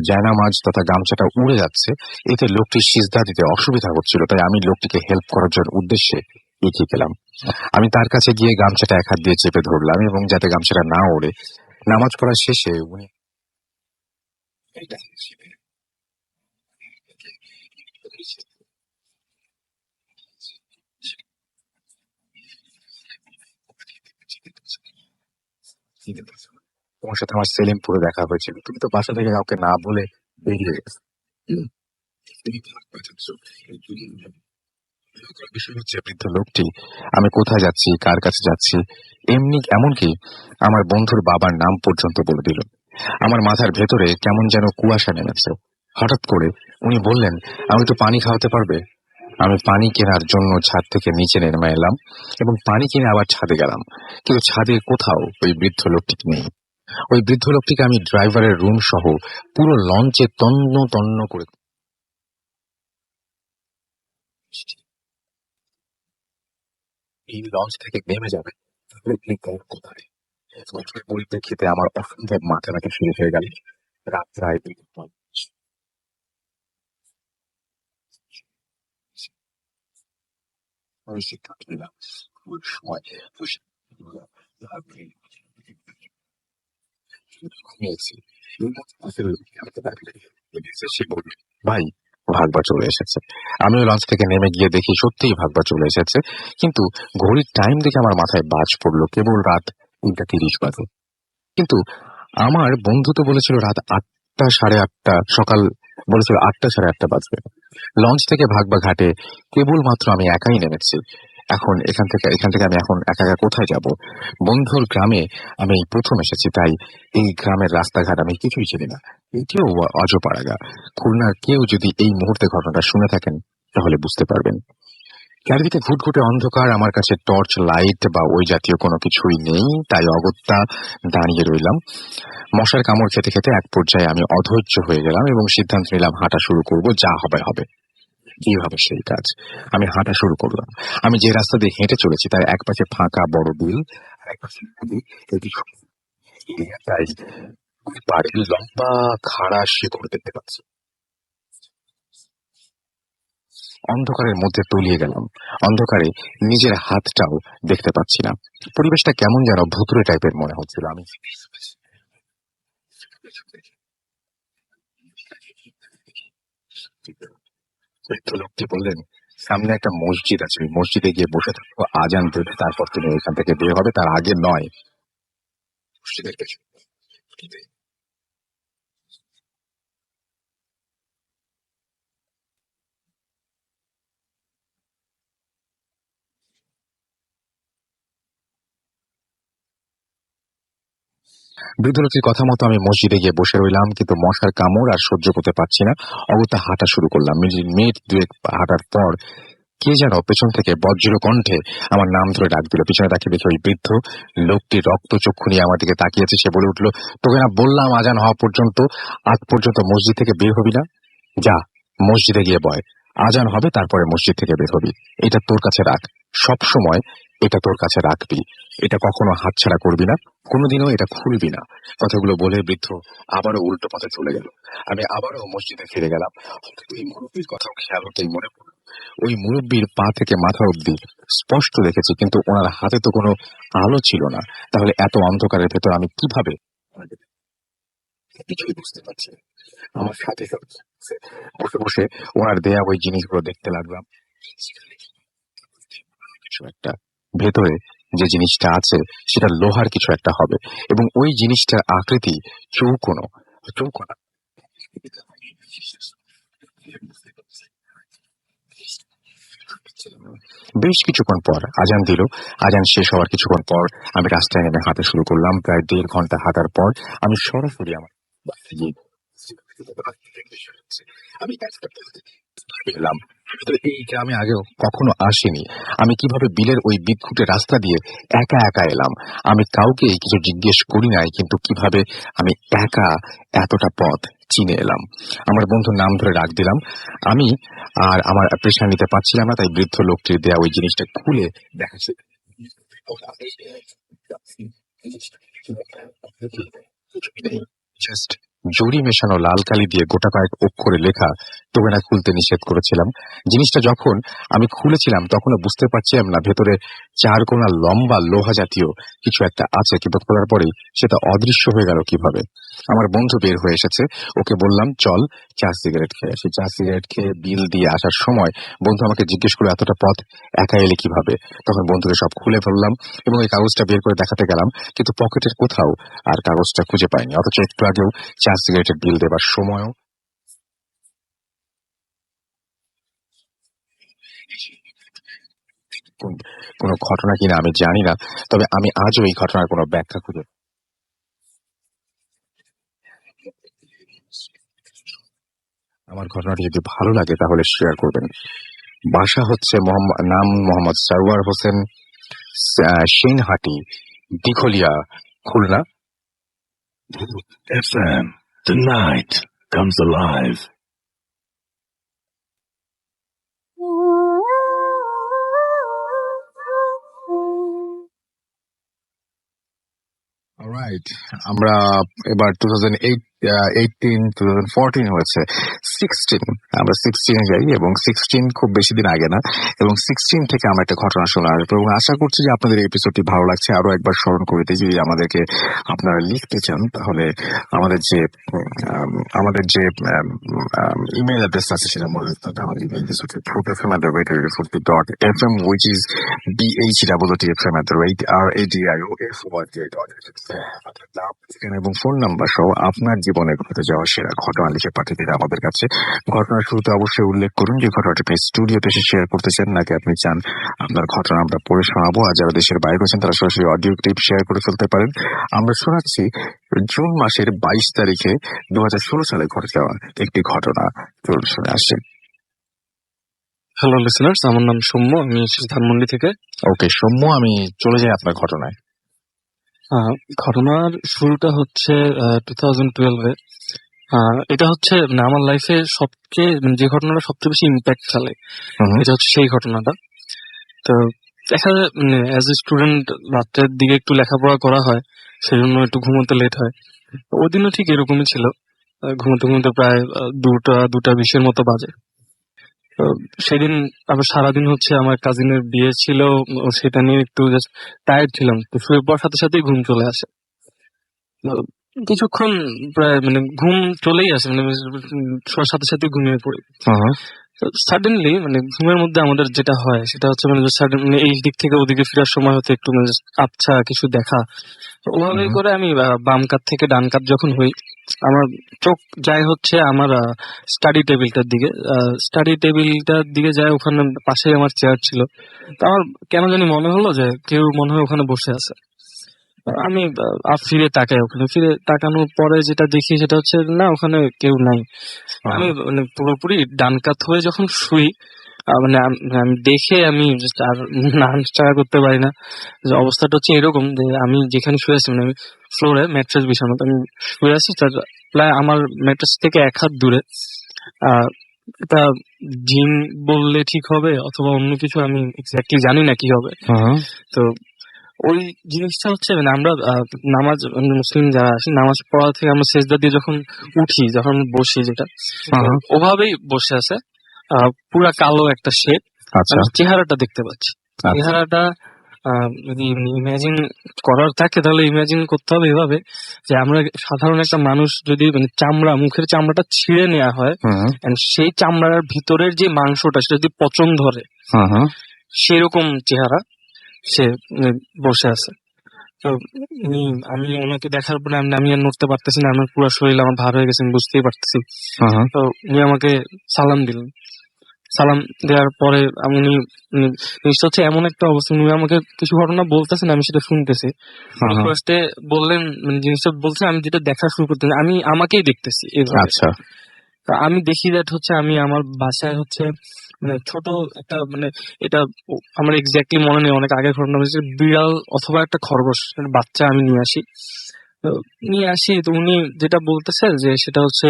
জায়নামাজ তথা গামছাটা উড়ে যাচ্ছে, এতে লোকটির সিজদা দিতে অসুবিধা হচ্ছিল। তাই আমি লোকটিকে হেল্প করার জন্য উদ্দেশ্যে এগিয়ে গেলাম। আমি তার কাছে গিয়ে গামছাটা এক হাত দিয়ে চেপে ধরলাম এবং যাতে গামছাটা না ওড়ে। নামাজ পড়ার শেষে উনি তোমার সাথে আমার সেলিমপুরে দেখা হয়েছিল, তুমি তো বাসা থেকে কাউকে না বলে বেরিয়ে গেছো। বিষয় হচ্ছে বৃদ্ধ লোকটি আমি কোথায় যাচ্ছি, কার কাছে যাচ্ছি, এমনকি আমার বন্ধুর বাবার নাম পর্যন্ত বলে দিল। আমার মাথার ভেতরে কেমন যেন কুয়াশা নেমেছে। হঠাৎ করে উনি বললেন, আমি তো পানি খাওয়াতে পারবে? আমি পানি কেনার জন্য ছাদ থেকে নিচে নেমে এলাম এবং পানি কিনে আবার ছাদে গেলাম, কিন্তু ছাদের কোথাও ওই বৃদ্ধ লোকটি নেই। ওই বৃদ্ধ লোকটিকে আমি ড্রাইভারের রুম সহ পুরো লঞ্চে তন্ন তন্ন করে এই লঞ্চ থেকে নেমে যাবে, তাহলে তিনি কোথায়? ঘটনার পরিপ্রেক্ষিতে আমার অসম্ভব মাথা ব্যথা শুরু হয়ে গেল। রাত প্রায় 2টা। আমি সিদ্ধান্ত নিলাম ওই সময় ঘুমিয়েছি। সে বলল, ভাই ভাগবা চলে এসেছে। আমিও লঞ্চ থেকে নেমে গিয়ে দেখি সত্যিই ভাগবা চলে এসেছে, কিন্তু ঘড়ির টাইম দেখে আমার মাথায় বাজ পড়লো কেবল রাত 3:30 বাজে। কিন্তু আমার বন্ধু তো বলেছিল রাত 8টা 8:30, সকাল বলেছিল 8টা 8:30 বাজবে। লঞ্চ থেকে ভাগবা ঘাটে কেবলমাত্র আমি একাই নেমেছি। এখন এখান থেকে আমি এখন একা একা কোথায় যাব? বন্ধুর গ্রামে আমি এই প্রথম এসেছি, তাই এই গ্রামের রাস্তাঘাট আমি কিছুই চিনি না। এটিও অজপাড়াগা। খুলনার কেউ যদি এই মুহূর্তে ঘটনাটা শুনে থাকেন তাহলে বুঝতে পারবেন। চারিদিকে ঘুটঘুটে অন্ধকার, আমার কাছে টর্চ লাইট বা ওই জাতীয় কোনো কিছুই নেই, তাই অগত্যা দাঁড়িয়ে রইলাম। মশার কামড় খেতে খেতে এক পর্যায়ে আমি অধৈর্য হয়ে গেলাম এবং সিদ্ধান্ত নিলাম হাঁটা শুরু করব, যা হবে হবে। কিভাবে সেই কাজ। আমি হাঁটা শুরু করলাম। আমি যে রাস্তা দিয়ে হেঁটে চলেছি তার এক পাশে ফাঁকা বড় বিল, আর এক পাশে নদী। তাই বাড়ির লম্বা খাড়া শিকড় দেখতে পাচ্ছি। অন্ধকারের মধ্যে তলিয়ে গেলাম। অন্ধকারে নিজের হাতটাও দেখতে পাচ্ছি না। পরিবেশটা কেমন যেন ভুতুড়ে টাইপের মনে হচ্ছিল। আমি বৃদ্ধ লোকটি বললেন, সামনে একটা মসজিদ আছে, ওই মসজিদে গিয়ে বসে থাকবো, আজান দেবে, তারপর তুমি এখান থেকে বের হবে, তার আগে নয়। মসজিদের পেছনে বৃদ্ধ লোকটির কথা মতো আমি মসজিদে গিয়ে বসে রইলাম, কিন্তু মশার কামড় আর সহ্য করতে পারছি না। অগত্যা হাঁটা শুরু করলাম। মিনিট 2 হাঁটার পর কে যেন পেছন থেকে বজ্র কণ্ঠে আমার নাম ধরে ডাক দিল। পিছনে তাকিয়ে দেখি ওই বৃদ্ধ লোকটি রক্ত চক্ষু নিয়ে আমার দিকে তাকিয়েছে। সে বলে উঠলো, তোকে না বললাম আজান হওয়া পর্যন্ত, আগ পর্যন্ত মসজিদ থেকে বের হবি না? যা মসজিদে গিয়ে বয়, আজান হবে তারপরে মসজিদ থেকে বের হবি। এটা তোর কাছে রাখ, সব সময় এটা তোর কাছে রাখবি, এটা কখনো হাতছাড়া করবি না, কোনোদিনও এটা খুলবি না। কথাগুলো বলে বৃদ্ধ আবারও উল্টো পথে চলে গেল। আমি আবারও মসজিদে ফিরে গেলাম। হঠাৎ ওই মুরব্বীর কথাও খেয়াল হতেই মনে পড়ল, ওই মুরব্বীর পা থেকে মাথা অব্দি স্পষ্ট দেখেছি, কিন্তু ওনার হাতে তো কোনো আলো ছিল না। তাহলে এত অন্ধকারের ভেতর আমি কিভাবে? কিছুই বুঝতে পারছি না। আমার সাথে সাথে বসে বসে ওনার দেয়া ওই জিনিসগুলো দেখতে লাগলাম। কিছু একটা ভেতরে যে জিনিসটা আছে সেটা লোহার কিছু একটা হবে, এবং ওই জিনিসটার আকৃতি চৌকোনো। চৌকোনা বেশ কিছুক্ষণ পর আজান দিল। আজান শেষ হওয়ার কিছুক্ষণ পর আমি রাস্তায় নেমে হাঁটা শুরু করলাম। প্রায় 1.5 ঘন্টা হাঁটার পর আমি সরাসরি আমার বাসায় গিয়ে আমি এলাম। এই গ্রামে আগেও কখনো আসিনি। আমি কিভাবে বিলের ওই বিদঘুটে রাস্তা দিয়ে একা একা এলাম? আমি কাউকে কিছু জিজ্ঞেস করি নাই, কিন্তু কিভাবে আমি একা এতটা পথ চিনে এলাম? আমার বন্ধুর নাম ধরে ডাক দিলাম। আমি আর আমার প্রেশার নিতে পারছিলাম না, তাই বৃদ্ধ লোকটির দেয়া ওই জিনিসটা খুলে দেখাচ্ছে। জাস্ট জরি মেশানো লাল কালি দিয়ে গোটা কয়েক অক্ষরে লেখা, তবে না খুলতে নিষেধ করেছিলাম। জিনিসটা যখন আমি খুলেছিলাম তখনও বুঝতে পারছিলাম না ভেতরে 4 কোনা লম্বা লোহা জাতীয় কিছু একটা আছে, কিন্তু খোলার পরেই সেটা অদৃশ্য হয়ে গেল কিভাবে? আমার বন্ধু বের হয়ে এসেছে, ওকে বললাম চল চা সিগারেট খেয়ে আসি। চা সিগারেট খেয়ে বিল দিয়ে আসার সময় বন্ধু আমাকে জিজ্ঞেস করলো এতটা পথ একা এলে কিভাবে? তখন বন্ধুকে সব খুলে ফেললাম এবং এই কাগজটা বের করে দেখাতে গেলাম, কিন্তু পকেটের কোথাও আর কাগজটা খুঁজে পাইনি। অথচ একটু আগেও চা সিগারেটের বিল দেবার সময়ও কোনো ঘটনা কিনা আমি জানি না, তবে আমি আজও এই ঘটনার কোনো ব্যাখ্যা খুঁজে। আমার ঘটনাটি যদি ভালো লাগে তাহলে শেয়ার করবেন। বাসা হচ্ছে নাম Mohammad Sarwar Hossain, Senhati, Dighalia, Khulna. FM. The night comes alive. Alright, আমরা এবার 2014 হয়েছে 16, আমরা 16 যাই, এবং 16 খুব বেশি দিন আগে না, এবং 16 থেকে আমরা একটা ঘটনা শোনা আসবো, এবং আশা করছি যে আপনাদের এই এপিসোডটি ভালো লাগছে। আরো একবার স্মরণ করে দিই, যদি আমাদেরকে আপনারা লিখতে চান তাহলে আমাদের যে ইমেল অ্যাড্রেস আছে সেটা মনে রাখতে হবে। আমাদের ইমেল অ্যাড্রেস হচ্ছে fruitfm@radio.fm, which is BHWTFM@radio.radio.fm, এবং ফোন নাম্বার সহ আপনার জীবনে ঘটে যাওয়া সেরা ঘটনা লিখে পাঠিয়ে দিন আমাদের কাছে। ঘটনার শুরুতে অবশ্যই উল্লেখ করুন যে ঘটনাটি আপনি স্টুডিওতে এসে শেয়ার করতে চান, নাকি আপনি চান আপনার ঘটনা আমরা পড়ে শোনাবো। আর যারা দেশের বাইরে রয়েছেন তারা সরাসরি অডিও ক্লিপ শেয়ার করে ফেলতে পারেন। আমরা শোনাচ্ছি জুন মাসের 22 তারিখে 2016 সালে ঘটে যাওয়া একটি ঘটনা। চলুন শুনে আসছি। হ্যালো লিসেনার্স, আমার নাম সৌম্য, আমি এসেছি ধানমন্ডি থেকে। ওকে সৌম্য, আমি চলে যাই আপনার ঘটনায়। ঘটনার শুরুটা হচ্ছে 2012-এ। এটা হচ্ছে আমার লাইফে সবচেয়ে যে ঘটনাটা সবচেয়ে বেশি ইম্প্যাক্ট ফেলে, এটা হচ্ছে সেই ঘটনাটা। তো দেখা যায় অ্যাজ এ স্টুডেন্ট রাত্রের দিকে একটু লেখাপড়া করা হয়, সেজন্য একটু ঘুমোতে লেট হয়। ওই দিনও ঠিক এরকমই ছিল, ঘুমোতে ঘুমোতে প্রায় 2:20 মতো বাজে। তো সেদিন আবার সারাদিন হচ্ছে আমার কাজিনের বিয়ে ছিল, সেটা নিয়ে একটু জাস্ট টায়ার্ড ছিলাম। তো শুয়ে পড়ার সাথে সাথেই ঘুম চলে আসে। তো কিছুক্ষণ প্রায় ঘুম চলেই আসে, শোয়ার সাথে সাথে ঘুমিয়ে পড়ি। সাডেনলি ঘুমের মধ্যে আমাদের যেটা হয় সেটা হচ্ছে এই দিক থেকে ওদিকে ফেরার সময় হচ্ছে একটু আবছা কিছু দেখা। ওভাবে করে আমি বাম কাত থেকে ডান কাত যখন হই, আমার চোখ যায় হচ্ছে আমার স্টাডি টেবিলটার দিকে যায়। ওখানে পাশেই আমার চেয়ার ছিল। তো আমার কেন জানি মনে হলো যে কেউ মনে হয় ওখানে বসে আছে। আমি ফিরে তাকাই, ওখানে ফিরে তাকানোর পরে যেটা দেখি সেটা হচ্ছে না, ওখানে কেউ নাই। আমি পুরোপুরি ডান কাত হয়ে যখন শুই, আমি দেখে আমি আর নাড়াচাড়া করতে পারি না। অবস্থাটা হচ্ছে এরকম যে আমি যেখানে শুয়ে আছি, আমি ফ্লোরে ম্যাট্রেস বিছানো, আমি শুয়ে আছি, তার প্রায় আমার ম্যাট্রেস থেকে 1 হাত দূরে এটা জিন বললে ঠিক হবে অথবা অন্য কিছু, আমি এক্স্যাক্টলি জানি না কি হবে। তো ওই জিনিসটা হচ্ছে মানে আমরা নামাজ, মুসলিম যারা আছি নামাজ পড়া থেকে আমরা সেজদা দিয়ে যখন উঠি, যখন বসি, যেটা তো ওভাবেই বসে আছে, পুরা কালো একটা শেপ, আচ্ছা আমি চেহারাটা দেখতে পাচ্ছি। আচ্ছা চেহারাটা যদি ইমাজিন করার থাকে তাহলে ইমাজিন করতে হবে এভাবে যে আমরা সাধারণ একটা মানুষ যদি মানে চামড়া, মুখের চামড়াটা ছিঁড়ে নেওয়া হয়, and সেই চামড়ার ভিতরের যে মাংসটা সেটা যদি পচন ধরে, সেরকম চেহারা সে বসে আছে। তো আমি ওনাকে দেখার পরে আমি আর নড়তে পারতেছি না, আমার পুরো শরীর আমার ভার হয়ে গেছে, আমি বুঝতেই পারতেছি। তো উনি আমাকে সালাম দিলেন। সালাম দেওয়ার পরে উনি জিনিসটা হচ্ছে এমন একটা অবস্থা, উনি আমাকে কিছু ঘটনা বলতেছেন, আমি সেটা শুনতেছি। ফার্স্টে বললেন মানে জিনিসটা বলছেন, আমি যেটা দেখা শুরু করতেছি, আমি আমাকেই দেখতেছি এইভাবে। আচ্ছা তো আমি দেখি দ্যাট হচ্ছে আমি আমার বাসায় হচ্ছে মানে ছোট একটা মানে এটা আমার এক্স্যাক্টলি মনে নেই, অনেক আগের ঘটনা হচ্ছে, বিড়াল অথবা একটা খরগোশ বাচ্চা আমি নিয়ে আসি। তো নিয়ে আসি, তো উনি যেটা বলতেছে যে সেটা হচ্ছে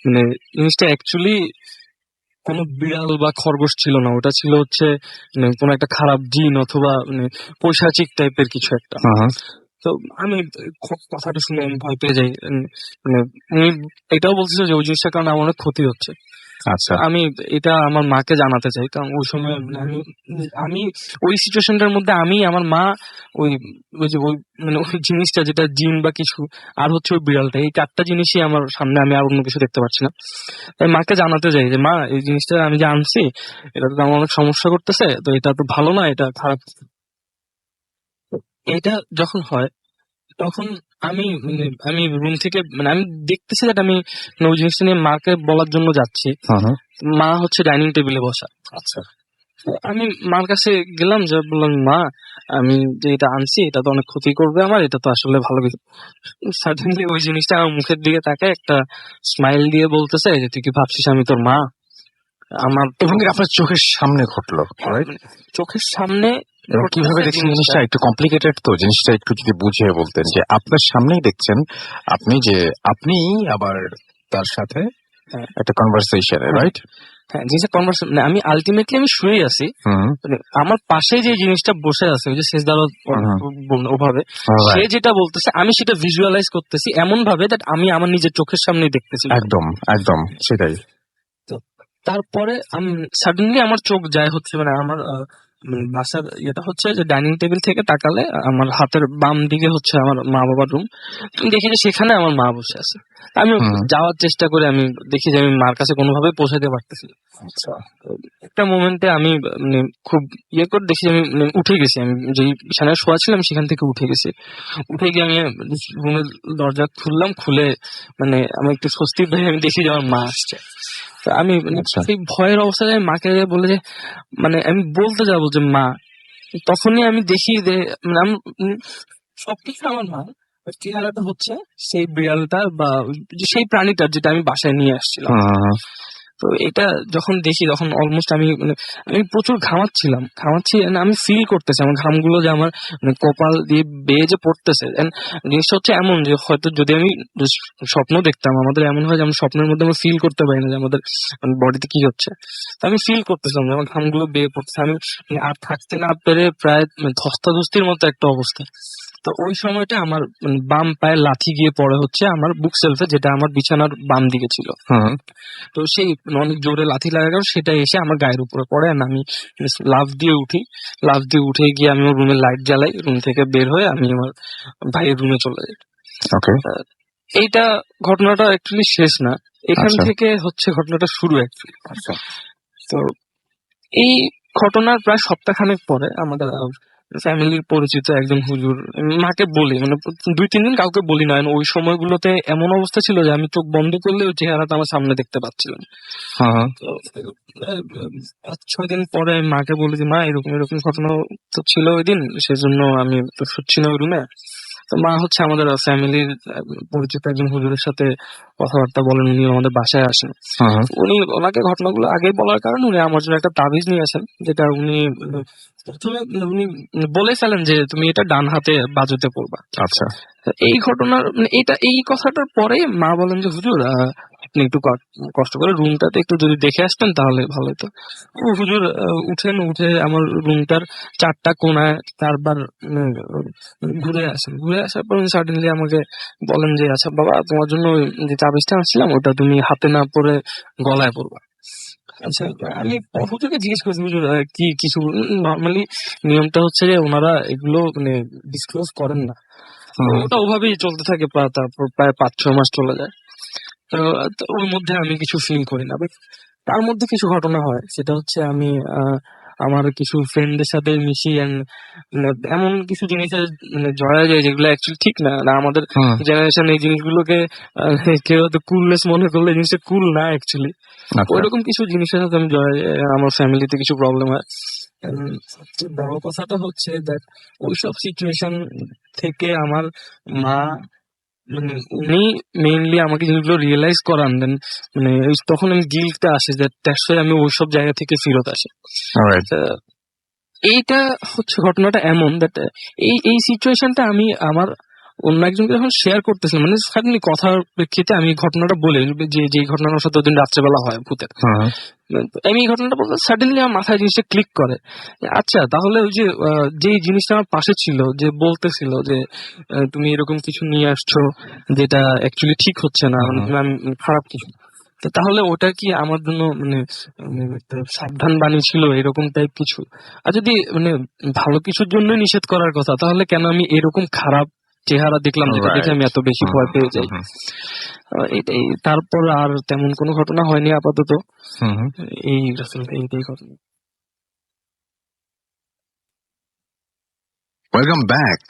মানে জিনিসটা অ্যাকচুয়ালি কোনো বিড়াল বা খরগোশ ছিল না, ওটা ছিল হচ্ছে মানে কোনো একটা খারাপ জিন অথবা মানে পৈশাচিক টাইপের কিছু একটা। তো আমি কথাটা শুনে আমি ভয় পেয়ে যাই। মানে উনি এটাও বলছিল যে ওই জিনিসটার কারণে আমার অনেক ক্ষতি হচ্ছে। আচ্ছা আমি এটা আমার মাকে জানাতে চাই, কারণ ওই সময় আমি আমি ওই সিচুয়েশনটার মধ্যে আমি, আমার মা, ওই ওই যে ওই মানে ওই জিনিসটা যেটা জিন বা কিছু, আর হচ্ছে ওই বিড়ালটা, এই চারটা জিনিসই আমার সামনে, আমি আর অন্য কিছু দেখতে পাচ্ছি না। তাই মাকে জানাতে চাই যে মা, এই জিনিসটা আমি যে আনছি এটা তো আমার অনেক সমস্যা করতেছে, তো এটা তো ভালো না, এটা খারাপ। এটা যখন হয় তখন আমি রুম থেকে মানে আমি দেখতেছি যে আমি ওই জিনিসটা নিয়ে মাকে বলার জন্য যাচ্ছি। মা হচ্ছে ডাইনিং টেবিলে বসা। আচ্ছা আমি মার কাছে গেলাম, যে বললাম মা, আমি যে এটা আনছি এটা তো অনেক ক্ষতি করবে আমার, এটা তো আসলে ভালো কিছু। সাডেনলি ওই জিনিসটা আমার মুখের দিকে তাকায় একটা স্মাইল দিয়ে বলতেছে যে তুই কি ভাবছিস আমি তোর মা? আমার এবং এটা আপনার চোখের সামনে ঘটলো, right? চোখের সামনে। এবং কিভাবে দেখছেন জিনিসটা একটু কমপ্লিকেটেড, তো জিনিসটা একটু যদি বুঝিয়ে বলতেন যে আপনার সামনেই দেখছেন আপনি আবার তার সাথে একটা কনভারসেশন, রাইট? হ্যাঁ, জিনিসটা কনভারসেশন মানে আমি আলটিমেটলি আমি শুয়ে আছি, মানে আমার পাশে যে জিনিসটা বসে আছে ওই যে সেজদার ওভাবে, সে যেটা বলতেছে আমি সেটা ভিজুয়ালাইজ করতেছি এমন ভাবে দ্যাট আমি আমার নিজের চোখের সামনেই দেখতেছি। একদম একদম সেটাই। তারপরে সাডেনলি আমার চোখ যায় হচ্ছে মানে আমার বাসার ইয়েটা হচ্ছে যে ডাইনিং টেবিল থেকে তাকালে আমার হাতের বাম দিকে হচ্ছে আমার মা বাবার রুম। আমি দেখি যে সেখানে আমার মা বসে আছে। আমি যাওয়ার চেষ্টা করে আমি দেখি যে আমি মার কাছে কোনোভাবে পৌঁছাতে পারতেছি না। একটা মোমেন্টে আমি মানে খুব ইয়ে করে দেখি আমি উঠে গেছি, আমি যেই বিছানায় শোয়া ছিলাম সেখান থেকে উঠে গেছি। উঠে গিয়ে আমি রুমের দরজা খুললাম, খুলে মানে আমি একটু স্বস্তি পেয়ে আমি দেখি যে আমার মা আসছে। আমি সেই ভয়ের অবস্থায় মাকে বলে যে মানে আমি বলতে যাবো যে মা, তখনই আমি দেখি যে মানে সবকিছু আমার মা, চেহারাটা হচ্ছে সেই বিড়ালটা বা সেই প্রাণীটার যেটা আমি বাসায় নিয়ে আসছিলাম। তো এটা যখন দেখি তখন অলমোস্ট আমি প্রচুর ঘামাচ্ছিলাম, আমি ফিল করতেছি আমার ঘামগুলো যে আমার কপাল দিয়ে বেয়ে যে পড়তেছে। জিনিসটা হচ্ছে এমন যে হয়তো যদি আমি স্বপ্ন দেখতাম, আমাদের এমন হয় যে আমরা স্বপ্নের মধ্যে আমরা ফিল করতে পারি না যে আমাদের বডিতে কি হচ্ছে। তো আমি ফিল করতেছিলাম যে আমার ঘামগুলো বেয়ে পড়তেছে, আমি আর থাকতে না পেরে প্রায় ধস্তাধস্তির মতো একটা অবস্থা। তো ওই সময়টা আমার বাম পায়ে লাথি গিয়ে পড়ে হচ্ছে আমার বুক সেলফে, যেটা আমার বিছানার বাম দিকে ছিল। তো সেই অনেক জোরে লাথি লাগা গেল, সেটা এসে আমার গায়ের উপরে পড়ে। আমি লাফ দিয়ে উঠে গিয়ে আমি ওর রুমের লাইট জ্বালাই, রুম থেকে বের হয়ে আমি আমার ভাইয়ের রুমে চলে যাই। এইটা ঘটনাটা অ্যাকচুয়ালি শেষ না, এখান থেকে হচ্ছে ঘটনাটা শুরু অ্যাকচুয়ালি। তো এই ঘটনার প্রায় সপ্তাহখানেক পরে আমাদের ফ্যামিলির পরিচিত একজন হুজুর, মাকে বলি মানে 2-3 দিন কাউকে বলি না, ওই সময়গুলোতে এমন অবস্থা ছিল যে আমি চোখ বন্ধ করলে ওই চেহারাটা আমার সামনে দেখতে পাচ্ছিলাম। 5-6 দিন পরে মাকে বলি যে মা, এরকম ঘটনা তো ছিল ওই দিন, সেজন্য আমি তো শুচ্ছি না ওই রুমে। তো মা হচ্ছে আমাদের ফ্যামিলির পরিচিত একজন হুজুরের সাথে কথাবার্তা বলেন, উনি আমাদের বাসায় আসেন। উনি ওনাকে ঘটনাগুলো আগে বলার কারণে উনি আমার জন্য একটা তাবিজ নিয়ে আসেন, যেটা উনি প্রথমে উনি বলে ফেলেন যে তুমি এটা ডান হাতে বাজুতে পড়বা। আচ্ছা, এই ঘটনার এই কথাটার পরে মা বলেন যে হুজুর আপনি একটু কষ্ট করে রুমটাতে একটু যদি দেখে আসতেন তাহলে ভালো হতো। ও হুজুর উঠে আমার রুমটার 4টা কোণায় 4 বার ঘুরে আসেন। ঘুরে আসার পর সাডেনলি আমাকে বলেন যে, আচ্ছা বাবা, তোমার জন্য ওই যে তাবিজটা আনছিলাম ওটা তুমি হাতে না পরে গলায় পরবা। আচ্ছা, আমি হুজুরকে জিজ্ঞেস করছি, হুজুর কি কিছু নর্মালি নিয়মটা হচ্ছে যে ওনারা এগুলো মানে ডিসক্লোজ করেন না, তো ওটা ওভাবেই চলতে থাকে, তারপর প্রায় 5-6 মাস চলে যায়। তো তো ওর মধ্যে আমি কিছু ফিল করি না, বাট তার মধ্যে কিছু ঘটনা হয়, সেটা হচ্ছে আমি আমার কিছু ফ্রেন্ডদের সাথে মিশি এন্ড এমন কিছু জিনিসে জড়া যায় যেগুলো অ্যাকচুয়ালি ঠিক না। আমাদের জেনারেশন এই জিনিসগুলোকে কেউ হয়তো কুলনেস মনে করলে এই জিনিসটা কুল না অ্যাকচুয়ালি। ওইরকম কিছু জিনিসের সাথে আমি জড়াই, আমার ফ্যামিলিতে কিছু প্রবলেম হয়। সবচেয়ে বড় কথাটা হচ্ছে দেখ, ওইসব সিচুয়েশন থেকে আমার মা মানে উনি মেইনলি আমাকে জিনিসগুলো রিয়েলাইজ করান দেন, মানে তখন আমি গিল্টটা আসে যে টেকসই আমি ওইসব জায়গা থেকে ফেরত আসি। এইটা হচ্ছে ঘটনাটা এমন দ্যাট এই সিচুয়েশনটা আমি আমার অন্য একজনকে যখন শেয়ার করতেছিলাম, মানে সাডেনলি কথার প্রেক্ষিতে আমি ঘটনাটা বলে যে ঘটনার সাথে ওদিন রাত্রেবেলা হয় ভূতের, আমি এই ঘটনাটা বলতে সাডেনলি আমার মাথায় জিনিসটা ক্লিক করে। আচ্ছা, তাহলে ওই যে জিনিসটা আমার পাশে ছিল, যে বলতেছিল যে তুমি এরকম কিছু নিয়ে আসছো যেটা অ্যাকচুয়ালি ঠিক হচ্ছে না, মানে খারাপ কিছু, তাহলে ওটা কি আমার জন্য মানে একটা সাবধান বাণী ছিল এরকম টাইপ কিছু? আর যদি মানে ভালো কিছুর জন্য নিষেধ করার কথা, তাহলে কেন আমি এরকম খারাপ চেহারা দেখলাম যেটা দেখে আমি এত বেশি ভয় পেয়ে যাই? এটাই। তারপর আর তেমন কোনো ঘটনা হয়নি আপাতত। এইটাই ঘটনা। Welcome back.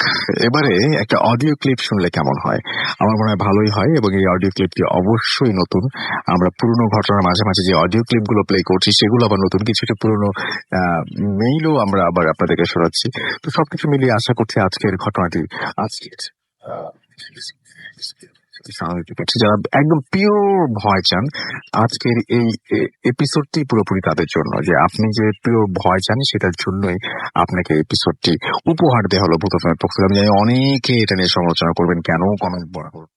এবারে একটা অডিও ক্লিপ শুনলে কেমন হয়? আমার মনে হয় ভালোই হয়, এবং এই অডিও ক্লিপটি অবশ্যই নতুন। আমরা পুরনো ঘটনার মাঝে মাঝে যে অডিও ক্লিপগুলো প্লে করছি সেগুলো আবার নতুন, কিছুটা পুরনো মেইলও আমরা আবার আপনাদেরকে শোনাচ্ছি। তো সবকিছু মিলিয়ে আশা করছি আজকের ঘটনাটি যারা একদম পিওর ভয় চান, আজকের এই এপিসোডটি পুরোপুরি তাদের জন্য। যে আপনি যে পিওর ভয় চান সেটার জন্যই আপনাকে এপিসোডটি উপহার দেওয়া হলো ভূত FM-এর পক্ষ থেকে। আমি জানি অনেকে এটা নিয়ে সমালোচনা করবেন, কেন কমেন্ট বলা হলো।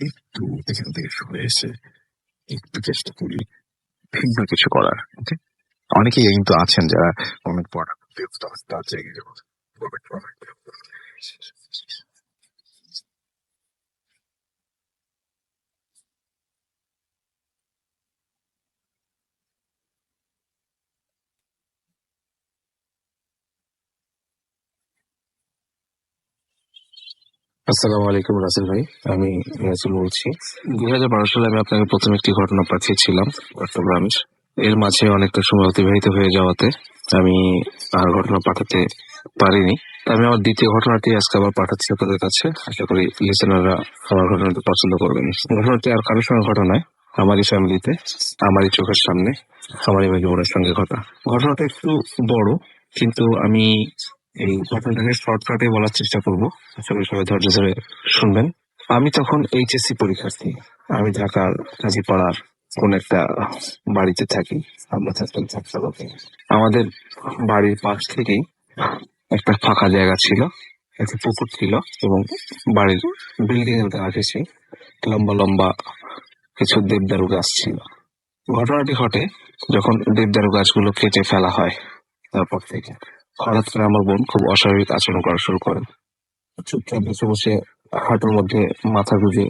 একটু এখান থেকে সরে এসে একটু চেষ্টা করি ভিন্ন কিছু করার। ওকে, অনেকেই কিন্তু আছেন যারা কমেন্ট পড়া তার জায়গায় আসসালামু আলাইকুম রাসেল ভাই, আমি রাসেল বলছি। 2012 সালে আমি আপনাকে প্রথম একটি ঘটনা পাঠিয়েছিলাম চট্টগ্রামের। এর মাঝে অনেকটা সময় অতিবাহিত হয়ে যাওয়াতে আমি আর ঘটনা পাঠাতে পারিনি। আমি আমার দ্বিতীয় ঘটনাটি আজকে আবার পাঠাচ্ছি আপনাদের কাছে। আশা করি লিসেনাররা আমার ঘটনাটি পছন্দ করবেন। ঘটনাটি আর কারোর সঙ্গে ঘটা নয়, আমারই ফ্যামিলিতে, আমারই চোখের সামনে, আমারই ভাই বোনের সঙ্গে ঘটা। ঘটনাটা একটু বড়, কিন্তু আমি এই ঘটনাটাকে শর্টকাটে বলার চেষ্টা করবো। আশা করি সবাই ধৈর্য ধরে শুনবেন। আমি তখন HSC পরীক্ষার্থী। আমি ঢাকার কাজীপাড়ার কোন একটা বাড়িতে থাকি। আমরা থাকতাম ছাত্রাবাসে। আমাদের বাড়ির পাশ থেকেই একটা ফাঁকা জায়গা ছিল, একটা পুকুর ছিল, এবং বাড়ির বিল্ডিং এর কাছে লম্বা লম্বা কিছু দেবদারু গাছ ছিল। ঘটনাটি ঘটে যখন দেবদারু গাছগুলো কেটে ফেলা হয়। তারপর থেকে হঠাৎ করে আমার বোন খুব অস্বাভাবিক আচরণ করা শুরু করে। চুপচাপ বসে বসে হাঁটুর মধ্যে মাথা গুঁজে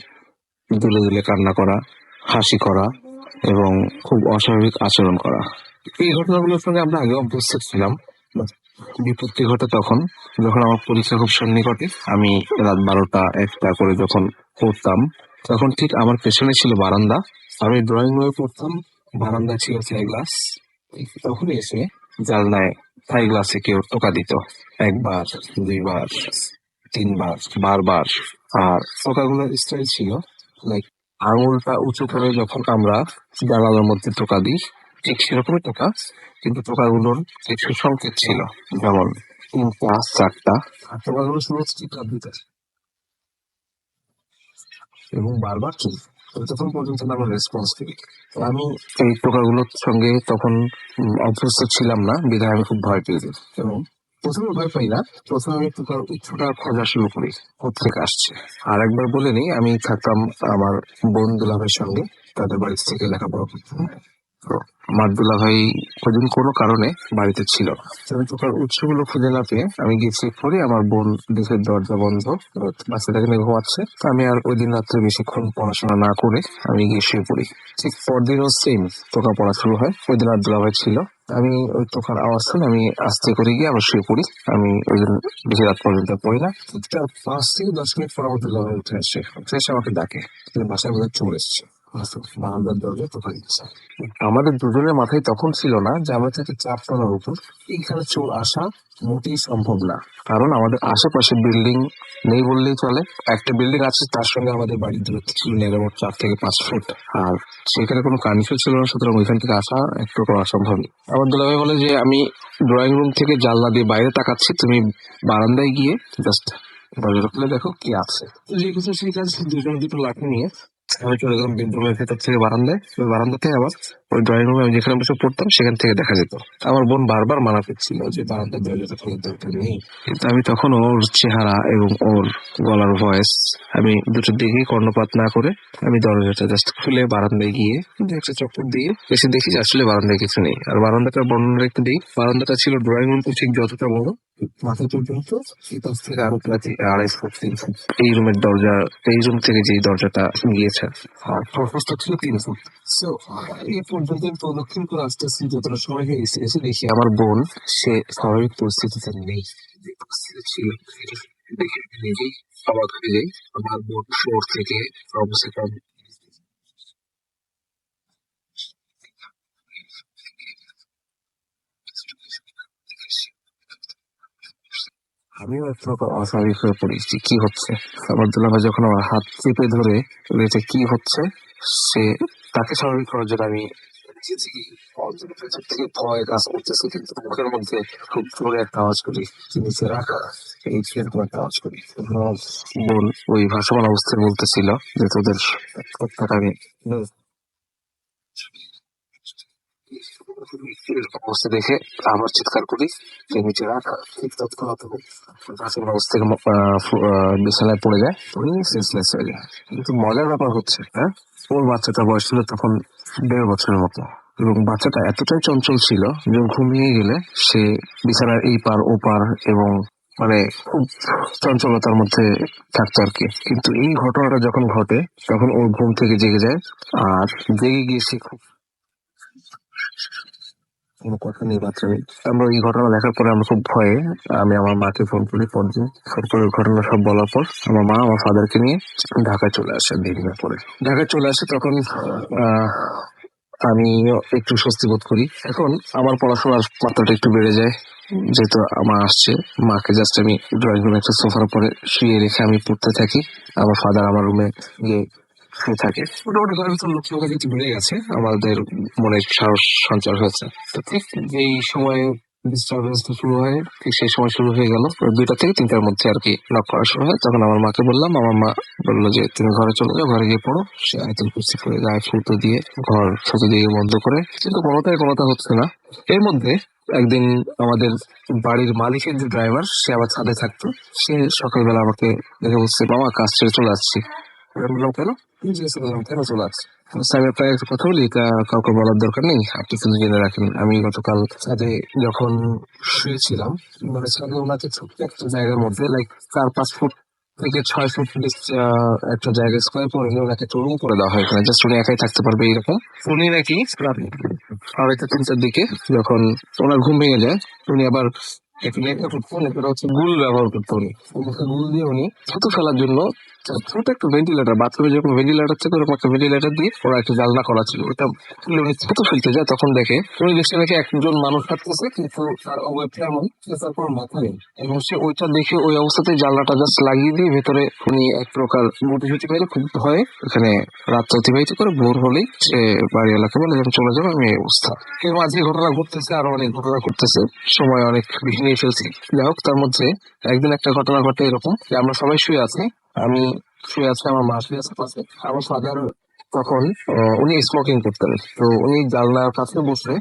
দুলে দুলে কান্না করা, হাসি করা এবং খুব অস্বাভাবিক আচরণ করা। এই ঘটনাগুলোর সঙ্গে আমরা আগে অভ্যস্ত ছিলাম। বিপত্তি ঘটে তখন যখন আমার পরীক্ষা খুব সন্নিকটে। আমি রাত 12টা-1টা করে যখন পড়তাম, তখন ঠিক আমার পেছনে ছিল বারান্দা। আমি ড্রয়িং রুমে পড়তাম, বারান্দায় ছিল থাই গ্লাস। তখনই এসে জানলায় থাই গ্লাসে কেউ টোকা দিত, 1বার, 2বার, 3বার, বারবার। আর টোকাগুলোর স্টাইল ছিল লাইক আঙুলটা উঁচু করে যখন আমরা জানালার মধ্যে টোকা দিই, ঠিক সেরকমই টোকা, কিন্তু টোকাগুলোর কিছু সংকেত ছিল, যেমন 3টা, 4টা। আর টোকাগুলো শুরু হচ্ছে চিৎকার দিতে এবং বারবার চলছে ততক্ষণ পর্যন্ত আমরা রেসপন্স করি। আমি এই টোকাগুলোর সঙ্গে তখন অভ্যস্ত ছিলাম না, বিধায় আমি খুব ভয় পেয়ে যাই। এবং প্রথমে ভয় পাই না, প্রথমে আমি একটু উৎসটা খোঁজা শুরু করি কোথেকে আসছে। আর একবার বলে নিই, আমি থাকতাম আমার বোন দুলাভাইয়ের সঙ্গে, তাদের বাড়ি থেকে লেখাপড়া করতাম। তো আমার দুলাভাই ওদিন কোনো কারণে বাড়িতে ছিল না। তো আমি টোকার উৎসগুলো খুঁজে না পেয়ে আমি গিয়ে চেক করি, আমার বোন দেখে দরজা বন্ধ, বাচ্চাটাকে নিয়ে ঘুমাচ্ছে। তো আমি আর ওই দিন রাত্রে বেশিক্ষণ পড়াশোনা না করে আমি গিয়ে শুয়ে পড়ি। ঠিক পরদিনও সেম টোকা পড়া শুরু হয়। ওই দিন আর দুলাভাই ছিল। আমি ওই টোকার আওয়াজ শুনে আমি আস্তে করে গিয়ে আবার শুয়ে পড়ি। আমি ওই দিন বেশি রাত পর্যন্ত পড়ি না। তার 5 থেকে 10 মিনিট পর আমার দুলাভাই উঠে আসে। উঠে এসে আমাকে ডাকে, বাসায় বোধহয় চোর এসছে, বারান্দার দরজায় টোকা দিচ্ছে। আমাদের দুজনের মাথায় তখন ছিল না যে আমরা থেকে 4 তলার উপর, এইখানে চোর আসা মোটেই সম্ভব না। কারণ আমাদের আশেপাশে বিল্ডিং নেই বললেই চলে। একটা বিল্ডিং আছে, তার সঙ্গে আমাদের বাড়ির দূরত্ব ছিল মোট 4 থেকে 5 ফুট। আর সেখানে কোনো কানেকশন ছিল না, সুতরাং ওইখান থেকে আসা একটু অসম্ভবই। আমার দুলাভাই বলে যে আমি ড্রয়িং রুম থেকে জানলা দিয়ে বাইরে তাকাচ্ছি, তুমি বারান্দায় গিয়ে জাস্ট দরজাটা খুলে দেখো কি আছে। তো যে কিছু সেই কাজ, দুজনে দুটো লাঠি নিয়ে আমি চলে গেলাম বেডরুমের ভেতর থেকে বারান্দায়। ওই বারান্দা থেকে আবার ওই ড্রয়িং রুমে আমি যেখানে বসে পড়তাম সেখান থেকে দেখা যেত। আমার বোন বারবার মানা করছিল যে বারান্দার দরজাটা খোলার দরকার নেই, কিন্তু আমি তখন ওর চেহারা এবং ওর গলার ভয়েস আমি দুটো দিকেই কর্ণপাত না করে আমি দরজাটা জাস্ট খুলে বারান্দায় গিয়ে একটা চক্কর দিয়ে এসে দেখি যে আসলে বারান্দায় কিছু নেই। আর বারান্দাটার বর্ণনা একটু দিই। বারান্দাটা ছিল ড্রয়িং রুম ঠিক যতটা বড়, মাথা পর্যন্ত, পাশ থেকে আরো প্রায় 2.5 ফুট 3 ফুট এই রুমের দরজা, এই রুম থেকে যে দরজাটা গিয়েছে। আর প্রশস্ত ছিল 3 ফুট। সো এই পর্যন্ত আমি প্রদক্ষিণ করে আস্তে আস্তে যতটা সময় হয়ে গেছে, এসে দেখি আমার বোন সে স্বাভাবিক পরিস্থিতিতে নেই। যে পরিস্থিতি ছিল দেখে আমি নিজেই অবাক হয়ে যাই। আমার বোন ফ্লোর থেকে কমসে কম আমিও এক প্রকার অস্বাভাবিক হয়ে পড়ি যে কি হচ্ছে। আমার দুলাভাই যখন আমার হাত চেপে ধরে এটা কি হচ্ছে, সে তাকে স্বাভাবিক করার জন্য আমি নিজে থেকেই ভেতর থেকে ভয় কাজ করতেছে, কিন্তু মুখের মধ্যে খুব জোরে একটা আওয়াজ করি যে নিচে রাখা, এই এরকম একটা আওয়াজ করি। আমার বোন ওই ভাসমান অবস্থায় বলতেছিল যে তোদের কথাটা আমি অবস্থা দেখে আবার চিৎকার করি যে নিচে রাখা। ঠিক তৎক্ষণাৎ ভাসমান অবস্থা থেকে বিছানায় পড়ে যায়, উনি সেন্সলেস হয়ে যায়। কিন্তু মজার ব্যাপার হচ্ছে, হ্যাঁ, ওর বাচ্চাটা বয়স ছিল তখন 1.5 বছরের মতো, এবং বাচ্চাটা এতটাই চঞ্চল ছিল যে ঘুমিয়ে গেলে সে বিছানার এই পার ও পার এবং মানে খুব চঞ্চলতার মধ্যে থাকতো আর কি। কিন্তু এই ঘটনাটা যখন ঘটে তখন ওর ঘুম থেকে জেগে যায়, আর জেগে গিয়ে সে খুব কোনো কথা নেই, বাচ্চা নেই। আমরা এই ঘটনা দেখার পরে আমরা খুব ভয়ে আমি আমার মাকে ফোন করি। পরদিন ফোন করে ঘটনা সব বলার পর আমার মা আমার ফাদারকে নিয়ে ঢাকায় চলে আসে। দিন পরে ঢাকায় চলে আসে, তখন আমি একটু স্বস্তি বোধ করি। এখন আমার পড়াশোনার মাত্রাটা একটু বেড়ে যায়, যেহেতু আমার আসছে। মাকে জাস্ট আমি ড্রয়িং রুমে একটা সোফার উপরে শুয়ে রেখে আমি পড়তে থাকি, আমার ফাদার আমার রুমে গিয়ে শুয়ে থাকে। মোটামুটি ঘরের ভিতর লোক সংখ্যা কিছু বেড়ে গেছে, আমাদের মনে সাহস সঞ্চার হয়েছে। তো ঠিক যেই সময় ডিস্টার্বেন্সটা শুরু হয়, ঠিক সেই সময় শুরু হয়ে গেল 2টা থেকে 3টার মধ্যে আর কি নক করা শুরু হয়। তখন আমার মাকে বললাম, আমার মা বললো যে তুমি ঘরে চলে যাও, ঘরে গিয়ে পড়ো। সে আয়াতুল কুরসি পড়ে গায়ে ফুটো দিয়ে ঘর চতুর্দিকে বন্ধ করে, কিন্তু কোনোটা হচ্ছে না। এর মধ্যে একদিন আমাদের বাড়ির মালিকের যে ড্রাইভার, সে আবার ছাদে থাকতো। সে সকালবেলা আমাকে দেখে বলছে, মামা কাজ ছেড়ে চলে আসছি। আমি বললাম কেন? কেন চলে আসছি? আমি আপনাকে একটা কথা বলি, এটা কাউকে বলার দরকার নেই, আপনি শুধু জেনে রাখেন। আমি গতকাল ছাদে যখন শুয়েছিলাম, মানে ছাদে ওনাকে ছোট্ট একটা জায়গার মধ্যে 4-5 ফুট থেকে 6 ফুট একটা জায়গা স্কোয়ার করে ওনাকে একটা রুম করে দেওয়া হয়, এখানে জাস্ট উনি একাই থাকতে পারবে এইরকম। উনি নাকি রাত 2:30-3টার দিকে যখন ওনার ঘুম ভেঙে যায়, উনি আবার গুল ব্যবহার করতো। উনি গুল দিয়ে উনি থুতু ফেলার জন্য ছোট একটা ভেন্টিলেটার, বাথরুমে যেরকম ভেন্টিলেটার থেকে ওরকম একটা ভেন্টিলেটার দিয়ে ওরা একটা জানলা করা ছিল, ওটা খুলে উনি থুতু ফেলতে যায়। তখন দেখে উনি দেখছে নাকি একজন মানুষ থাকতেছে, কিন্তু তার অবয়বটা এমন তারপর মাথা নেই, এবং সে ওইটা দেখে ওই অবস্থাতে জানলাটা জাস্ট লাগিয়ে দিয়ে ভেতরে উনি এক প্রকার গুটি পেলে খুব ভয়ে এখানে রাত অতিবাহিত করে। ভোর হলেই সে বাড়িওয়ালাকে বলে আমি চলে যাবো, আমি এই অবস্থা। এর মাঝে ঘটনা ঘটতেছে, আরো অনেক ঘটনা ঘটতেছে, সময় অনেক বেশি নিয়ে ফেলছি। যাই হোক, তার মধ্যে একদিন একটা ঘটনা ঘটে এরকম যে আমরা সবাই শুয়ে আছি, আমি শুয়ে আছি, আমার মা শুয়ে আছে পাশে। আমার ফাদার তখন উনি স্মোকিং করতেন, তো উনি জানলার কাছে বসে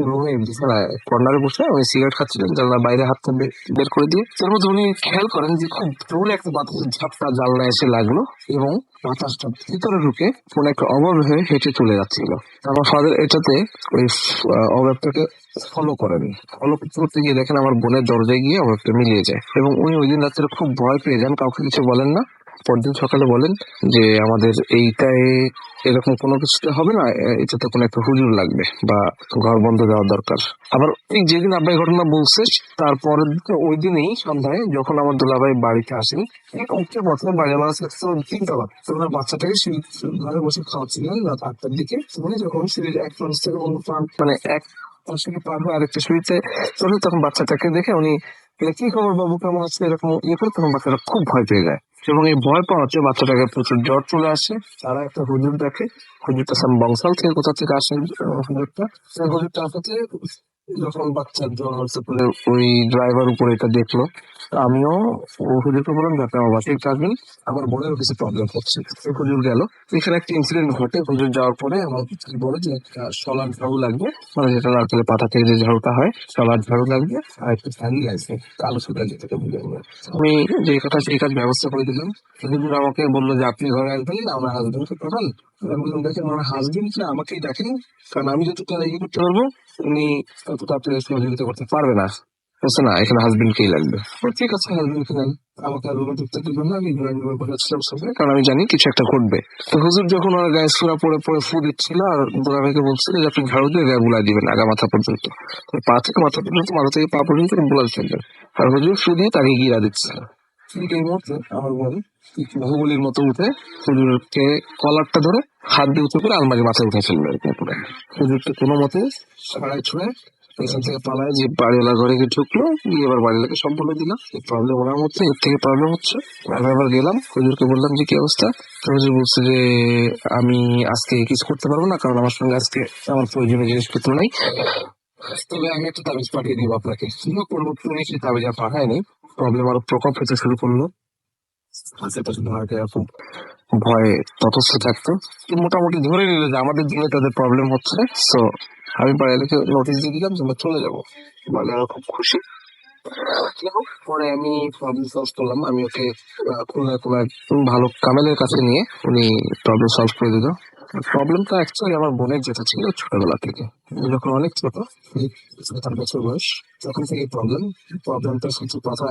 রুমে বিছানায় কর্নারে বসে উনি সিগারেট খাচ্ছিলেন, জানলার বাইরে হাতটা বের করে দিয়ে। তার মধ্যে উনি খেয়াল করেন যে খুব জোরে একটা বাতাসের ঝাপটা জানলায় এসে লাগলো এবং বাতাসটা ভিতরে ঢুকে কোন একটা অভাব হয়ে হেঁটে চলে যাচ্ছিল। আমার ফাদার এটাতে ওই অভাবটাকে ফলো করেন। ফলো করতে গিয়ে দেখেন আমার বোনের দরজায় গিয়ে অভাবটা মিলিয়ে যায় এবং উনি ওই দিন রাত্রে খুব ভয় পেয়ে যান, কাউকে কিছু বলেন না। পরদিন সকালে বলেন যে আমাদের এইটাই এরকম কোনো কিছুতে হবে না, এটাতে কোনো একটা হুজুর লাগবে বা ঘর বন্ধ দেওয়া দরকার। আবার ঠিক যেদিন আব্বাই ঘটনা বলছে তারপরের ওই দিনেই সন্ধ্যায় যখন আমার দুলাভাই বাড়িতে আসেন, উঠে বছর বাড়ি আমার তিনটা ওনার বাচ্চাটাকে ঘরে বসে খাওয়াচ্ছিলেন রাত 8টার দিকে। উনি যখন সিঁড়ির এক পাশ থেকে অন্য মানে এক পাশে পারবে আরেকটা সিঁড়িতে চলে, তখন বাচ্চাটাকে দেখে উনি কি খবর বাবু কেমন আছে এরকম ইয়ে করে, তখন বাচ্চাটা খুব ভয় পেয়ে যায় এবং এই ভয় পাওয়াতে বাচ্চাটাকে প্রচুর জ্বর চলে আসে। তারা একটা হুজুর দেখে, হুজুরটা সাম বংশাল থেকে কোথা থেকে আসেন হুজুরটা, সেই হুজুরটা আসাতে যখন বাচ্চার জ্বর হচ্ছে ওই ড্রাইভার উপরে এটা দেখলো। আমিও হুজুরকে বললাম যাতে আমার বাসায় একটু আসবেন, আমার বোনের কিছু প্রবলেম হচ্ছে। হুজুর গেল, এখানে একটা ইনসিডেন্ট ঘটে। হুজুর যাওয়ার পরে আমার বলে যে একটা সলার ঝাড়ু লাগবে, মানে যেটা নারকেলের পাতা থেকে যে ঝাড়ুটা হয়, সলার ঝাড়ু লাগবে আর একটা ফ্যান লাগবে, কালো সুতা যেটাকে বলে আমরা। আমি যে কথা সেই কাজ ব্যবস্থা করে দিলাম। হুজুর আমাকে বললো যে আপনি ঘরে আসবেন, আমার হাজবেন্ডকে পাঠান। আমি বললাম দেখেন আমার হাজবেন্ড আমাকেই দেখেন, কারণ আমি যতটা ইয়ে করতে পারবো উনি ততটা আপনি সহযোগিতা করতে পারবে না। বলছে না, এখানে হাজবেন্ডকেই লাগবে। ঠিক আছে, হাজবেন্ডকে নেন। আমাকে আর রুমে ঢুকতে দিবেন না, আমি ড্রয়িং রুমে বসেছিলাম সামনে, কারণ আমি জানি কিছু একটা ঘটবে। তো হুজুর যখন ওর গায়ে সুরা পরে পরে ফু দিচ্ছিল আর দুলাভাইকে বলছিল যে আপনি ঝাড়ু দিয়ে গায়ে বুলাই দিবেন আগা মাথা পর্যন্ত, পা থেকে মাথা পর্যন্ত, মাথা থেকে পা পর্যন্ত বুলাই ফেলবেন। আর হুজুর ফু দিয়ে তাকে গিরা দিচ্ছে। ঠিক এই মুহূর্তে আমার বোন বাহুবলীর মতো উঠে হুজুরকে কলারটা ধরে হাত দিয়ে উঁচু করে আলমারি মাথায় উঠে ফেলবে। তারপরে হুজুরকে কোনো মতে সাড়ায় ছুঁড়ে এখান থেকে পালায় যে বাড়িওয়ালা ঘরে গিয়ে ঢুকলো, গিয়ে এবার বাড়িওয়ালাকে সব বলে দিলাম প্রবলেম ওনার মধ্যে, এর থেকে প্রবলেম হচ্ছে। আমি আবার গেলাম হুজুরকে বললাম যে কি অবস্থা। হুজুর বলছে যে আমি আজকে কিছু করতে পারবো না, কারণ আমার সঙ্গে আজকে আমার প্রয়োজনীয় জিনিসপত্র নেই, তবে আমি একটা তাবিজ পাঠিয়ে দিব আপনাকে। পরবর্তী উনি সেই তাবিজ আর পাঠায়নি। প্রবলেম আরো প্রকোপ হতে শুরু করলো, আশেপাশে খুব ভয়ে তটস্থ থাকতো। মোটামুটি ধরে নিল যে আমাদের দিনে তাদের প্রবলেম হচ্ছে। সো আমি বাড়িওয়ালাকে নোটিশ দিয়ে দিলাম যে আমরা চলে যাবো। বাড়িওয়ালা খুব খুশি। পরে আমি প্রবলেম সলভ করলাম। আমি ওকে খুলনায় কোনো এক ভালো কামেলের কাছে নিয়ে উনি প্রবলেম সলভ করে দিল। প্রবলেমটা অ্যাকচুয়ালি আমার বোনের যেটা ছিল ছোটবেলা থেকে, যখন অনেক ছোট 7 বছর বয়স তখন থেকে প্রবলেমটা সত্যি কথা।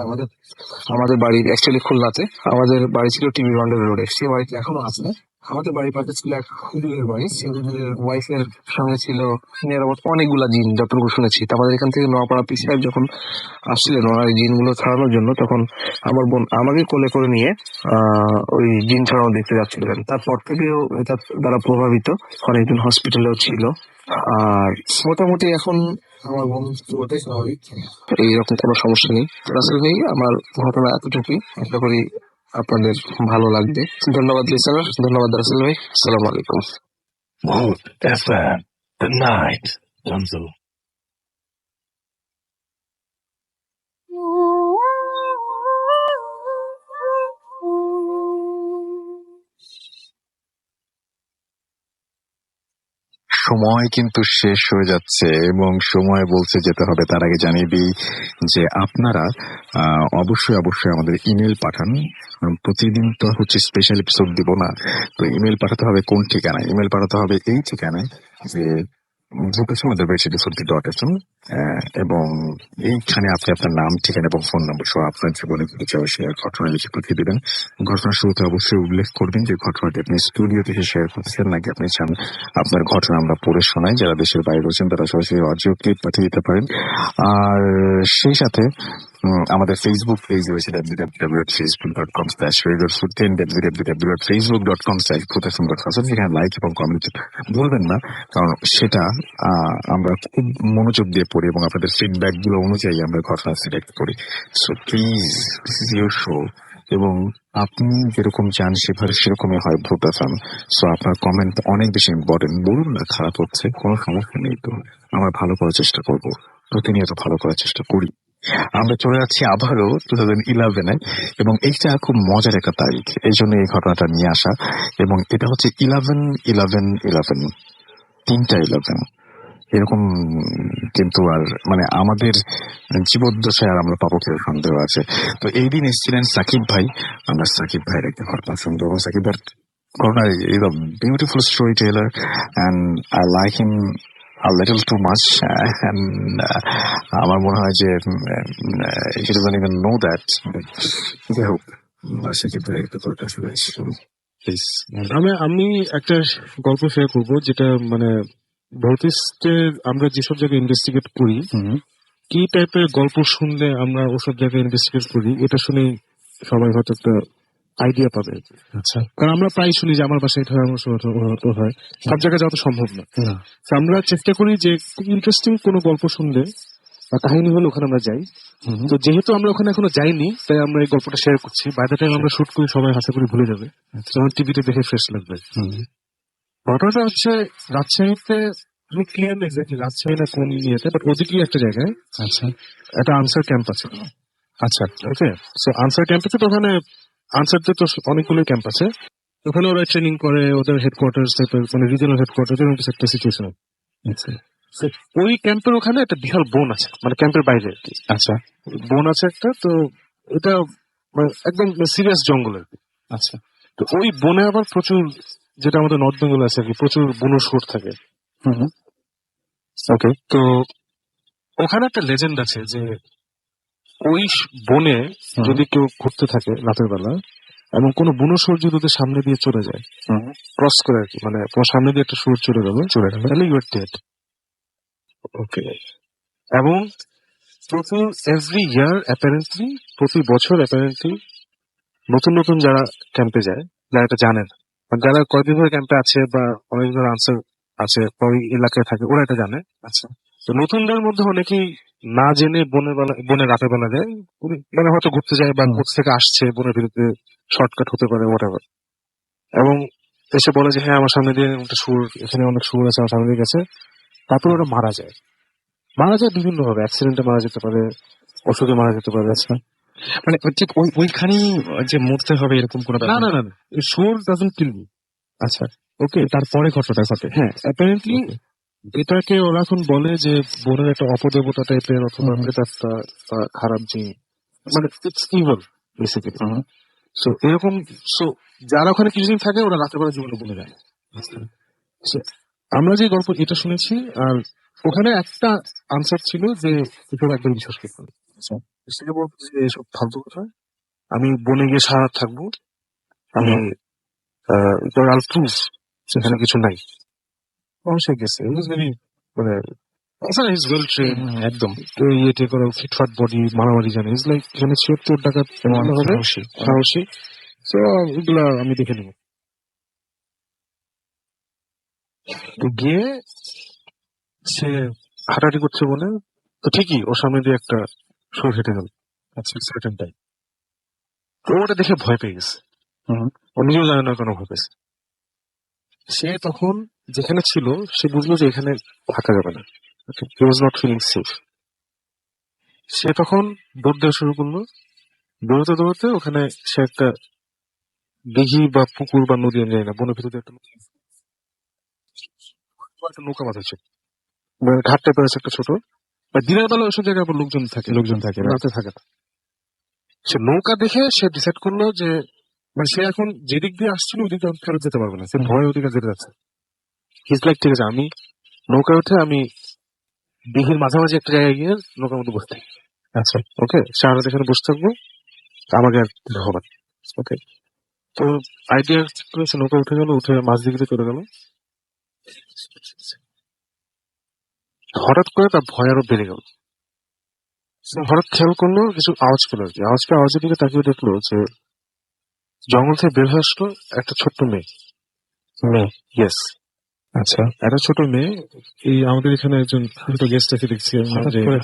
আমাদের বাড়ি অ্যাকচুয়ালি খুলনাতে, আমাদের বাড়ি ছিল টিভি বান্ডেল রোডে, সে বাড়িতে এখনো আছে। আমাদের বাড়ির পাশে ছিল এক হুজুরের বাড়ি, সেই হুজুরের ওয়াইফের সঙ্গে ছিল অনেকগুলা জিন, যতটুকু শুনেছি। আমাদের এখান থেকে নোয়াপাড়া পি সাহেব যখন আসছিলেন ওনার এই জিনগুলো ছাড়ানোর জন্য, তখন আমার বোন আমাকে কোলে করে নিয়ে ওই জিন ছাড়ানো দেখতে যাচ্ছিলেন। তারপর থেকেও এটা দ্বারা প্রভাবিত, অনেকদিন হসপিটালেও ছিল। আর মোটামুটি এখন আমার বোন ওটাই স্বাভাবিক, এইরকম কোনো সমস্যা নেই। রাসেল ভাই, আমার ঘটনা এতটুকুই, আশা করি আপনাদের ভালো লাগবে। ধন্যবাদ লিসেনার, ধন্যবাদ রাসেল ভাই, আসসালামু আলাইকুম। Mood FM, the night comes along. সময় কিন্তু শেষ হয়ে যাচ্ছে এবং সময় বলছে যেতে হবে। তার আগে জানিয়ে দিই যে আপনারা অবশ্যই আমাদের ইমেল পাঠান। প্রতিদিন তো হচ্ছে স্পেশাল এপিসোড দিব না, তো ইমেল পাঠাতে হবে কোন ঠিকানায়? ইমেল পাঠাতে হবে এই ঠিকানায় যে ভূতেশমাদারবেশিডি.fm, এবং এইখানে আপনি আপনার নাম, ঠিকানা এবং ফোন নম্বর সহ আপনার জীবনে ঘটেছে ঘটনা লিখে পাঠিয়ে দেবেন। ঘটনার শুরুতে অবশ্যই উল্লেখ করবেন যে ঘটনাটি আপনি স্টুডিও থেকে শেয়ার করছেন নাকি আপনি চান আপনার ঘটনা আমরা পড়ে শোনাই। যারা দেশের বাইরে রয়েছেন তারা সরাসরি অডিও ক্লিপ পাঠিয়ে দিতে পারেন। আর সেই সাথে আমাদের ফেসবুক পেজ রয়েছে www.facebook.com/radiofood10, www.facebook.com/bhutfm.com, যেখানে লাইক এবং কমেন্ট বলবেন না, কারণ সেটা আমরা খুব মনোযোগ দিয়ে পড়ি এবং আপনাদের ফিডব্যাক গুলো অনুযায়ী আমরা ঘটনা সিলেক্ট করি। So please, this is your show এবং আপনি যেরকম চান সেরকমই হয় ভূত এফএম। সো আপনার কমেন্ট অনেক বেশি ইম্পর্টেন্ট। বলুন না খারাপ হচ্ছে, কোনো সমস্যা নেই, তো আমরা ভালো করার চেষ্টা করবো, প্রতিনিয়ত ভালো করার চেষ্টা করি। আমরা চলে যাচ্ছি আবারও 2011-এ এবং এইটা খুব মজার একটা তারিখ, এই জন্য এই ঘটনাটা নিয়ে আসা। এবং এটা হচ্ছে 11-11-11, 3টা 11 এরকম কিন্তু আর মানে আমাদের জীবদ্দশায় আর আমরা পাবো কেউ সন্দেহ আছে। তো এই দিন এসেছিলেন সাকিব ভাই, আমরা সাকিব ভাইয়ের একটা ঘটনা শুনবো এবং সাকিব ভাইয়ের ঘটনা is a beautiful story teller and I like him a little too much and আমার মনে হয় যে he doesn't even know that. যাই হোক, সাকিব ভাই একটা ঘটনা শুনেছি প্লিজ। আমি একটা গল্প শেয়ার করবো, যেটা মানে ভৌতিস্টে আমরা যেসব জায়গায় ইনভেস্টিগেট করি, কি টাইপের গল্প শুনলে আমরা ওসব জায়গায় ইনভেস্টিগেট করি, এটা শুনে সবাই হয়তো একটা আইডিয়া পাবে। আচ্ছা, কারণ আমরা প্রায় শুনি যে আমার বাসায় এটা হয়, আমার বাসায় ওটা হয়, সব জায়গায় যাওয়া তো সম্ভব না। তো আমরা চেষ্টা করি যে খুব ইন্টারেস্টিং কোনো গল্প শুনলে বা কাহিনী হলে ওখানে আমরা যাই। তো যেহেতু আমরা ওখানে এখনো যাইনি, তাই আমরা এই গল্পটা শেয়ার করছি। বাই দ্য টাইম আমরা শুট করি, সবাই আশা করি ভুলে যাবে, যেমন টিভিতে দেখে ফ্রেশ লাগবে। ঘটনাটা হচ্ছে রাজশাহীতে, আমি ক্লিয়ার নেই এক্স্যাক্টলি রাজশাহী না কোন ইয়েতে, বাট ওদিকে একটা জায়গায় আচ্ছা, একটা আনসার ক্যাম্প আছে। আচ্ছা, ওকে, সো আনসার ক্যাম্প আছে, তো ওখানে আনসারদের তো অনেকগুলো ক্যাম্প আছে, ওখানে ওরা ট্রেনিং করে, ওদের হেডকোয়ার্টার টাইপের মানে রিজনাল হেডকোয়ার্টার এরকম কিছু একটা সিচুয়েশন। ওই ক্যাম্পের ওখানে একটা বিশাল বন আছে, মানে ক্যাম্পের বাইরে আর কি। আচ্ছা, বন আছে একটা, তো এটা মানে একদম সিরিয়াস জঙ্গল আর কি। আচ্ছা, তো ওই বনে আবার প্রচুর, যেটা আমাদের নর্থ বেঙ্গল আছে আর কি, প্রচুর বুনো শুয়োর থাকে। ওকে, তো ওখানে একটা লেজেন্ড আছে যে ওই বনে যদি কেউ ঘুরতে থাকে রাতের বেলা এবং কোনো বুনো শুয়োর যদি ওদের সামনে দিয়ে চলে যায়, ক্রস করে আর কি, মানে তোমার সামনে দিয়ে একটা শুয়োর চলে গেল, তাহলে ইউ আর ডেড। ওকে, এবং এভরি ইয়ার অ্যাপারেন্টলি, প্রতি বছর অ্যাপারেন্টলি নতুন নতুন যারা ক্যাম্পে যায়, যারা এটা জানেন, যারা কয়েকদিন ধরে ক্যাম্পে আছে বা অনেকদিন ধরে আনসার আছে বা ওই এলাকায় থাকে, ওরা এটা জানে। আচ্ছা, তো নতুনদের মধ্যে অনেকেই না জেনে বনে রাতের বেলা যায়, মানে হয়তো ঘুরতে যায় বা কোথা থেকে আসছে, বনের ভিতরে শর্টকাট হতে পারে, হোয়াটএভার, এবং এসে বলে যে হ্যাঁ আমার সামনে দিয়ে একটা শুয়োর, এখানে অনেক শুয়োর আছে, আমার সামনে দিয়ে গেছে। তারপর ওরা মারা যায় বিভিন্ন ভাবে, অ্যাক্সিডেন্টে মারা যেতে পারে, অসুখে মারা যেতে পারে। আচ্ছা, মানে ঠিক ওইখানেই যে মরতে হবে এরকম কোনো না না না, শুয়োর ডাজন্ট কিল ইউ। আচ্ছা, ওকে, তারপরে ঘটনাটা ঘটে। হ্যাঁ, অ্যাপারেন্টলি এটাকে ওরা এখন বলে যে বনের একটা অপদেবতা টাইপের অথবা প্রেতাত্মা বা খারাপ জিনিস, মানে ইটস ইভিল বেসিক্যালি। সো এরকম, সো যারা ওখানে কিছুদিন থাকে ওরা রাতের বেলা জীবনে বলে যায়। So, আমরা যে গল্প এটা শুনেছি, আর ওখানে একটা আনসার ছিল যে এসব একদম বিশ্বাস করতে হবে। সে বলতো যে এসব ফালতু কথা, আমি বনে গিয়ে সারা রাত থাকবো, আমি প্রুফ সেখানে কিছু নাই। অবশ্যই গেছে, মানে ইজ ওয়েল ট্রেন, একদম ইয়েটে করা, ফিটফাট বডি, মারামারি জানে, ইজ লাইক এখানে ৭৪ টাকা হবে, সাহসী। সো এগুলা আমি দেখে নেব। তো গিয়ে সে হাঁটাহাঁটি করছে বলে, তো ঠিকই ওর সামনে দিয়ে একটা শুয়োর হেঁটে গেল। আচ্ছা, সার্টেন টাইম। তো ওটা দেখে ভয় পেয়ে গেছে, ও নিজেও জানে না কেন ভয় পেয়েছে। সে তখন যেখানে ছিল সে বুঝলো যে এখানে থাকা যাবে না, হি ওয়াজ নট ফিলিং সেফ। সে তখন দৌড় দেওয়া শুরু করলো, দৌড়তে দৌড়তে ওখানে সে একটা দিঘি বা পুকুর বা নদী, আমি জানি না, বনের ভিতরে একটা নৌকা বাঁধা ছিল, ঘাট টাইপের আছে একটা ছোট, বা দিনের বেলা ওইসব জায়গায় আবার লোকজন থাকে, রাতে থাকে না। সে নৌকা দেখে সে ডিসাইড করলো যে মানে সে এখন যেদিক দিয়ে আসছিল ওই দিক দিয়ে ফেরত যেতে পারবে না, সে ভয় ওদিকে যেতে যাচ্ছে। হিজ লাইক ঠিক আছে, আমি নৌকা উঠে আমি দিঘির মাঝামাঝি একটা জায়গায় গিয়ে নৌকার মধ্যে বসে থাকি। আচ্ছা, ওকে, সারা রাত এখানে বসে থাকবো, আমাকে আর হবে না। ওকে, তো আইডিয়া করে সে নৌকা উঠে গেল, উঠে মাঝ দিকে চলে গেল। হঠাৎ করে তার ভয় আরো বেড়ে গেল। হঠাৎ খেয়াল করলো কিছু আওয়াজ পেল আর কি, আওয়াজের দিকে তাকিয়ে দেখলো যে জঙ্গল থেকে বের হয়ে আসলো একটা ছোট্ট মেয়ে। ইয়েস, আচ্ছা, একটা ছোট মেয়ে। এই আমাদের এখানে একজন গেস্ট এসে দেখছি,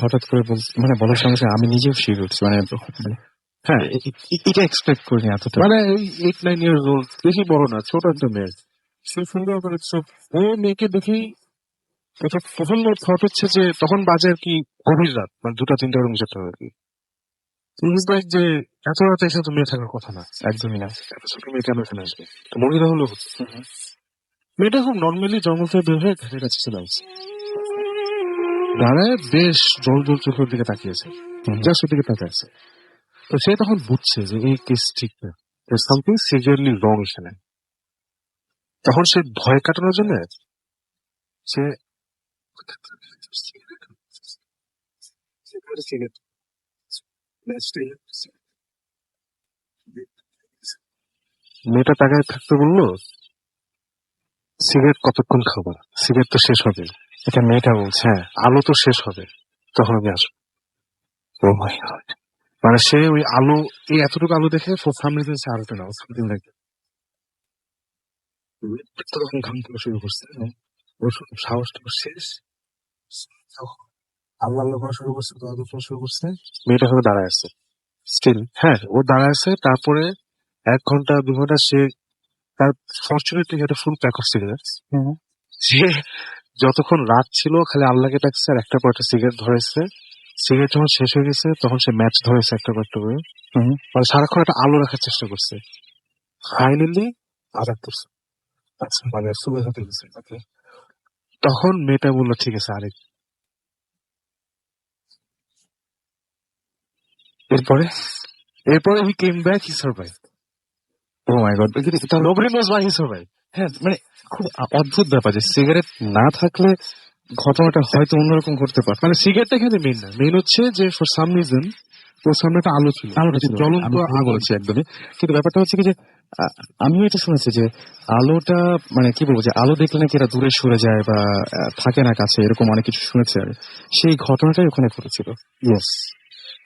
হঠাৎ করে মানে বলার সঙ্গে সঙ্গে আমি নিজেও শিওর হচ্ছি, মানে হ্যাঁ এটা এক্সপেক্ট করিনি এতটা। মানে 8-9 ইয়ার্স ওল্ড, বেশি বড় না, ছোট একটা মেয়ে। সে সুন্দর করে ও মেয়েকে দেখেই প্রথম থট হচ্ছে যে তখন বাজে আর কি গভীর রাত, মানে 2-3টা এরকম যেতে হবে আর কি। যে এত রাতে এসে তো মেয়ে থাকার কথা না, একদমই না, এত ছোট মেয়ে কেন এখানে আসবে, মহিলা হলো। মেয়েটা খুব নর্মালি জঙ্গল থেকে বের হয়ে ঘাটের কাছে চলে আসছে। দাঁড়ায় বেশ জল জল চোখের দিকে তাকিয়েছে, জাস্ট ওর দিকে তাকিয়েছে। তো সে তখন বুঝছে যে এই কেস ঠিক না, সামথিং সিভিয়ারলি রং এখানে। তখন সে ভয় কাটানোর জন্য সে মেয়েটা তাকায় থাকতে বললো, সিগারেট কতক্ষণ খাবার, সিগারেট তো শেষ হবে। এটা মেয়েটা বলছে, হ্যাঁ আলো তো শেষ হবে, তখন আমি আসবো। ও মাই গড, মানে সে ওই আলো, এই এতটুকু আলো দেখে ফর সাম রিজন সে আলোটা নাও সামথিং লাইক তখন ঘাম তোলা শুরু করছে। ওর সাহসটা শেষ, আল্লাহ আল্লাহ করা শুরু করছে, দোয়া করা শুরু করছে। মেয়েটা হয়ে দাঁড়ায় আছে স্টিল, হ্যাঁ ও দাঁড়ায় আছে। তারপরে 1 ঘন্টা 2 ঘন্টা সে তার ফর্চুনেটলি একটা ফুল প্যাক অফ সিগারেট। সে যতক্ষণ রাত ছিল খালি আল্লাহকে ডাকছে আর একটা পর একটা সিগারেট ধরেছে। সিগারেট যখন শেষ হয়ে গেছে তখন সে ম্যাচ ধরেছে একটা পর একটা করে, মানে সারাক্ষণ একটা আলো রাখার চেষ্টা করছে। ফাইনালি আজাদ করছে, আচ্ছা মানে সুবে হতে গেছে। তখন মেয়েটা বললো ঠিক আছে আরেক। এরপরে এরপরে he came back, he survive. Oh my god, nobody knows why he survive. হ্যাঁ মানে খুব অদ্ভুত ব্যাপার যে সিগারেট না থাকলে ঘটনাটা হয়তো অন্যরকম ঘটতে পারত। মানে সিগারেটটা এখানে মেইন না, মেইন হচ্ছে যে ফর সাম রিজন ওর সামনে একটা আলো ছিল, আলোটা ছিল, জ্বলন্ত আমি ভুল আলো। বলেছি একদমই। কিন্তু ব্যাপারটা হচ্ছে কি যে আমিও এটা শুনেছি যে আলোটা মানে কি বলবো, যে আলো দেখলে নাকি এরা দূরে সরে যায় বা থাকে না কাছে, এরকম অনেক কিছু শুনেছি। আর সেই ঘটনাটাই ওখানে ঘটেছিল। ইয়েস,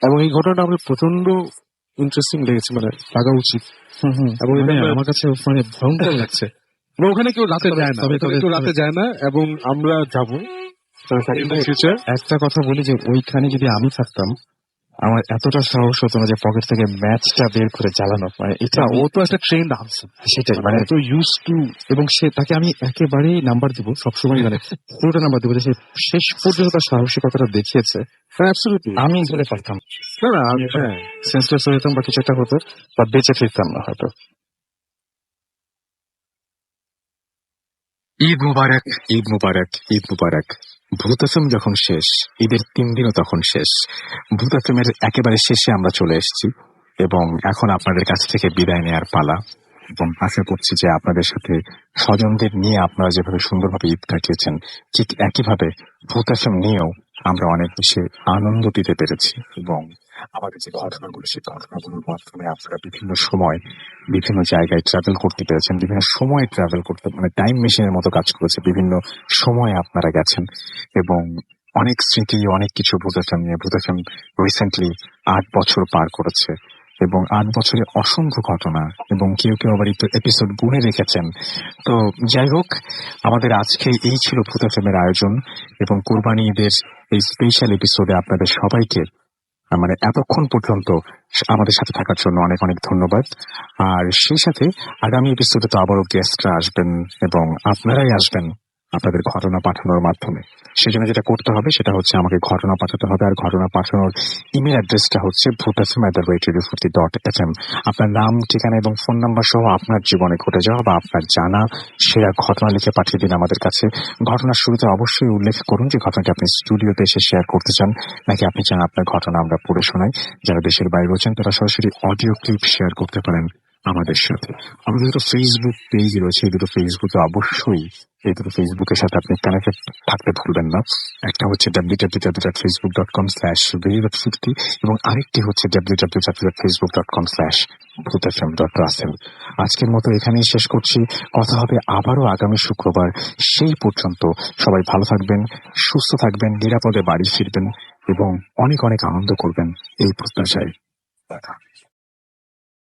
এবং এই ঘটনাটা আমার প্রচন্ড ইন্টারেস্টিং লেগেছে, মানে লাগা উচিত। এবং মানে এটা আমার কাছে মানে ভয়ঙ্কর লাগছে। এবং ওখানে কেউ রাতে যায় না, ওখানে কেউ রাতে যায় না, এবং আমরা যাবো ফিউচার। একটা কথা বলি যে ওইখানে যদি আমি থাকতাম আমার এতটা সাহস হতো না যে পকেট থেকে ম্যাচটা বের করে জ্বালানো। মানে এটা ও তো একটা ট্রেন্ড আছে, সেটাই, মানে তো ইউজ টু। এবং সে তাকে আমি একেবারেই নাম্বার দিব সবসময়, মানে পুরোটা নাম্বার দিব যে সে শেষ পর্যন্ত তার সাহসিকতাটা দেখিয়েছে। অ্যাবসলিউটলি। আমি বলে পারতাম না না, হ্যাঁ সেন্সলেস হয়ে যেতাম বা কিছু একটা হতো, বা বেঁচে ফিরতাম না হয়তো। ঈদ মুবারক, ঈদ মুবারক, ঈদ মুবারক। ভূত এফএম যখন শেষ, ঈদের 3 দিনও তখন শেষ। ভূত এফএমের একেবারে শেষে আমরা চলে এসেছি এবং এখন আপনাদের কাছ থেকে বিদায় নেওয়ার পালা। এবং আশা করছি যে আপনাদের সাথে স্বজনদের নিয়ে আপনারা যেভাবে সুন্দরভাবে ঈদ কাটিয়েছেন, ঠিক একইভাবে ভূত এফএম নিয়েও আমরা অনেক বেশি আনন্দ দিতে পেরেছি। এবং আমাদের যে ঘটনাগুলো, সেই ঘটনাগুলোর মাধ্যমে আপনারা বিভিন্ন সময় বিভিন্ন জায়গায় ট্রাভেল করতে পেরেছেন, বিভিন্ন সময় ট্রাভেল করতে, মানে টাইম মেশিনের মতো কাজ করেছে। বিভিন্ন সময়ে আপনারা গেছেন এবং অনেক স্মৃতি, অনেক কিছু ভূত এফএম নিয়ে। ভূত এফএম রিসেন্টলি 8 বছর পার করেছে এবং 8 বছরে অসংখ্য ঘটনা, এবং কেউ কেউ আবার এপিসোড গুনে রেখেছেন। তো যাই হোক, আমাদের আজকে এই ছিল ভূত এফএমের আয়োজন এবং কোরবানি ঈদের এই স্পেশাল এপিসোডে আপনাদের সবাইকে মানে এতক্ষণ পর্যন্ত আমাদের সাথে থাকার জন্য অনেক অনেক ধন্যবাদ। আর সেই সাথে আগামী এপিসোডে তো আবারও গেস্টরা আসবেন এবং আপনারাই আসবেন আপনাদের ঘটনা পাঠানোর মাধ্যমে। সেজন্য যেটা করতে হবে সেটা হচ্ছে আমাকে ঘটনা পাঠাতে হবে, আর ঘটনা পাঠানোর ইমেল অ্যাড্রেসটা হচ্ছে bhutfm@radio40.fm। আপনার নাম, ঠিকানা এবং ফোন নাম্বার সহ আপনার জীবনে ঘটে যাওয়া বা আপনার জানা সেরা ঘটনা লিখে পাঠিয়ে দিন আমাদের কাছে। ঘটনার শুরুতে অবশ্যই উল্লেখ করুন যে ঘটনাটি আপনি স্টুডিওতে এসে শেয়ার করতে চান, নাকি আপনি চান আপনার ঘটনা আমরা পড়ে শোনাই। যারা দেশের বাইরে রয়েছেন তারা সরাসরি অডিও ক্লিপ শেয়ার করতে পারেন আমাদের সাথে। আমাদের দুটো ফেসবুক পেজ রয়েছে, এই দুটো ফেসবুকে অবশ্যই এই দুটো ফেসবুকের সাথে আপনি কানেক্টেড থাকতে ভুলবেন না। একটা হচ্ছে www.facebook.com/radio50 এবং আরেকটি হচ্ছে www.facebook.com/bhutfm.russell। আজকের মতো এখানেই শেষ করছি, কথা হবে আবারও আগামী শুক্রবার। সেই পর্যন্ত সবাই ভালো থাকবেন, সুস্থ থাকবেন, নিরাপদে বাড়ি ফিরবেন এবং অনেক অনেক আনন্দ করবেন এই প্রত্যাশায়।